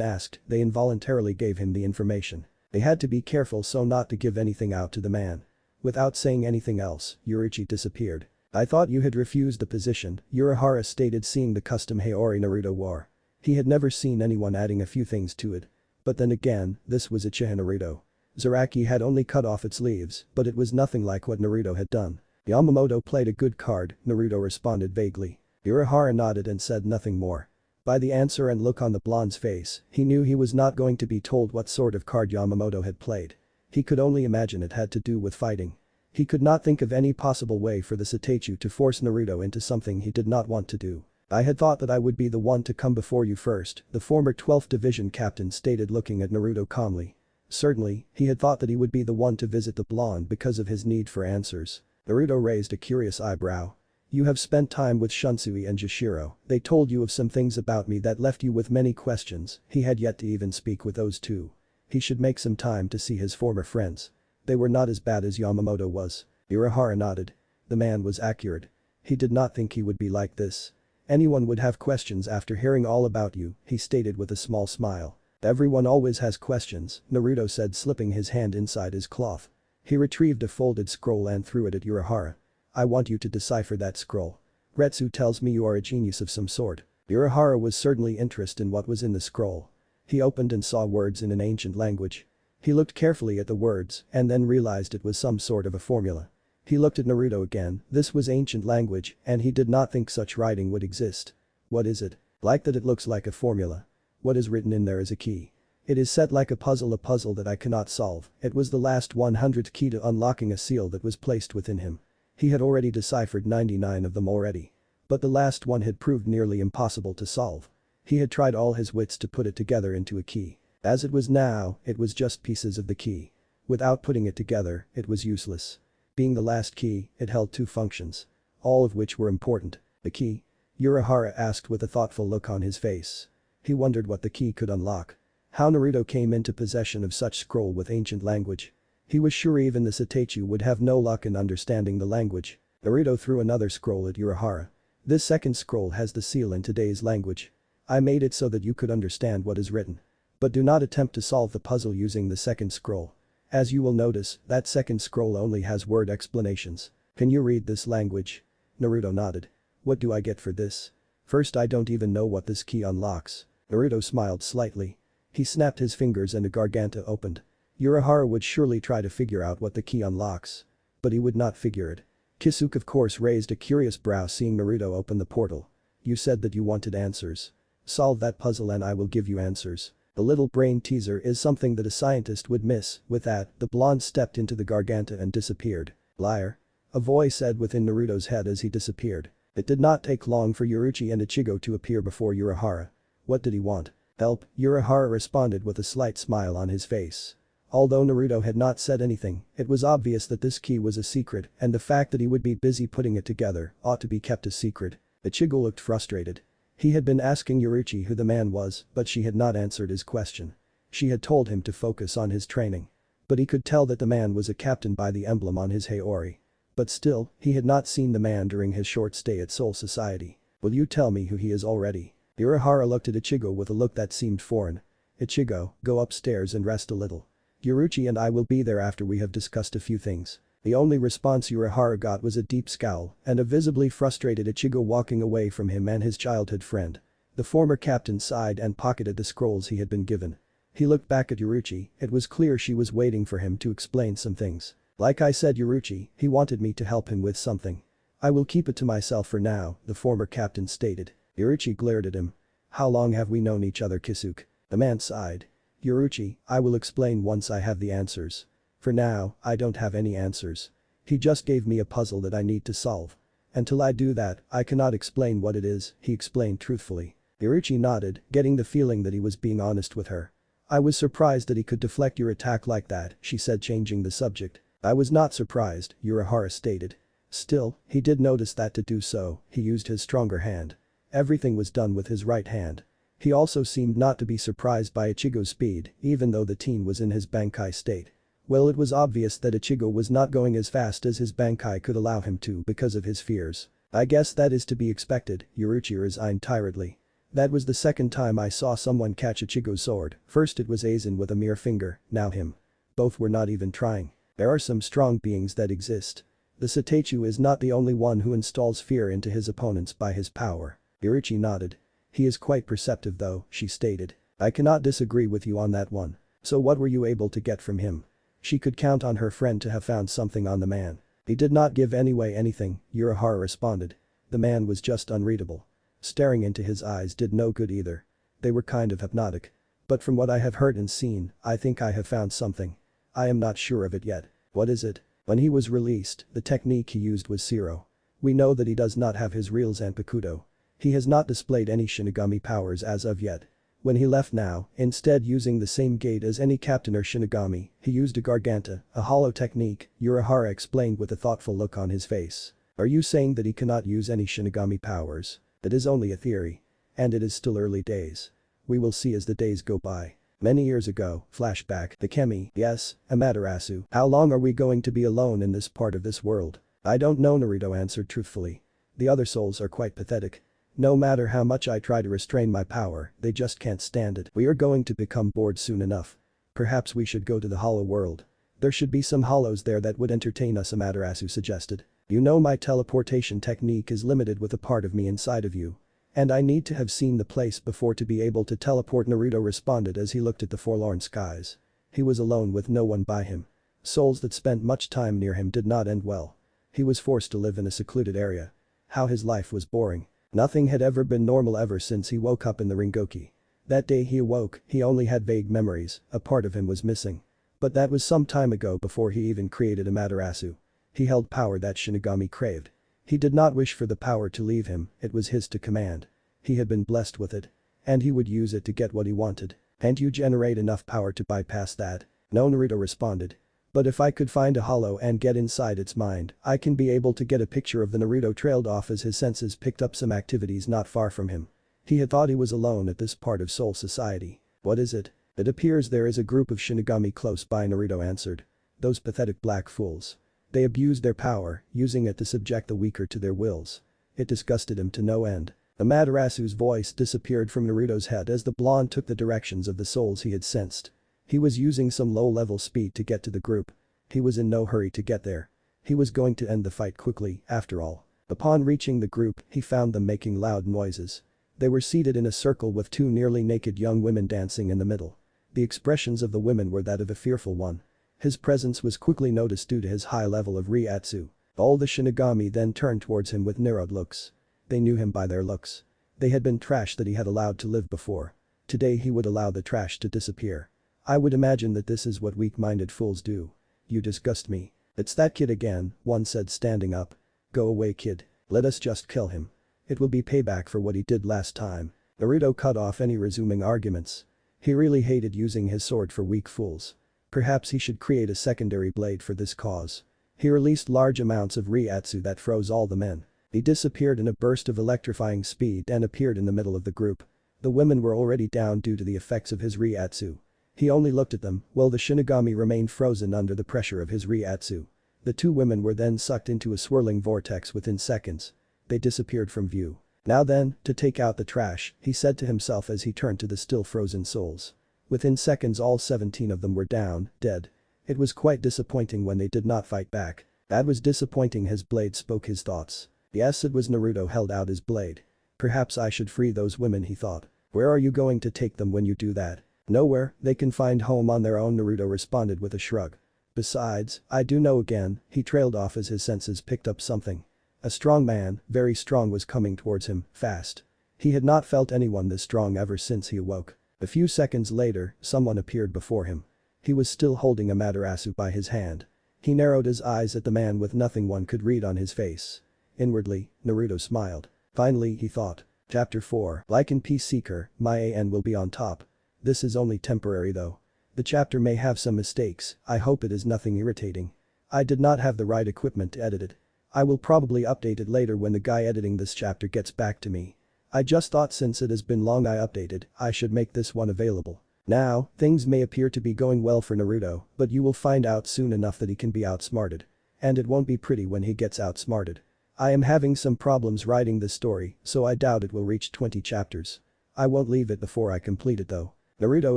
asked, they involuntarily gave him the information. They had to be careful so not to give anything out to the man. Without saying anything else, Yoruichi disappeared. "I thought you had refused the position," Urahara stated, seeing the custom Haori Naruto wore. He had never seen anyone adding a few things to it. But then again, this was Uchiha Naruto. Zaraki had only cut off its leaves, but it was nothing like what Naruto had done. "Yamamoto played a good card," Naruto responded vaguely. Urahara nodded and said nothing more. By the answer and look on the blonde's face, he knew he was not going to be told what sort of card Yamamoto had played. He could only imagine it had to do with fighting. He could not think of any possible way for the Seitetsu to force Naruto into something he did not want to do. "I had thought that I would be the one to come before you first," the former 12th Division captain stated, looking at Naruto calmly. Certainly, he had thought that he would be the one to visit the blonde because of his need for answers. Naruto raised a curious eyebrow. "You have spent time with Shunsui and Jishiro. They told you of some things about me that left you with many questions." He had yet to even speak with those two. He should make some time to see his former friends. They were not as bad as Yamamoto was. Urahara nodded. The man was accurate. He did not think he would be like this. "Anyone would have questions after hearing all about you," he stated with a small smile. "Everyone always has questions," Naruto said, slipping his hand inside his cloth. He retrieved a folded scroll and threw it at Urahara. "I want you to decipher that scroll. Retsu tells me you are a genius of some sort." Urahara was certainly interested in what was in the scroll. He opened and saw words in an ancient language. He looked carefully at the words and then realized it was some sort of a formula. He looked at Naruto again, this was ancient language and he did not think such writing would exist. "What is it?" "Like that it looks like a formula. What is written in there is a key. It is set like a puzzle that I cannot solve. It was the last 100th key to unlocking a seal that was placed within him. He had already deciphered 99 of them already. But the last one had proved nearly impossible to solve. He had tried all his wits to put it together into a key. As it was now, it was just pieces of the key. Without putting it together, it was useless. Being the last key, it held two functions. All of which were important. The key?" Urahara asked with a thoughtful look on his face. He wondered what the key could unlock. How Naruto came into possession of such scroll with ancient language. He was sure even the Seitetsu would have no luck in understanding the language. Naruto threw another scroll at Urahara. This second scroll has the seal in today's language. I made it so that you could understand what is written. But do not attempt to solve the puzzle using the second scroll. As you will notice, that second scroll only has word explanations. Can you read this language? Naruto nodded. What do I get for this? First, I don't even know what this key unlocks. Naruto smiled slightly. He snapped his fingers and a garganta opened. Urahara would surely try to figure out what the key unlocks. But he would not figure it. Kisuke of course raised a curious brow seeing Naruto open the portal. You said that you wanted answers. Solve that puzzle and I will give you answers. The little brain teaser is something that a scientist would miss. With that, the blonde stepped into the garganta and disappeared. Liar. A voice said within Naruto's head as he disappeared. It did not take long for Yoruichi and Ichigo to appear before Urahara. What did he want? Help, Urahara responded with a slight smile on his face. Although Naruto had not said anything, it was obvious that this key was a secret and the fact that he would be busy putting it together ought to be kept a secret. Ichigo looked frustrated. He had been asking Yoruichi who the man was, but she had not answered his question. She had told him to focus on his training. But he could tell that the man was a captain by the emblem on his haori. But still, he had not seen the man during his short stay at Soul Society. Will you tell me who he is already? Urahara looked at Ichigo with a look that seemed foreign. Ichigo, go upstairs and rest a little. Yoruichi and I will be there after we have discussed a few things. The only response Urahara got was a deep scowl and a visibly frustrated Ichigo walking away from him and his childhood friend. The former captain sighed and pocketed the scrolls he had been given. He looked back at Yoruichi, it was clear she was waiting for him to explain some things. Like I said Yoruichi, he wanted me to help him with something. I will keep it to myself for now, the former captain stated. Yoruichi glared at him. How long have we known each other, Kisuke? The man sighed. Yoruichi, I will explain once I have the answers. For now, I don't have any answers. He just gave me a puzzle that I need to solve. Until I do that, I cannot explain what it is, he explained truthfully. Yoruichi nodded, getting the feeling that he was being honest with her. I was surprised that he could deflect your attack like that, she said, changing the subject. I was not surprised, Urahara stated. Still, he did notice that to do so, he used his stronger hand. Everything was done with his right hand. He also seemed not to be surprised by Ichigo's speed, even though the teen was in his Bankai state. Well, it was obvious that Ichigo was not going as fast as his Bankai could allow him to because of his fears. I guess that is to be expected, Yoruichi resigned tiredly. That was the second time I saw someone catch Ichigo's sword, first it was Aizen with a mere finger, now him. Both were not even trying. There are some strong beings that exist. The Seitetsu is not the only one who installs fear into his opponents by his power. Yoruichi nodded. He is quite perceptive though, she stated. I cannot disagree with you on that one. So what were you able to get from him? She could count on her friend to have found something on the man. He did not give anything, Urahara responded. The man was just unreadable. Staring into his eyes did no good either. They were kind of hypnotic. But from what I have heard and seen, I think I have found something. I am not sure of it yet. What is it? When he was released, the technique he used was Zero. We know that he does not have his real Zanpakuto. He has not displayed any Shinigami powers as of yet. When he left now, instead using the same gate as any captain or Shinigami, he used a Garganta, a hollow technique, Urahara explained with a thoughtful look on his face. Are you saying that he cannot use any Shinigami powers? It is only a theory. And it is still early days. We will see as the days go by. Many years ago, flashback, the Kemi, yes, Amaterasu. How long are we going to be alone in this part of this world? I don't know, Naruto answered truthfully. The other souls are quite pathetic. No matter how much I try to restrain my power, they just can't stand it. We are going to become bored soon enough. Perhaps we should go to the hollow world. There should be some hollows there that would entertain us, Amaterasu suggested. You know my teleportation technique is limited with a part of me inside of you. And I need to have seen the place before to be able to teleport, Naruto responded as he looked at the forlorn skies. He was alone with no one by him. Souls that spent much time near him did not end well. He was forced to live in a secluded area. How his life was boring. Nothing had ever been normal ever since he woke up in the Ringoki. That day he awoke, he only had vague memories, a part of him was missing. But that was some time ago before he even created Amaterasu. He held power that Shinigami craved. He did not wish for the power to leave him, it was his to command. He had been blessed with it. And he would use it to get what he wanted. Can't you generate enough power to bypass that? No, Naruto responded. But if I could find a hollow and get inside its mind, I can be able to get a picture of the Naruto trailed off as his senses picked up some activities not far from him. He had thought he was alone at this part of Soul Society. What is it? It appears there is a group of Shinigami close by, Naruto answered. Those pathetic black fools. They abused their power, using it to subject the weaker to their wills. It disgusted him to no end. Amaterasu's voice disappeared from Naruto's head as the blonde took the directions of the souls he had sensed. He was using some low-level speed to get to the group. He was in no hurry to get there. He was going to end the fight quickly, after all. Upon reaching the group, he found them making loud noises. They were seated in a circle with two nearly naked young women dancing in the middle. The expressions of the women were that of a fearful one. His presence was quickly noticed due to his high level of Reiatsu. All the Shinigami then turned towards him with narrowed looks. They knew him by their looks. They had been trash that he had allowed to live before. Today he would allow the trash to disappear. I would imagine that this is what weak-minded fools do. You disgust me. It's that kid again, one said standing up. Go away kid. Let us just kill him. It will be payback for what he did last time. Naruto cut off any resuming arguments. He really hated using his sword for weak fools. Perhaps he should create a secondary blade for this cause. He released large amounts of Reiatsu that froze all the men. He disappeared in a burst of electrifying speed and appeared in the middle of the group. The women were already down due to the effects of his Reiatsu. He only looked at them, while the Shinigami remained frozen under the pressure of his Reiatsu. The two women were then sucked into a swirling vortex within seconds. They disappeared from view. Now then, to take out the trash, he said to himself as he turned to the still frozen souls. Within seconds all 17 of them were down, dead. It was quite disappointing when they did not fight back. That was disappointing. His blade spoke his thoughts. Yes, it was Naruto held out his blade. Perhaps I should free those women, he thought. Where are you going to take them when you do that? Nowhere, they can find home on their own, Naruto responded with a shrug. Besides, I do know again, he trailed off as his senses picked up something. A strong man, very strong, was coming towards him, fast. He had not felt anyone this strong ever since he awoke. A few seconds later, someone appeared before him. He was still holding Amaterasu by his hand. He narrowed his eyes at the man with nothing one could read on his face. Inwardly, Naruto smiled. Finally, he thought. Chapter 4. Like in Peace Seeker, my AN will be on top. This is only temporary though. The chapter may have some mistakes, I hope it is nothing irritating. I did not have the right equipment to edit it. I will probably update it later when the guy editing this chapter gets back to me. I just thought since it has been long I updated, I should make this one available. Now, things may appear to be going well for Naruto, but you will find out soon enough that he can be outsmarted. And it won't be pretty when he gets outsmarted. I am having some problems writing this story, so I doubt it will reach 20 chapters. I won't leave it before I complete it though. Naruto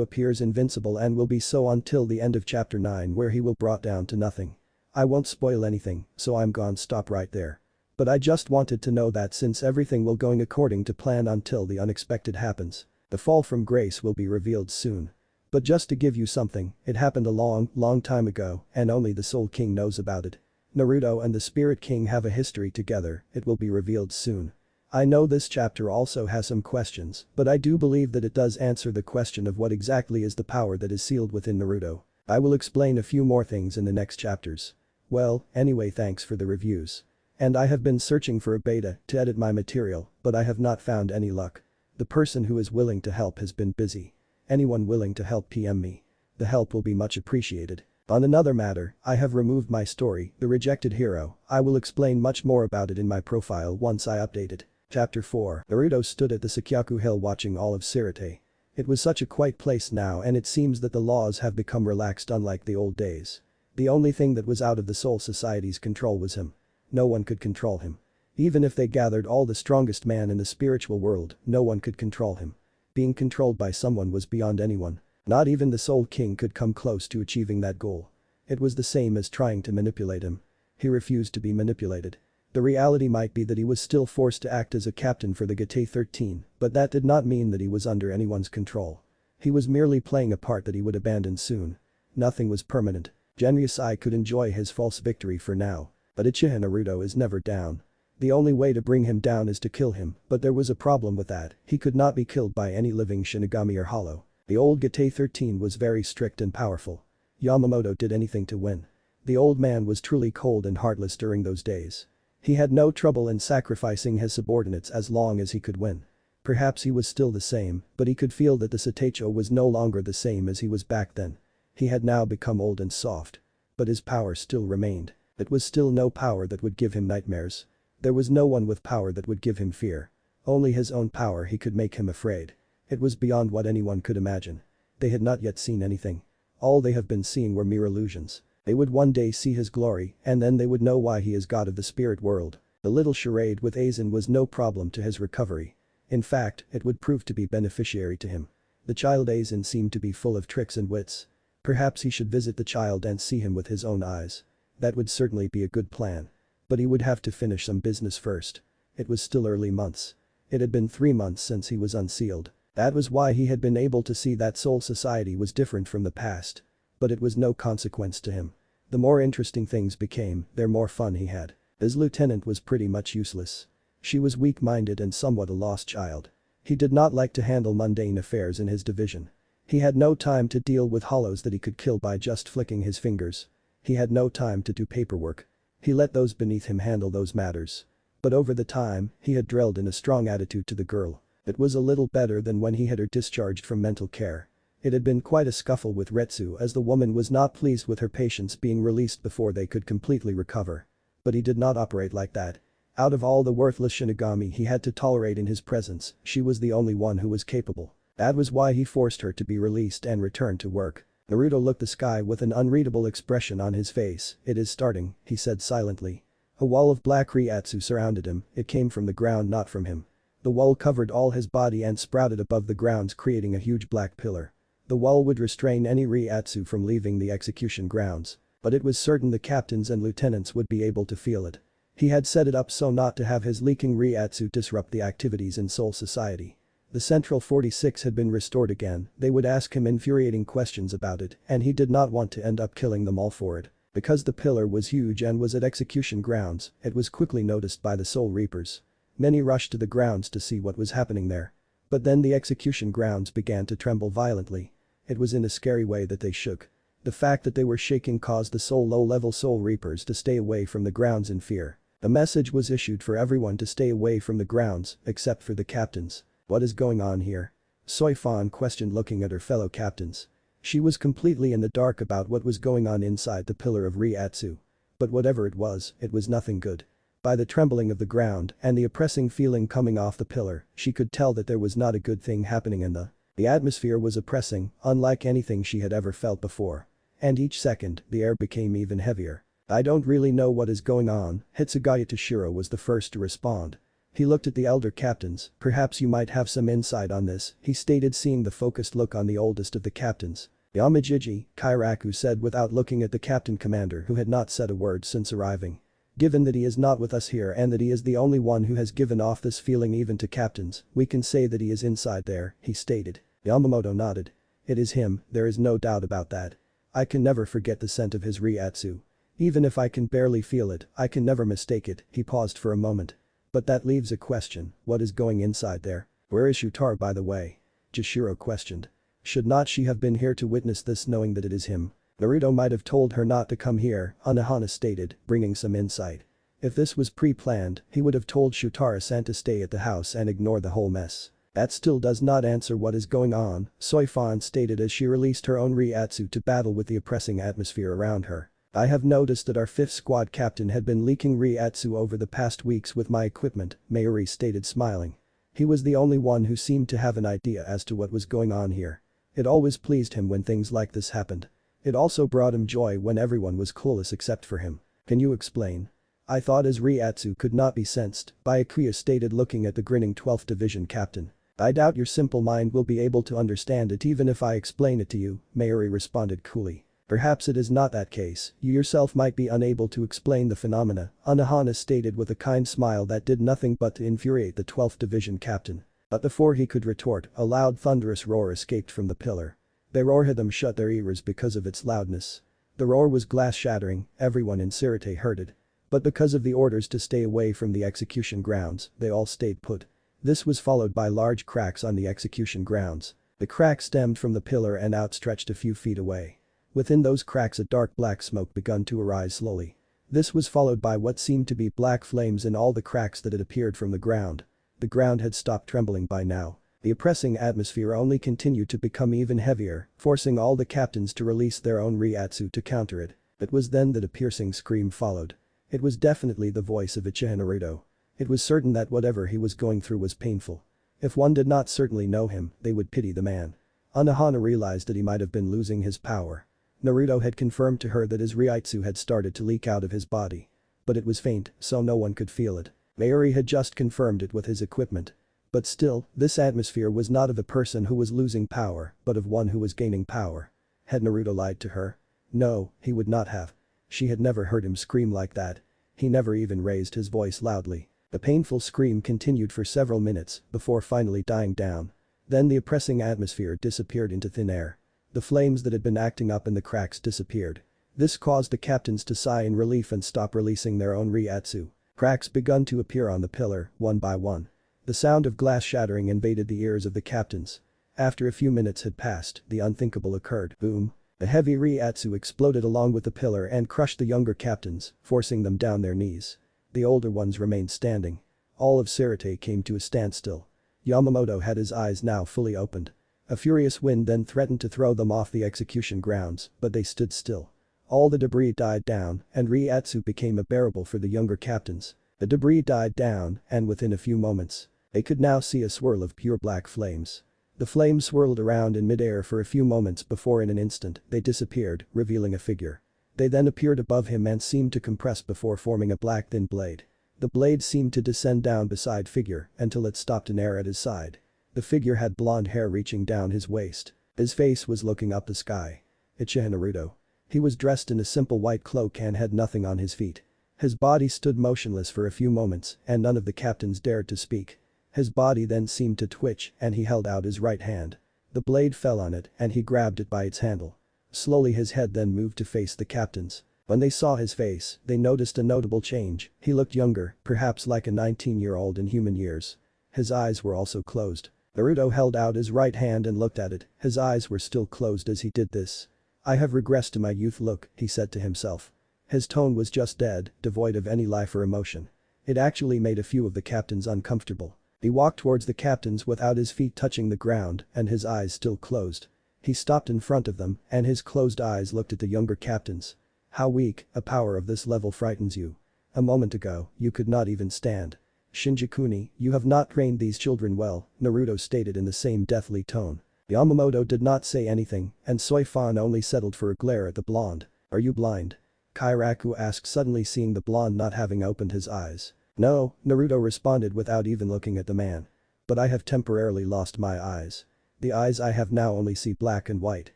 appears invincible and will be so until the end of chapter 9 where he will brought down to nothing. I won't spoil anything, so I'm gonna stop right there. But I just wanted to know that since everything will going according to plan until the unexpected happens, the fall from grace will be revealed soon. But just to give you something, it happened a long time ago and only the Soul King knows about it. Naruto and the Spirit King have a history together, it will be revealed soon. I know this chapter also has some questions, but I do believe that it does answer the question of what exactly is the power that is sealed within Naruto. I will explain a few more things in the next chapters. Well, anyway, thanks for the reviews. And I have been searching for a beta to edit my material, but I have not found any luck. The person who is willing to help has been busy. Anyone willing to help PM me. The help will be much appreciated. On another matter, I have removed my story, The Rejected Hero. I will explain much more about it in my profile once I update it. Chapter 4. Naruto stood at the Sakyaku Hill watching all of Sirte. It was such a quiet place now and it seems that the laws have become relaxed unlike the old days. The only thing that was out of the Soul Society's control was him. No one could control him. Even if they gathered all the strongest man in the spiritual world, no one could control him. Being controlled by someone was beyond anyone. Not even the Soul King could come close to achieving that goal. It was the same as trying to manipulate him. He refused to be manipulated. The reality might be that he was still forced to act as a captain for the Gate 13, but that did not mean that he was under anyone's control. He was merely playing a part that he would abandon soon. Nothing was permanent. Genryusai could enjoy his false victory for now, but Uchiha Naruto is never down. The only way to bring him down is to kill him, but there was a problem with that, he could not be killed by any living Shinigami or Hollow. The old Gate 13 was very strict and powerful. Yamamoto did anything to win. The old man was truly cold and heartless during those days. He had no trouble in sacrificing his subordinates as long as he could win. Perhaps he was still the same, but he could feel that the Satacho was no longer the same as he was back then. He had now become old and soft. But his power still remained. It was still no power that would give him nightmares. There was no one with power that would give him fear. Only his own power he could make him afraid. It was beyond what anyone could imagine. They had not yet seen anything. All they have been seeing were mere illusions. They would one day see his glory, and then they would know why he is god of the spirit world. The little charade with Aizen was no problem to his recovery. In fact, it would prove to be beneficiary to him. The child Aizen seemed to be full of tricks and wits. Perhaps he should visit the child and see him with his own eyes. That would certainly be a good plan. But he would have to finish some business first. It was still early months. It had been 3 months since he was unsealed. That was why he had been able to see that Soul Society was different from the past. But it was no consequence to him. The more interesting things became, the more fun he had. His lieutenant was pretty much useless. She was weak-minded and somewhat a lost child. He did not like to handle mundane affairs in his division. He had no time to deal with hollows that he could kill by just flicking his fingers. He had no time to do paperwork. He let those beneath him handle those matters. But over the time, he had drilled in a strong attitude to the girl. It was a little better than when he had her discharged from mental care. It had been quite a scuffle with Retsu as the woman was not pleased with her patients being released before they could completely recover. But he did not operate like that. Out of all the worthless Shinigami he had to tolerate in his presence, she was the only one who was capable. That was why he forced her to be released and returned to work. Naruto looked the sky with an unreadable expression on his face. "It is starting," he said silently. A wall of black Ryatsu surrounded him, it came from the ground not from him. The wall covered all his body and sprouted above the grounds creating a huge black pillar. The wall would restrain any Ryatsu from leaving the execution grounds. But it was certain the captains and lieutenants would be able to feel it. He had set it up so not to have his leaking Ryatsu disrupt the activities in Soul Society. The Central 46 had been restored again, they would ask him infuriating questions about it and he did not want to end up killing them all for it. Because the pillar was huge and was at execution grounds, it was quickly noticed by the Soul Reapers. Many rushed to the grounds to see what was happening there. But then the execution grounds began to tremble violently. It was in a scary way that they shook. The fact that they were shaking caused the low-level Soul Reapers to stay away from the grounds in fear. A message was issued for everyone to stay away from the grounds, except for the captains. What is going on here? Soifan questioned looking at her fellow captains. She was completely in the dark about what was going on inside the pillar of Ryatsu. But whatever it was nothing good. By the trembling of the ground and the oppressing feeling coming off the pillar, she could tell that there was not a good thing happening in the atmosphere was oppressing, unlike anything she had ever felt before. And each second, the air became even heavier. "I don't really know what is going on," Hitsugaya Toshiro was the first to respond. He looked at the elder captains. "Perhaps you might have some insight on this," he stated seeing the focused look on the oldest of the captains. "Yamajiji," Kairaku said without looking at the captain commander who had not said a word since arriving. "Given that he is not with us here and that he is the only one who has given off this feeling even to captains, we can say that he is inside there," he stated. Yamamoto nodded. "It is him, there is no doubt about that. I can never forget the scent of his Ryatsu. Even if I can barely feel it, I can never mistake it." He paused for a moment. "But that leaves a question, what is going inside there? Where is Shutara by the way?" Jishiro questioned. "Should not she have been here to witness this knowing that it is him? Naruto might have told her not to come here," Unohana stated, bringing some insight. If this was pre-planned, he would have told Shutara-san to stay at the house and ignore the whole mess. "That still does not answer what is going on," Soifan stated as she released her own Ryatsu to battle with the oppressing atmosphere around her. "I have noticed that our 5th squad captain had been leaking Ryatsu over the past weeks with my equipment," Mayuri stated smiling. He was the only one who seemed to have an idea as to what was going on here. It always pleased him when things like this happened. It also brought him joy when everyone was clueless except for him. "Can you explain?" "I thought his Ryatsu could not be sensed," Byakuya stated looking at the grinning 12th Division captain. "I doubt your simple mind will be able to understand it even if I explain it to you," Mayuri responded coolly. "Perhaps it is not that case, you yourself might be unable to explain the phenomena," Unohana stated with a kind smile that did nothing but to infuriate the 12th Division captain. But before he could retort, a loud thunderous roar escaped from the pillar. The roar had them shut their ears because of its loudness. The roar was glass-shattering, everyone in Sirte heard it. But because of the orders to stay away from the execution grounds, they all stayed put. This was followed by large cracks on the execution grounds. The cracks stemmed from the pillar and outstretched a few feet away. Within those cracks a dark black smoke begun to arise slowly. This was followed by what seemed to be black flames in all the cracks that had appeared from the ground. The ground had stopped trembling by now. The oppressing atmosphere only continued to become even heavier, forcing all the captains to release their own Ryatsu to counter it. It was then that a piercing scream followed. It was definitely the voice of Uchiha Naruto. It was certain that whatever he was going through was painful. If one did not certainly know him, they would pity the man. Unohana realized that he might have been losing his power. Naruto had confirmed to her that his Reiatsu had started to leak out of his body. But it was faint, so no one could feel it. Mayuri had just confirmed it with his equipment. But still, this atmosphere was not of a person who was losing power, but of one who was gaining power. Had Naruto lied to her? No, he would not have. She had never heard him scream like that. He never even raised his voice loudly. The painful scream continued for several minutes before finally dying down. Then the oppressing atmosphere disappeared into thin air. The flames that had been acting up in the cracks disappeared. This caused the captains to sigh in relief and stop releasing their own Reiatsu. Cracks begun to appear on the pillar, one by one. The sound of glass shattering invaded the ears of the captains. After a few minutes had passed, the unthinkable occurred. Boom. A heavy Reiatsu exploded along with the pillar and crushed the younger captains, forcing them down their knees. The older ones remained standing. All of Sarate came to a standstill. Yamamoto had his eyes now fully opened. A furious wind then threatened to throw them off the execution grounds, but they stood still. All the debris died down, and Reiatsu became unbearable for the younger captains. The debris died down, and within a few moments, they could now see a swirl of pure black flames. The flames swirled around in midair for a few moments before in an instant, they disappeared, revealing a figure. They then appeared above him and seemed to compress before forming a black thin blade. The blade seemed to descend down beside figure until it stopped in air at his side. The figure had blonde hair reaching down his waist. His face was looking up the sky. Uchiha Naruto. He was dressed in a simple white cloak and had nothing on his feet. His body stood motionless for a few moments and none of the captains dared to speak. His body then seemed to twitch and he held out his right hand. The blade fell on it and he grabbed it by its handle. Slowly his head then moved to face the captains. When they saw his face, they noticed a notable change. He looked younger, perhaps like a 19-year-old in human years. His eyes were also closed. Naruto held out his right hand and looked at it. His eyes were still closed as he did this. I have regressed to my youth look, he said to himself. His tone was just dead, devoid of any life or emotion. It actually made a few of the captains uncomfortable. He walked towards the captains without his feet touching the ground and his eyes still closed. He stopped in front of them and his closed eyes looked at the younger captains. How weak, a power of this level frightens you. A moment ago, you could not even stand. Shinji-kuni, you have not trained these children well, Naruto stated in the same deathly tone. Yamamoto did not say anything and Soifan only settled for a glare at the blonde. Are you blind? Kairaku asked suddenly seeing the blonde not having opened his eyes. No, Naruto responded without even looking at the man. But I have temporarily lost my eyes. The eyes I have now only see black and white.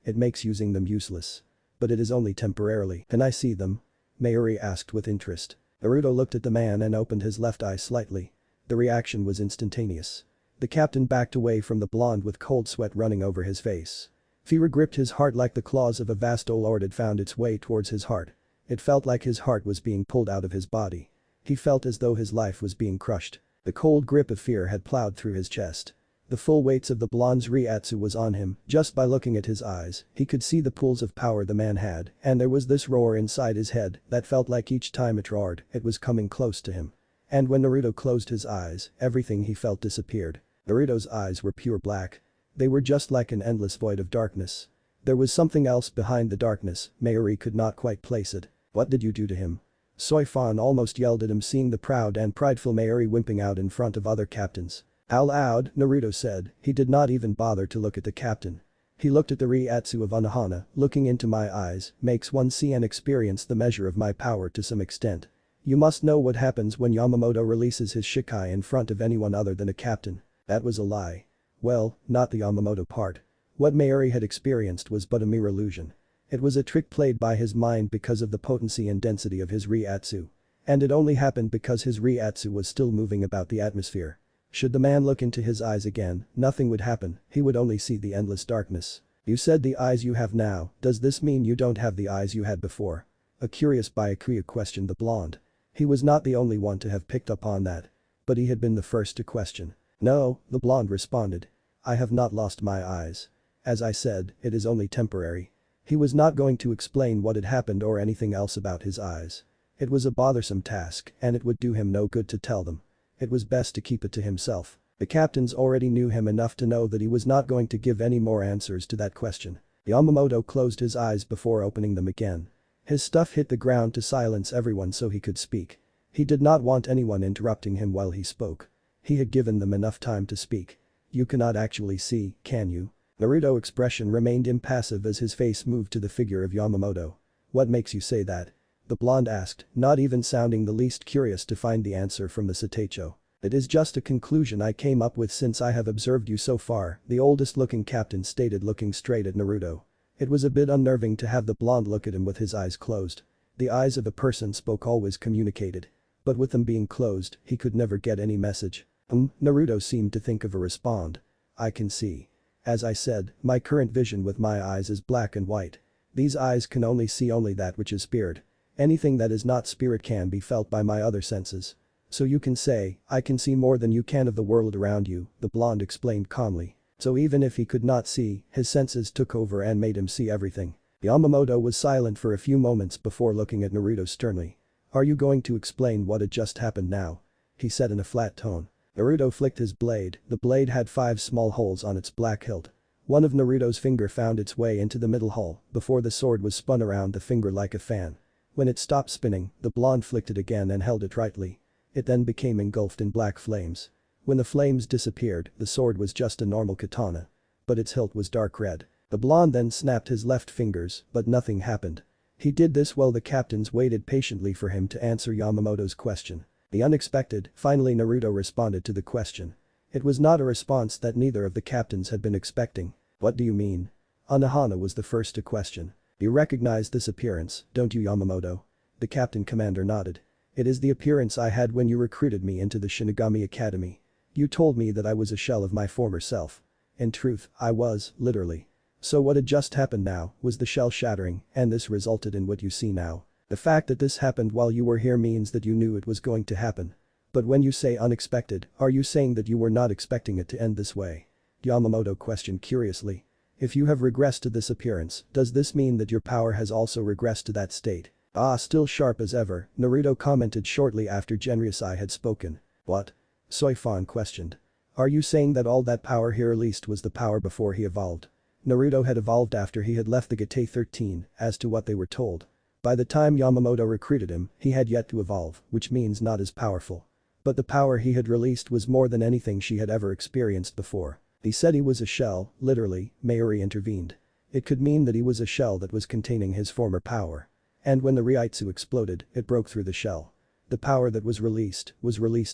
It makes using them useless. But it is only temporarily. Can I see them? Mayuri asked with interest. Naruto looked at the man and opened his left eye slightly. The reaction was instantaneous. The captain backed away from the blonde with cold sweat running over his face. Fear gripped his heart like the claws of a vast lord had found its way towards his heart. It felt like his heart was being pulled out of his body. He felt as though his life was being crushed. The cold grip of fear had plowed through his chest. The full weight of the blonde's Reiatsu was on him. Just by looking at his eyes, he could see the pools of power the man had, and there was this roar inside his head that felt like each time it roared, it was coming close to him. And when Naruto closed his eyes, everything he felt disappeared. Naruto's eyes were pure black. They were just like an endless void of darkness. There was something else behind the darkness, Mayuri could not quite place it. What did you do to him? Soifan almost yelled at him seeing the proud and prideful Mayuri wimping out in front of other captains. Out loud, Naruto said, he did not even bother to look at the captain. He looked at the Reiatsu of Unohana, looking into my eyes, makes one see and experience the measure of my power to some extent. You must know what happens when Yamamoto releases his Shikai in front of anyone other than a captain. That was a lie. Well, not the Yamamoto part. What Mayuri had experienced was but a mere illusion. It was a trick played by his mind because of the potency and density of his Reiatsu. And it only happened because his Reiatsu was still moving about the atmosphere. Should the man look into his eyes again, nothing would happen, he would only see the endless darkness. You said the eyes you have now, does this mean you don't have the eyes you had before? A curious Byakuya questioned the blonde. He was not the only one to have picked up on that. But he had been the first to question. No, the blonde responded. I have not lost my eyes. As I said, it is only temporary. He was not going to explain what had happened or anything else about his eyes. It was a bothersome task and it would do him no good to tell them. It was best to keep it to himself. The captains already knew him enough to know that he was not going to give any more answers to that question. Yamamoto closed his eyes before opening them again. His stuff hit the ground to silence everyone so he could speak. He did not want anyone interrupting him while he spoke. He had given them enough time to speak. You cannot actually see, can you? Naruto's expression remained impassive as his face moved to the figure of Yamamoto. What makes you say that? The blonde asked, not even sounding the least curious to find the answer from the Seicho. It is just a conclusion I came up with since I have observed you so far, the oldest looking captain stated looking straight at Naruto. It was a bit unnerving to have the blonde look at him with his eyes closed. The eyes of a person spoke always communicated. But with them being closed, he could never get any message. Naruto seemed to think of a respond. I can see. As I said, my current vision with my eyes is black and white. These eyes can only see only that which is spirit. Anything that is not spirit can be felt by my other senses. So you can say, I can see more than you can of the world around you, the blonde explained calmly. So even if he could not see, his senses took over and made him see everything. Yamamoto was silent for a few moments before looking at Naruto sternly. Are you going to explain what had just happened now? He said in a flat tone. Naruto flicked his blade, the blade had 5 small holes on its black hilt. One of Naruto's finger found its way into the middle hole before the sword was spun around the finger like a fan. When it stopped spinning, the blonde flicked it again and held it rightly. It then became engulfed in black flames. When the flames disappeared, the sword was just a normal katana. But its hilt was dark red. The blonde then snapped his left fingers, but nothing happened. He did this while the captains waited patiently for him to answer Yamamoto's question. The unexpected, finally Naruto responded to the question. It was not a response that neither of the captains had been expecting. What do you mean? Anohana was the first to question. You recognize this appearance, don't you Yamamoto? The captain commander nodded. It is the appearance I had when you recruited me into the Shinigami Academy. You told me that I was a shell of my former self. In truth, I was, literally. So what had just happened now was the shell shattering, and this resulted in what you see now. The fact that this happened while you were here means that you knew it was going to happen. But when you say unexpected, are you saying that you were not expecting it to end this way? Yamamoto questioned curiously. If you have regressed to this appearance, does this mean that your power has also regressed to that state? Still sharp as ever, Naruto commented shortly after Genryusai had spoken. What? Soifan questioned. Are you saying that all that power he released was the power before he evolved? Naruto had evolved after he had left the Gate 13, as to what they were told. By the time Yamamoto recruited him, he had yet to evolve, which means not as powerful. But the power he had released was more than anything she had ever experienced before. He said he was a shell, literally, Mayuri intervened. It could mean that he was a shell that was containing his former power. And when the Reiatsu exploded, it broke through the shell. The power that was released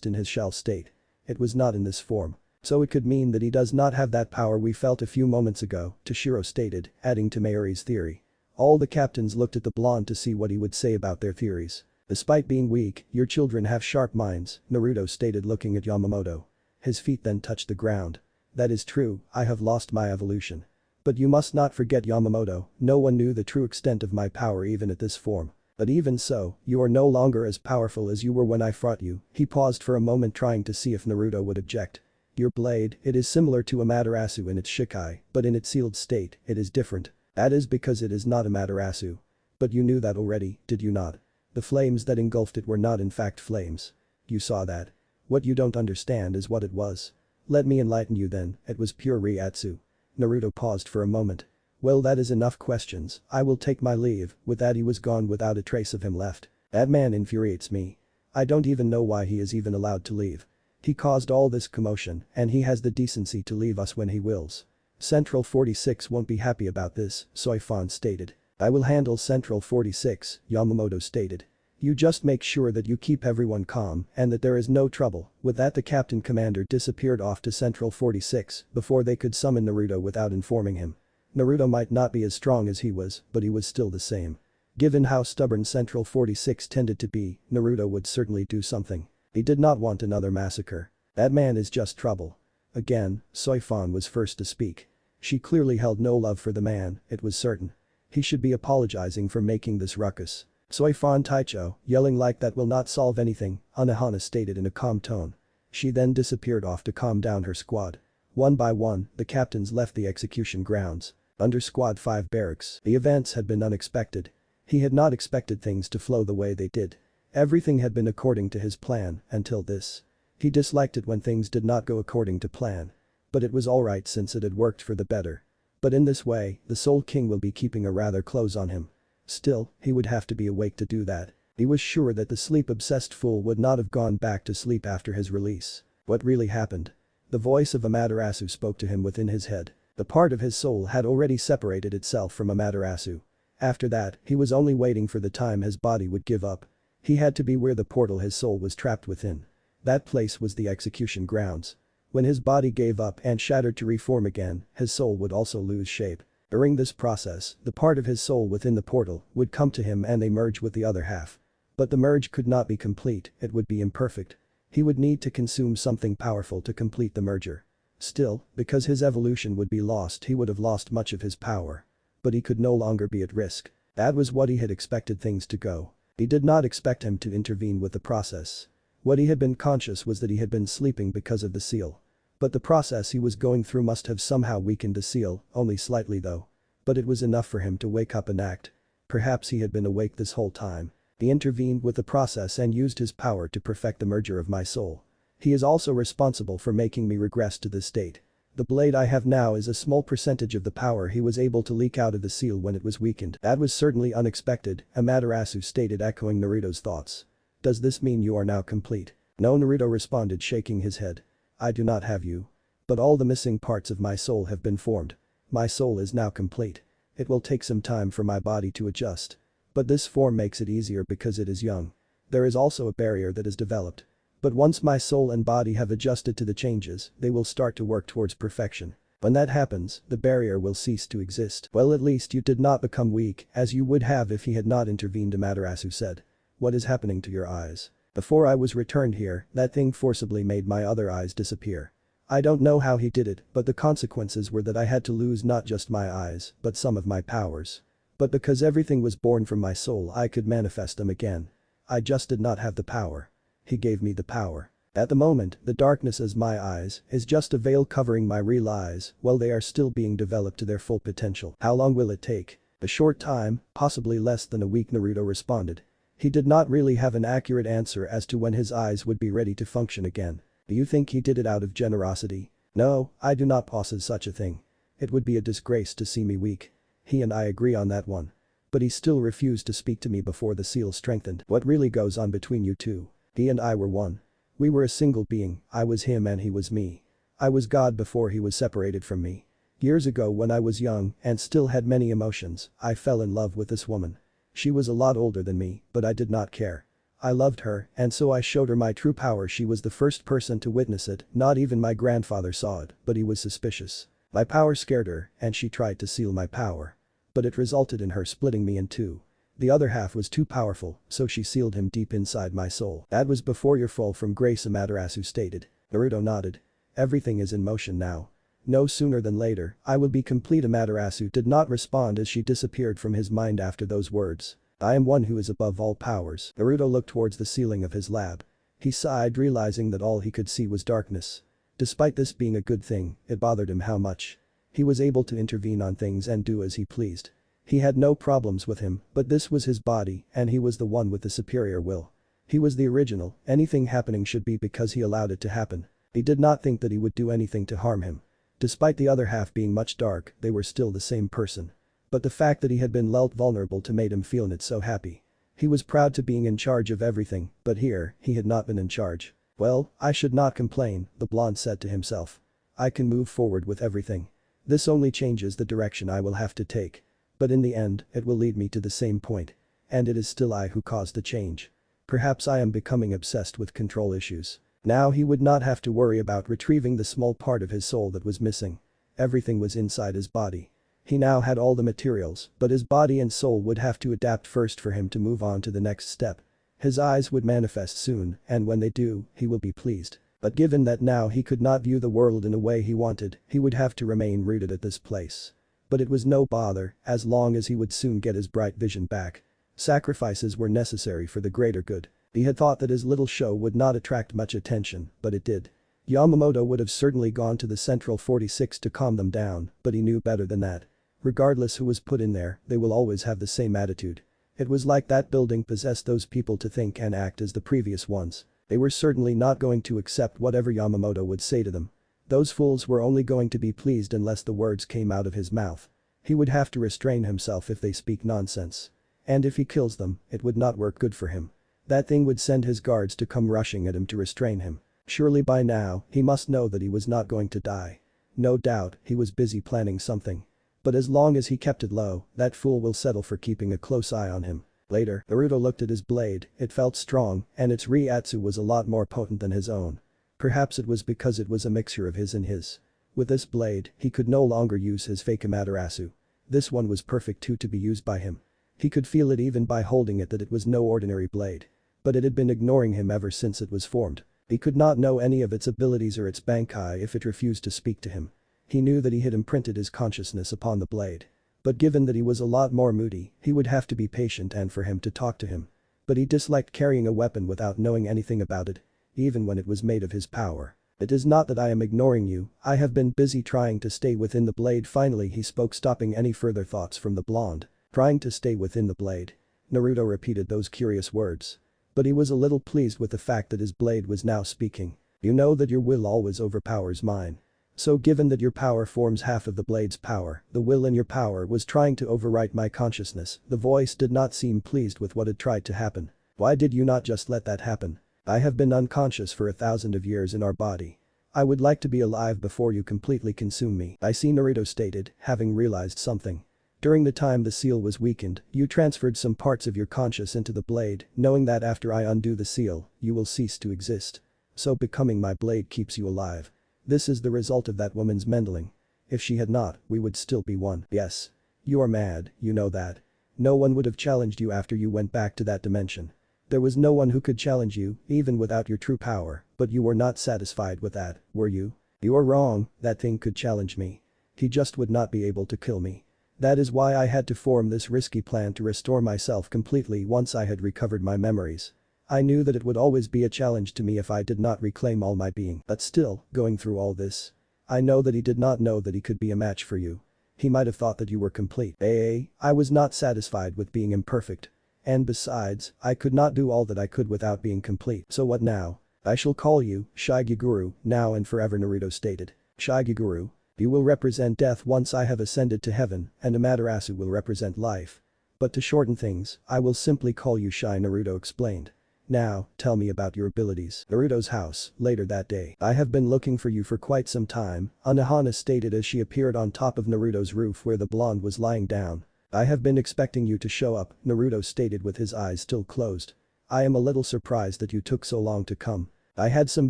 in his shell state. It was not in this form. So it could mean that he does not have that power we felt a few moments ago, Toshiro stated, adding to Mayuri's theory. All the captains looked at the blonde to see what he would say about their theories. Despite being weak, your children have sharp minds, Naruto stated looking at Yamamoto. His feet then touched the ground. That is true, I have lost my evolution. But you must not forget Yamamoto, no one knew the true extent of my power even at this form. But even so, you are no longer as powerful as you were when I fought you. He paused for a moment trying to see if Naruto would object. Your blade, it is similar to Amaterasu in its Shikai, but in its sealed state, it is different. That is because it is not Amaterasu. But you knew that already, did you not? The flames that engulfed it were not in fact flames. You saw that. What you don't understand is what it was. Let me enlighten you then, it was pure Reiatsu. Naruto paused for a moment. Well, that is enough questions, I will take my leave. With that he was gone without a trace of him left. That man infuriates me. I don't even know why he is even allowed to leave. He caused all this commotion, and he has the decency to leave us when he wills. Central 46 won't be happy about this, Soifan stated. I will handle Central 46, Yamamoto stated. You just make sure that you keep everyone calm and that there is no trouble. With that the captain commander disappeared off to Central 46 before they could summon Naruto without informing him. Naruto might not be as strong as he was, but he was still the same. Given how stubborn Central 46 tended to be, Naruto would certainly do something. He did not want another massacre. That man is just trouble. Again, Soifan was first to speak. She clearly held no love for the man, it was certain. He should be apologizing for making this ruckus. Soifan Taicho, yelling like that will not solve anything, Anohana stated in a calm tone. She then disappeared off to calm down her squad. One by one, the captains left the execution grounds. Under Squad 5 barracks, the events had been unexpected. He had not expected things to flow the way they did. Everything had been according to his plan until this. He disliked it when things did not go according to plan. But it was alright since it had worked for the better. But in this way, the Soul King will be keeping a rather close on him. Still, he would have to be awake to do that. He was sure that the sleep-obsessed fool would not have gone back to sleep after his release. What really happened? The voice of Amaterasu spoke to him within his head. The part of his soul had already separated itself from Amaterasu. After that, he was only waiting for the time his body would give up. He had to be where the portal his soul was trapped within. That place was the execution grounds. When his body gave up and shattered to reform again, his soul would also lose shape. During this process, the part of his soul within the portal would come to him and they merge with the other half. But the merge could not be complete, it would be imperfect. He would need to consume something powerful to complete the merger. Still, because his evolution would be lost, he would have lost much of his power. But he could no longer be at risk. That was what he had expected things to go. He did not expect him to intervene with the process. What he had been conscious was that he had been sleeping because of the seal. But the process he was going through must have somehow weakened the seal, only slightly though. But it was enough for him to wake up and act. Perhaps he had been awake this whole time. He intervened with the process and used his power to perfect the merger of my soul. He is also responsible for making me regress to this state. The blade I have now is a small percentage of the power he was able to leak out of the seal when it was weakened. That was certainly unexpected, Amaterasu stated, echoing Naruto's thoughts. Does this mean you are now complete? No, Naruto responded, shaking his head. I do not have you. But all the missing parts of my soul have been formed. My soul is now complete. It will take some time for my body to adjust. But this form makes it easier because it is young. There is also a barrier that is developed. But once my soul and body have adjusted to the changes, they will start to work towards perfection. When that happens, the barrier will cease to exist. Well, at least you did not become weak, as you would have if he had not intervened, Amaterasu said. What is happening to your eyes? Before I was returned here, that thing forcibly made my other eyes disappear. I don't know how he did it, but the consequences were that I had to lose not just my eyes, but some of my powers. But because everything was born from my soul, I could manifest them again. I just did not have the power. He gave me the power. At the moment, the darkness as my eyes is just a veil covering my real eyes while they are still being developed to their full potential. How long will it take? A short time, possibly less than a week, Naruto responded. He did not really have an accurate answer as to when his eyes would be ready to function again. Do you think he did it out of generosity? No, I do not possess such a thing. It would be a disgrace to see me weak. He and I agree on that one. But he still refused to speak to me before the seal strengthened. What really goes on between you two? He and I were one. We were a single being, I was him and he was me. I was God before he was separated from me. Years ago when I was young and still had many emotions, I fell in love with this woman. She was a lot older than me, but I did not care. I loved her, and so I showed her my true power. She was the first person to witness it, not even my grandfather saw it, but he was suspicious. My power scared her, and she tried to seal my power. But it resulted in her splitting me in two. The other half was too powerful, so she sealed him deep inside my soul. That was before your fall from grace, Amaterasu stated. Naruto nodded. Everything is in motion now. No sooner than later, I will be complete. Amaterasu did not respond as she disappeared from his mind after those words. I am one who is above all powers. Naruto looked towards the ceiling of his lab. He sighed, realizing that all he could see was darkness. Despite this being a good thing, it bothered him how much. He was able to intervene on things and do as he pleased. He had no problems with him, but this was his body and he was the one with the superior will. He was the original, anything happening should be because he allowed it to happen. He did not think that he would do anything to harm him. Despite the other half being much dark, they were still the same person. But the fact that he had been left vulnerable to made him feel it so happy. He was proud to being in charge of everything, but here, he had not been in charge. Well, I should not complain, the blonde said to himself. I can move forward with everything. This only changes the direction I will have to take. But in the end, it will lead me to the same point. And it is still I who caused the change. Perhaps I am becoming obsessed with control issues. Now he would not have to worry about retrieving the small part of his soul that was missing. Everything was inside his body. He now had all the materials, but his body and soul would have to adapt first for him to move on to the next step. His eyes would manifest soon, and when they do, he will be pleased. But given that now he could not view the world in a way he wanted, he would have to remain rooted at this place. But it was no bother, as long as he would soon get his bright vision back. Sacrifices were necessary for the greater good. He had thought that his little show would not attract much attention, but it did. Yamamoto would have certainly gone to the Central 46 to calm them down, but he knew better than that. Regardless who was put in there, they will always have the same attitude. It was like that building possessed those people to think and act as the previous ones. They were certainly not going to accept whatever Yamamoto would say to them. Those fools were only going to be pleased unless the words came out of his mouth. He would have to restrain himself if they speak nonsense. And if he kills them, it would not work good for him. That thing would send his guards to come rushing at him to restrain him. Surely by now, he must know that he was not going to die. No doubt, he was busy planning something. But as long as he kept it low, that fool will settle for keeping a close eye on him. Later, Naruto looked at his blade, it felt strong, and its Reiatsu was a lot more potent than his own. Perhaps it was because it was a mixture of his and his. With this blade, he could no longer use his fake Amaterasu. This one was perfect too to be used by him. He could feel it even by holding it that it was no ordinary blade. But it had been ignoring him ever since it was formed. He could not know any of its abilities or its Bankai if it refused to speak to him. He knew that he had imprinted his consciousness upon the blade. But given that he was a lot more moody, he would have to be patient and for him to talk to him. But he disliked carrying a weapon without knowing anything about it. Even when it was made of his power. It is not that I am ignoring you, I have been busy trying to stay within the blade. Finally he spoke, stopping any further thoughts from the blonde. Trying to stay within the blade. Naruto repeated those curious words. But he was a little pleased with the fact that his blade was now speaking. You know that your will always overpowers mine. So given that your power forms half of the blade's power, the will in your power was trying to overwrite my consciousness. The voice did not seem pleased with what had tried to happen. Why did you not just let that happen? I have been unconscious for 1,000 of years in our body. I would like to be alive before you completely consume me. I see, Naruto stated, having realized something. During the time the seal was weakened, you transferred some parts of your conscious into the blade, knowing that after I undo the seal, you will cease to exist. So becoming my blade keeps you alive. This is the result of that woman's meddling. If she had not, we would still be one. Yes. You are mad, you know that. No one would have challenged you after you went back to that dimension. There was no one who could challenge you, even without your true power, but you were not satisfied with that, were you? You are wrong, that thing could challenge me. He just would not be able to kill me. That is why I had to form this risky plan to restore myself completely once I had recovered my memories. I knew that it would always be a challenge to me if I did not reclaim all my being. But still, going through all this. I know that he did not know that he could be a match for you. He might have thought that you were complete. I was not satisfied with being imperfect. And besides, I could not do all that I could without being complete. So what now? I shall call you Shigeguru now and forever, Naruto stated. Shigeguru. You will represent death once I have ascended to heaven, and Amaterasu will represent life. But to shorten things, I will simply call you Shai, Naruto explained. Now, tell me about your abilities. Naruto's house, later that day. I have been looking for you for quite some time, Unohana stated as she appeared on top of Naruto's roof where the blonde was lying down. I have been expecting you to show up, Naruto stated with his eyes still closed. I am a little surprised that you took so long to come. I had some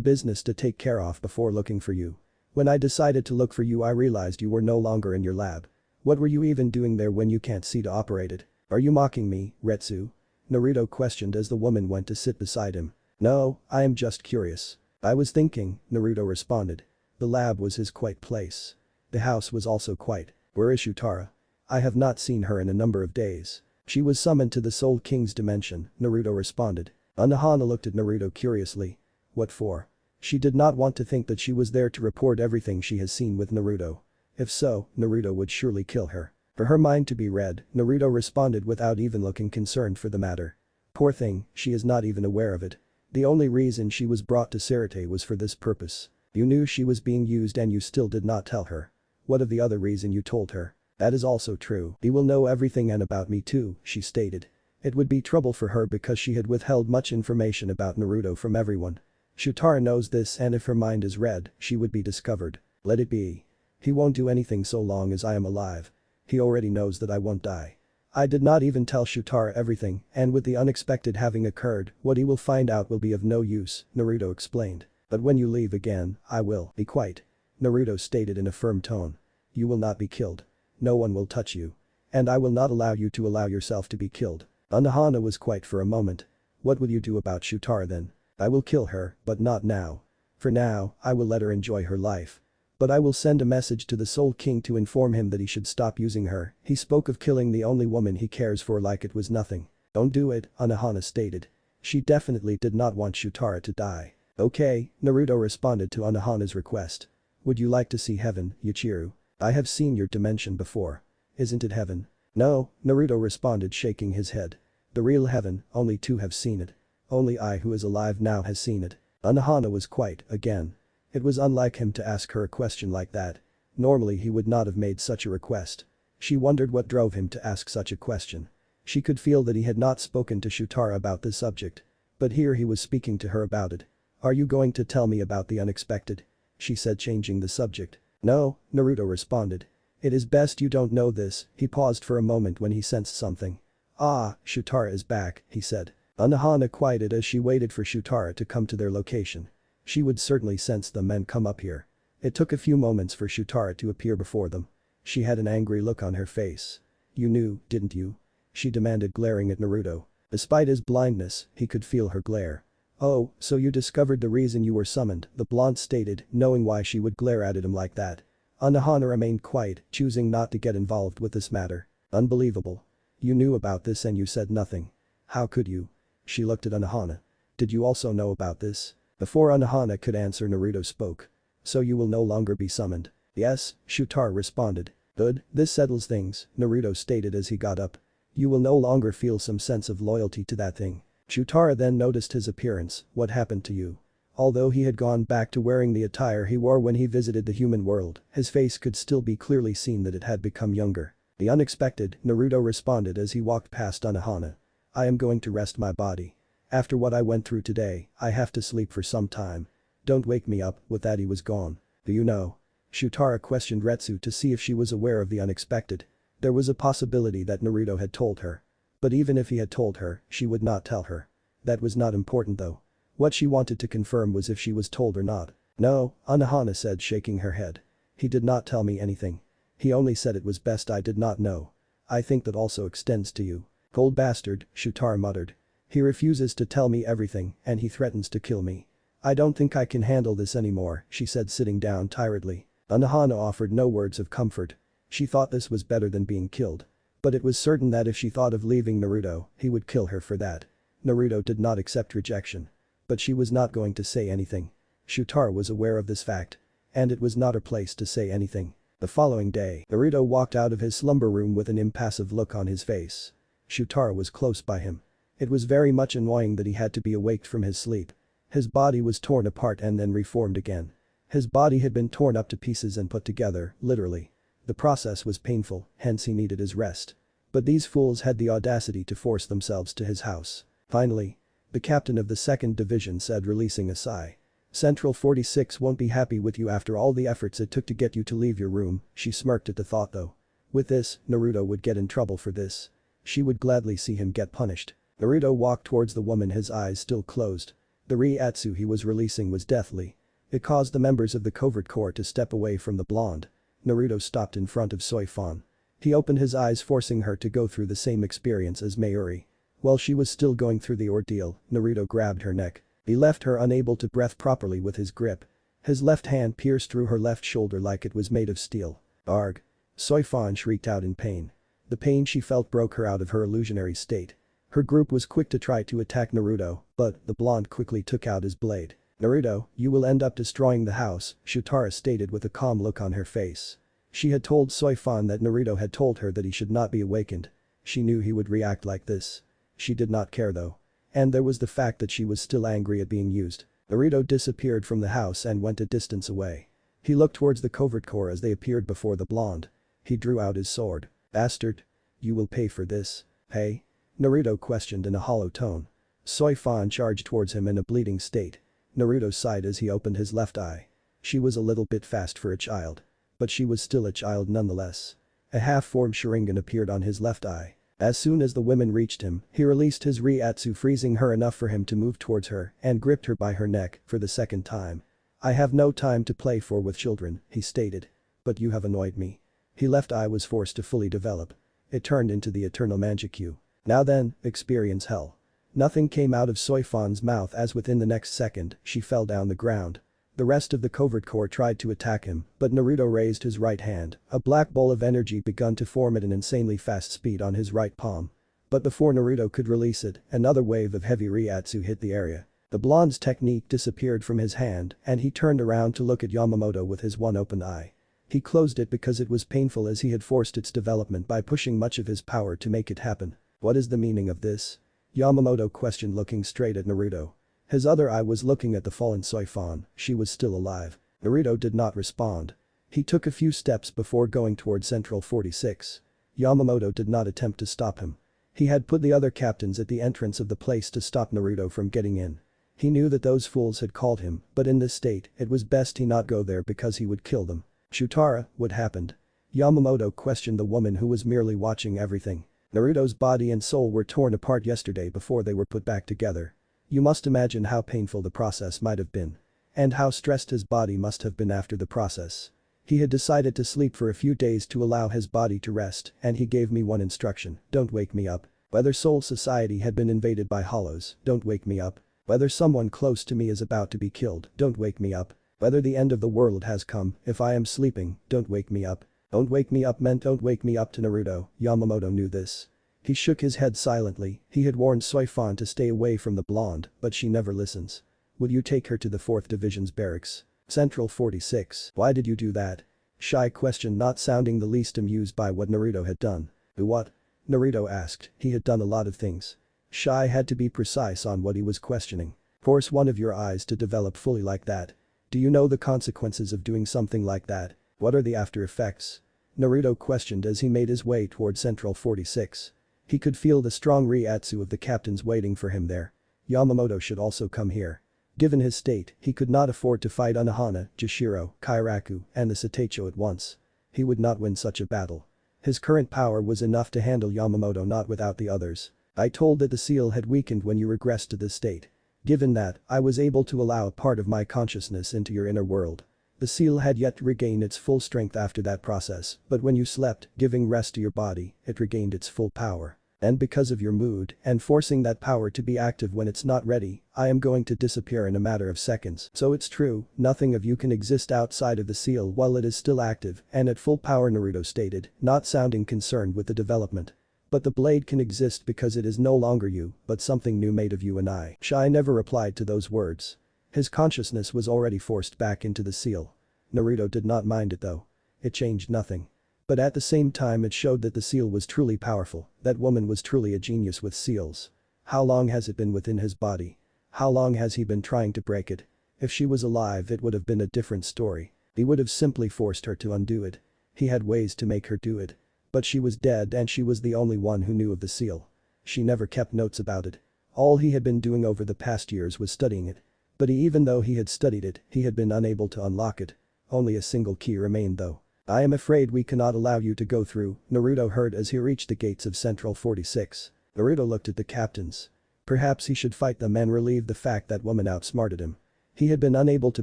business to take care of before looking for you. When I decided to look for you I realized you were no longer in your lab. What were you even doing there when you can't see to operate it? Are you mocking me, Retsu? Naruto questioned as the woman went to sit beside him. No, I am just curious. I was thinking, Naruto responded. The lab was his quiet place. The house was also quiet. Where is Shutara? I have not seen her in a number of days. She was summoned to the Soul King's dimension, Naruto responded. Unohana looked at Naruto curiously. What for? She did not want to think that she was there to report everything she has seen with Naruto. If so, Naruto would surely kill her. For her mind to be read, Naruto responded without even looking concerned for the matter. Poor thing, she is not even aware of it. The only reason she was brought to Sarate was for this purpose. You knew she was being used and you still did not tell her. What of the other reason you told her? That is also true. He will know everything and about me too, she stated. It would be trouble for her because she had withheld much information about Naruto from everyone. Shutara knows this and if her mind is read, she would be discovered. Let it be. He won't do anything so long as I am alive. He already knows that I won't die. I did not even tell Shutara everything, and with the unexpected having occurred, what he will find out will be of no use, Naruto explained. But when you leave again, I will be quiet. Naruto stated in a firm tone. You will not be killed. No one will touch you. And I will not allow you to allow yourself to be killed. Unohana was quiet for a moment. What will you do about Shutara then? I will kill her, but not now. For now, I will let her enjoy her life. But I will send a message to the Soul King to inform him that he should stop using her. He spoke of killing the only woman he cares for like it was nothing. Don't do it, Unohana stated. She definitely did not want Shutara to die. Okay, Naruto responded to Unohana's request. Would you like to see heaven, Yuichiro? I have seen your dimension before. Isn't it heaven? No, Naruto responded shaking his head. The real heaven, only two have seen it. Only I who is alive now has seen it. Unohana was quiet, again. It was unlike him to ask her a question like that. Normally he would not have made such a request. She wondered what drove him to ask such a question. She could feel that he had not spoken to Shutara about this subject. But here he was speaking to her about it. Are you going to tell me about the unexpected? She said, changing the subject. No, Naruto responded. It is best you don't know this. He paused for a moment when he sensed something. Ah, Shutara is back, he said. Anohana quieted as she waited for Shutara to come to their location. She would certainly sense them and come up here. It took a few moments for Shutara to appear before them. She had an angry look on her face. You knew, didn't you? She demanded, glaring at Naruto. Despite his blindness, he could feel her glare. Oh, so you discovered the reason you were summoned, the blonde stated, knowing why she would glare at him like that. Anohana remained quiet, choosing not to get involved with this matter. Unbelievable. You knew about this and you said nothing. How could you? She looked at Anohana. Did you also know about this? Before Anohana could answer, Naruto spoke. So you will no longer be summoned. Yes, Shutara responded. Good, this settles things, Naruto stated as he got up. You will no longer feel some sense of loyalty to that thing. Shutara then noticed his appearance. What happened to you? Although he had gone back to wearing the attire he wore when he visited the human world, his face could still be clearly seen that it had become younger. The unexpected, Naruto responded as he walked past Anohana. I am going to rest my body. After what I went through today, I have to sleep for some time. Don't wake me up. With that he was gone. Do you know? Shutara questioned Retsu to see if she was aware of the unexpected. There was a possibility that Naruto had told her. But even if he had told her, she would not tell her. That was not important though. What she wanted to confirm was if she was told or not. No, Anohana said, shaking her head. He did not tell me anything. He only said it was best I did not know. I think that also extends to you. Cold bastard, Shutara muttered. He refuses to tell me everything and he threatens to kill me. I don't think I can handle this anymore, she said, sitting down tiredly. Anohana offered no words of comfort. She thought this was better than being killed. But it was certain that if she thought of leaving Naruto, he would kill her for that. Naruto did not accept rejection. But she was not going to say anything. Shutara was aware of this fact. And it was not her place to say anything. The following day, Naruto walked out of his slumber room with an impassive look on his face. Shutara was close by him. It was very much annoying that he had to be awaked from his sleep. His body was torn apart and then reformed again. His body had been torn up to pieces and put together, literally. The process was painful, hence he needed his rest. But these fools had the audacity to force themselves to his house. Finally. The captain of the 2nd Division said, releasing a sigh. Central 46 won't be happy with you after all the efforts it took to get you to leave your room, she smirked at the thought though. With this, Naruto would get in trouble for this. She would gladly see him get punished. Naruto walked towards the woman, his eyes still closed. The Reiatsu he was releasing was deathly. It caused the members of the covert corps to step away from the blonde. Naruto stopped in front of Soifan. He opened his eyes, forcing her to go through the same experience as Mayuri. While she was still going through the ordeal, Naruto grabbed her neck. He left her unable to breathe properly with his grip. His left hand pierced through her left shoulder like it was made of steel. Arg. Soifan shrieked out in pain. The pain she felt broke her out of her illusionary state. Her group was quick to try to attack Naruto, but the blonde quickly took out his blade. Naruto, you will end up destroying the house, Shutara stated with a calm look on her face. She had told Soifan that Naruto had told her that he should not be awakened. She knew he would react like this. She did not care though. And there was the fact that she was still angry at being used. Naruto disappeared from the house and went a distance away. He looked towards the covert corps as they appeared before the blonde. He drew out his sword. Bastard. You will pay for this. Hey? Naruto questioned in a hollow tone. Soifan charged towards him in a bleeding state. Naruto sighed as he opened his left eye. She was a little bit fast for a child. But she was still a child nonetheless. A half-formed Sharingan appeared on his left eye. As soon as the women reached him, he released his Reiatsu, freezing her enough for him to move towards her and gripped her by her neck for the 2nd time. I have no time to play for with children, he stated. But you have annoyed me. His left eye was forced to fully develop. It turned into the eternal Manjikyu. Now then, experience hell. Nothing came out of Soifan's mouth as within the next second, she fell down the ground. The rest of the covert corps tried to attack him, but Naruto raised his right hand. A black ball of energy begun to form at an insanely fast speed on his right palm. But before Naruto could release it, another wave of heavy Reiatsu hit the area. The blonde's technique disappeared from his hand and he turned around to look at Yamamoto with his one open eye. He closed it because it was painful as he had forced its development by pushing much of his power to make it happen. What is the meaning of this? Yamamoto questioned, looking straight at Naruto. His other eye was looking at the fallen Soifan. She was still alive. Naruto did not respond. He took a few steps before going toward Central 46. Yamamoto did not attempt to stop him. He had put the other captains at the entrance of the place to stop Naruto from getting in. He knew that those fools had called him, but in this state, it was best he not go there because he would kill them. Shutara, what happened? Yamamoto questioned the woman who was merely watching everything. Naruto's body and soul were torn apart yesterday before they were put back together. You must imagine how painful the process might have been. And how stressed his body must have been after the process. He had decided to sleep for a few days to allow his body to rest, and he gave me one instruction: don't wake me up. Whether Soul Society had been invaded by hollows, don't wake me up. Whether someone close to me is about to be killed, don't wake me up. Whether the end of the world has come, if I am sleeping, don't wake me up. Don't wake me up meant don't wake me up to Naruto. Yamamoto knew this. He shook his head silently. He had warned Soifan to stay away from the blonde, but she never listens. Will you take her to the 4th Division's barracks? Central 46. Why did you do that? Shy questioned, not sounding the least amused by what Naruto had done. What? Naruto asked. He had done a lot of things. Shy had to be precise on what he was questioning. Force one of your eyes to develop fully like that. Do you know the consequences of doing something like that? What are the after effects? Naruto questioned as he made his way toward Central 46. He could feel the strong reiatsu of the captains waiting for him there. Yamamoto should also come here. Given his state, he could not afford to fight Unohana, Jishiro, Kairaku, and the Seicho at once. He would not win such a battle. His current power was enough to handle Yamamoto, not without the others. I told that the seal had weakened when you regressed to this state. Given that, I was able to allow a part of my consciousness into your inner world. The seal had yet to regain its full strength after that process, but when you slept, giving rest to your body, it regained its full power. And because of your mood, and forcing that power to be active when it's not ready, I am going to disappear in a matter of seconds. So it's true, nothing of you can exist outside of the seal while it is still active and at full power, Naruto stated, not sounding concerned with the development. But the blade can exist because it is no longer you, but something new made of you and I. Shy never replied to those words. His consciousness was already forced back into the seal. Naruto did not mind it though. It changed nothing. But at the same time it showed that the seal was truly powerful, that woman was truly a genius with seals. How long has it been within his body? How long has he been trying to break it? If she was alive it would have been a different story. He would have simply forced her to undo it. He had ways to make her do it. But she was dead and she was the only one who knew of the seal. She never kept notes about it. All he had been doing over the past years was studying it. But even though he had studied it, he had been unable to unlock it. Only a single key remained though. I am afraid we cannot allow you to go through, Naruto heard as he reached the gates of Central 46. Naruto looked at the captains. Perhaps he should fight them and relieve the fact that woman outsmarted him. He had been unable to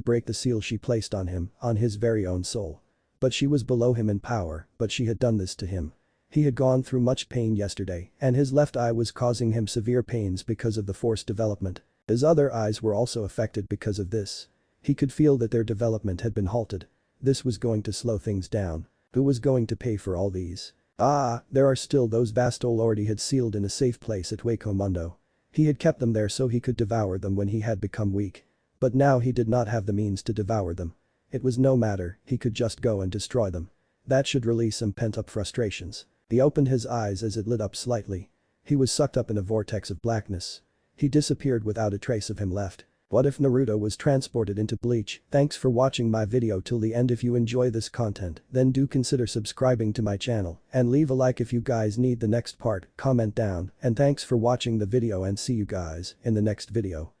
break the seal she placed on him, on his very own soul. But she was below him in power, but she had done this to him. He had gone through much pain yesterday, and his left eye was causing him severe pains because of the forced development. His other eyes were also affected because of this. He could feel that their development had been halted. This was going to slow things down. Who was going to pay for all these? There are still those vast lord he had sealed in a safe place at Hueco Mundo. He had kept them there so he could devour them when he had become weak. But now he did not have the means to devour them. It was no matter, he could just go and destroy them. That should release some pent-up frustrations. He opened his eyes as it lit up slightly. He was sucked up in a vortex of blackness. He disappeared without a trace of him left. What if Naruto was transported into Bleach? Thanks for watching my video till the end. If you enjoy this content, then do consider subscribing to my channel and leave a like if you guys need the next part, comment down, and thanks for watching the video and see you guys in the next video.